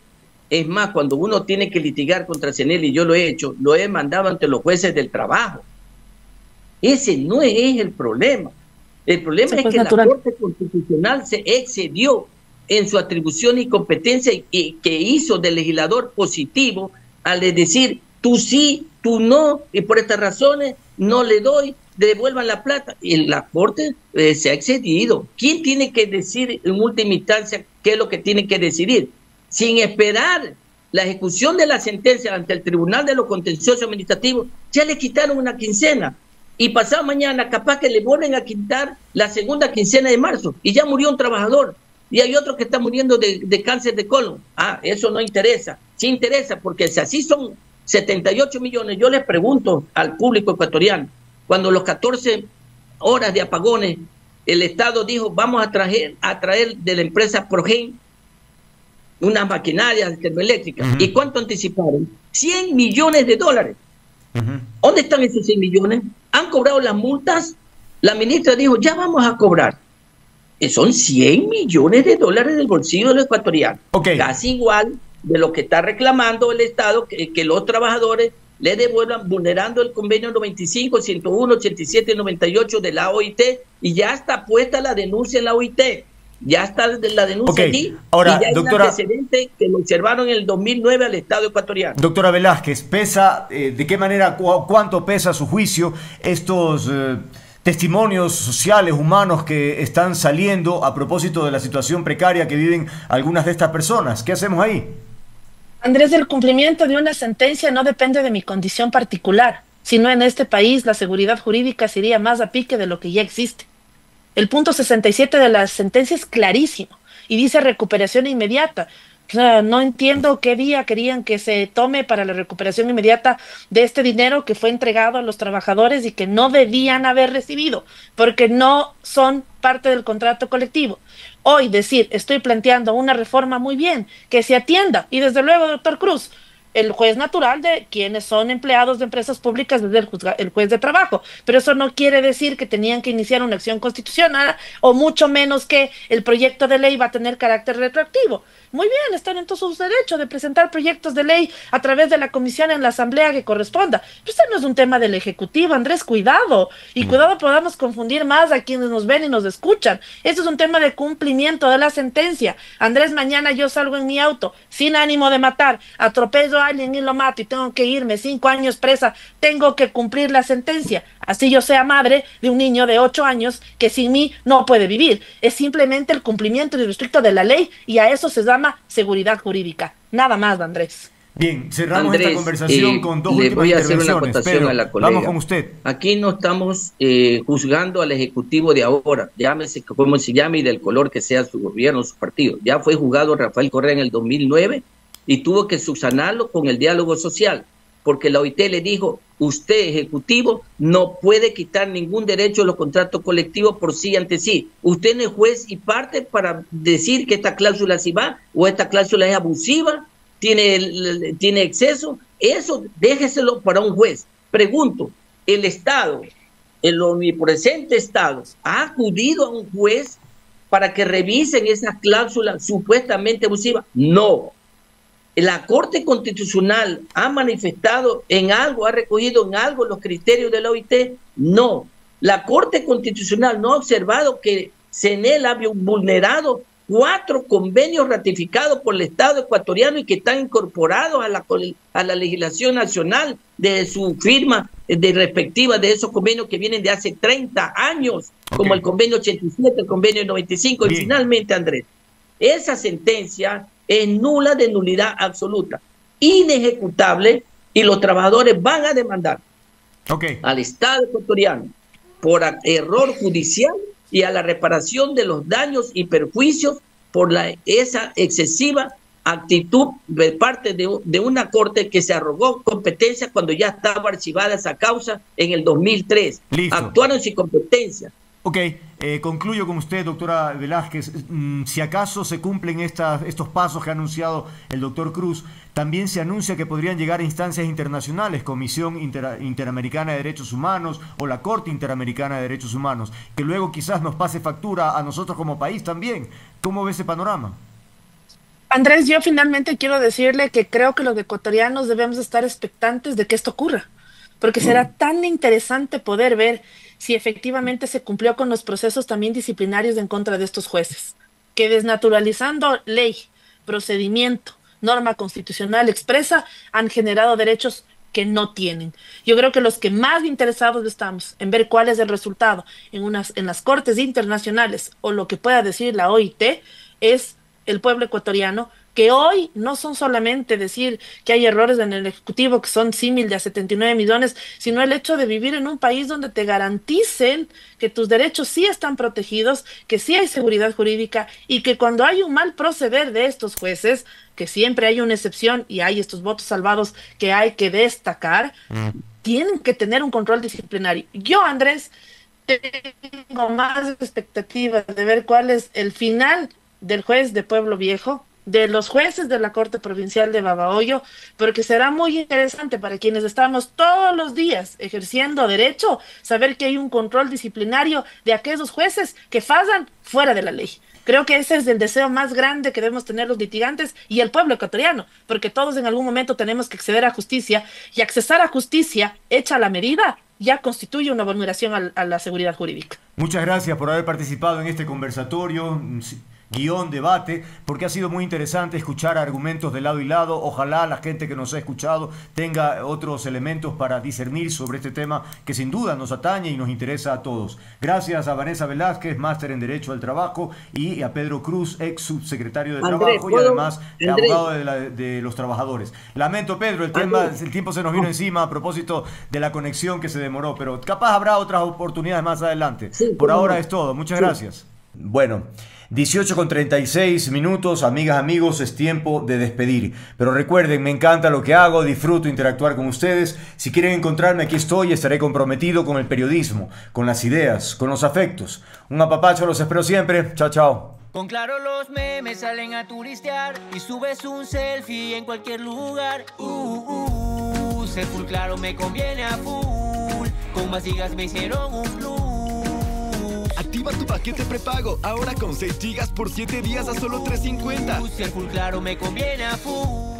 Speaker 8: Es más, cuando uno tiene que litigar contra CNEL, y yo lo he hecho, lo he mandado ante los jueces del trabajo. Ese no es el problema. El problema es que la Corte Constitucional se excedió en su atribución y competencia y que hizo del legislador positivo al decir tú sí, tú no, y por estas razones no le doy, devuelvan la plata. Y la Corte se ha excedido. ¿Quién tiene que decir en última instancia qué es lo que tiene que decidir? Sin esperar la ejecución de la sentencia ante el Tribunal de los Contenciosos Administrativos, ya le quitaron una quincena. Y pasado mañana capaz que le vuelven a quitar la segunda quincena de marzo y ya murió un trabajador y hay otro que está muriendo de cáncer de colon. Eso no interesa. Sí interesa, porque si así son 78 millones, yo les pregunto al público ecuatoriano, cuando los 14 horas de apagones el Estado dijo vamos a traer de la empresa Progen unas maquinarias termoeléctricas. ¿Y cuánto anticiparon? 100 millones de dólares. ¿Dónde están esos 100 millones? ¿Han cobrado las multas? La ministra dijo, ya vamos a cobrar. Son 100 millones de dólares del bolsillo de los ecuatorianos. Casi igual de lo que está reclamando el Estado, que los trabajadores le devuelvan, vulnerando el convenio 95, 101, 87 y 98 de la OIT, y ya está puesta la denuncia en la OIT. Ya está la denuncia allí.
Speaker 1: Ahora,
Speaker 8: y ya hay
Speaker 1: doctora,
Speaker 8: un antecedente que lo observaron en el 2009 al Estado ecuatoriano.
Speaker 1: Doctora Velázquez, ¿pesa, de qué manera, cuánto pesa a su juicio estos testimonios sociales, humanos que están saliendo a propósito de la situación precaria que viven algunas de estas personas? ¿Qué hacemos ahí?
Speaker 6: Andrés, el cumplimiento de una sentencia no depende de mi condición particular, sino en este país la seguridad jurídica sería más a pique de lo que ya existe. El punto 67 de la sentencia es clarísimo y dice recuperación inmediata. No entiendo qué día querían que se tome para la recuperación inmediata de este dinero que fue entregado a los trabajadores y que no debían haber recibido, porque no son parte del contrato colectivo. Hoy decir, estoy planteando una reforma muy bien, que se atienda, y desde luego, doctor Cruz, el juez natural de quienes son empleados de empresas públicas desde el juez de trabajo, pero eso no quiere decir que tenían que iniciar una acción constitucional o mucho menos que el proyecto de ley va a tener carácter retroactivo. Muy bien, están en todo su derecho de presentar proyectos de ley a través de la comisión en la asamblea que corresponda. Pero este no es un tema del Ejecutivo, Andrés, cuidado. Y cuidado podamos confundir más a quienes nos ven y nos escuchan. Esto es un tema de cumplimiento de la sentencia. Andrés, mañana yo salgo en mi auto sin ánimo de matar, atropello a alguien y lo mato y tengo que irme 5 años presa. Tengo que cumplir la sentencia. Así yo sea madre de un niño de 8 años que sin mí no puede vivir. Es simplemente el cumplimiento irrestricto de la ley y a eso se llama seguridad jurídica. Nada más, Andrés.
Speaker 1: Bien, cerramos esta conversación con dos últimas
Speaker 8: voy a hacer una
Speaker 1: intervenciones.
Speaker 8: acotación a la colega.
Speaker 1: Vamos con usted.
Speaker 8: Aquí no estamos juzgando al Ejecutivo de ahora, llámese como se llame y del color que sea su gobierno, su partido. Ya fue juzgado Rafael Correa en el 2009 y tuvo que subsanarlo con el diálogo social, porque la OIT le dijo, usted, Ejecutivo, no puede quitar ningún derecho a los contratos colectivos por sí ante sí. Usted no es juez y parte para decir que esta cláusula sí va o esta cláusula es abusiva, tiene exceso. Eso déjeselo para un juez. Pregunto, ¿el Estado, el omnipresente Estado, ha acudido a un juez para que revisen esas cláusulas supuestamente abusivas? No. La Corte Constitucional ha manifestado en algo, ha recogido en algo los criterios de la OIT. No. La Corte Constitucional no ha observado que CNEL había vulnerado 4 convenios ratificados por el Estado ecuatoriano y que están incorporados a la legislación nacional de su firma de respectiva de esos convenios que vienen de hace 30 años, como el convenio 87, el convenio 95. Bien. Y finalmente, Andrés, esa sentencia es nula, de nulidad absoluta, inejecutable, y los trabajadores van a demandar al Estado ecuatoriano por error judicial y a la reparación de los daños y perjuicios por esa excesiva actitud de parte de una corte que se arrogó competencia cuando ya estaba archivada esa causa en el 2003. Listo. Actuaron sin competencia.
Speaker 1: Ok, concluyo con usted, doctora Velázquez. Si acaso se cumplen estos pasos que ha anunciado el doctor Cruz, también se anuncia que podrían llegar a instancias internacionales, Comisión Interamericana de Derechos Humanos o la Corte Interamericana de Derechos Humanos, que luego quizás nos pase factura a nosotros como país también. ¿Cómo ve ese panorama?
Speaker 6: Andrés, yo finalmente quiero decirle que creo que los ecuatorianos debemos estar expectantes de que esto ocurra, porque será tan interesante poder ver si efectivamente se cumplió con los procesos también disciplinarios en contra de estos jueces, que desnaturalizando ley, procedimiento, norma constitucional expresa, han generado derechos que no tienen. Yo creo que los que más interesados estamos en ver cuál es el resultado en las cortes internacionales o lo que pueda decir la OIT es el pueblo ecuatoriano, que hoy no son solamente decir que hay errores en el Ejecutivo que son símil de a 79 millones, sino el hecho de vivir en un país donde te garanticen que tus derechos sí están protegidos, que sí hay seguridad jurídica y que cuando hay un mal proceder de estos jueces, que siempre hay una excepción y hay estos votos salvados que hay que destacar, tienen que tener un control disciplinario. Yo, Andrés, tengo más expectativas de ver cuál es el final del juez de Pueblo Viejo, de los jueces de la Corte Provincial de Babahoyo, porque será muy interesante para quienes estamos todos los días ejerciendo derecho, saber que hay un control disciplinario de aquellos jueces que fallan fuera de la ley. Creo que ese es el deseo más grande que debemos tener los litigantes y el pueblo ecuatoriano, porque todos en algún momento tenemos que acceder a justicia, y accesar a justicia hecha a la medida ya constituye una vulneración a la seguridad jurídica.
Speaker 1: Muchas gracias por haber participado en este conversatorio, guión, debate, porque ha sido muy interesante escuchar argumentos de lado y lado. Ojalá la gente que nos ha escuchado tenga otros elementos para discernir sobre este tema que sin duda nos atañe y nos interesa a todos. Gracias a Vanessa Velázquez, máster en Derecho al Trabajo, y a Pedro Cruz, ex subsecretario de Trabajo y además abogado de los trabajadores. Lamento, Pedro, el tiempo se nos vino encima a propósito de la conexión que se demoró, pero capaz habrá otras oportunidades más adelante. Por ahora es todo. Muchas gracias. Bueno, 18:36, amigas, amigos, es tiempo de despedir. Pero recuerden, me encanta lo que hago, disfruto interactuar con ustedes. Si quieren encontrarme, aquí estoy, estaré comprometido con el periodismo, con las ideas, con los afectos. Un apapacho, los espero siempre. Chao, chao.
Speaker 9: Con Claro los memes salen a turistear y subes un selfie en cualquier lugar. Ser full Claro me conviene a full. Con más gigas me hicieron un plus.
Speaker 10: Activa tu paquete prepago, ahora con 6 gigas por 7 días a solo $3.50.
Speaker 9: Ser full Claro me conviene a full.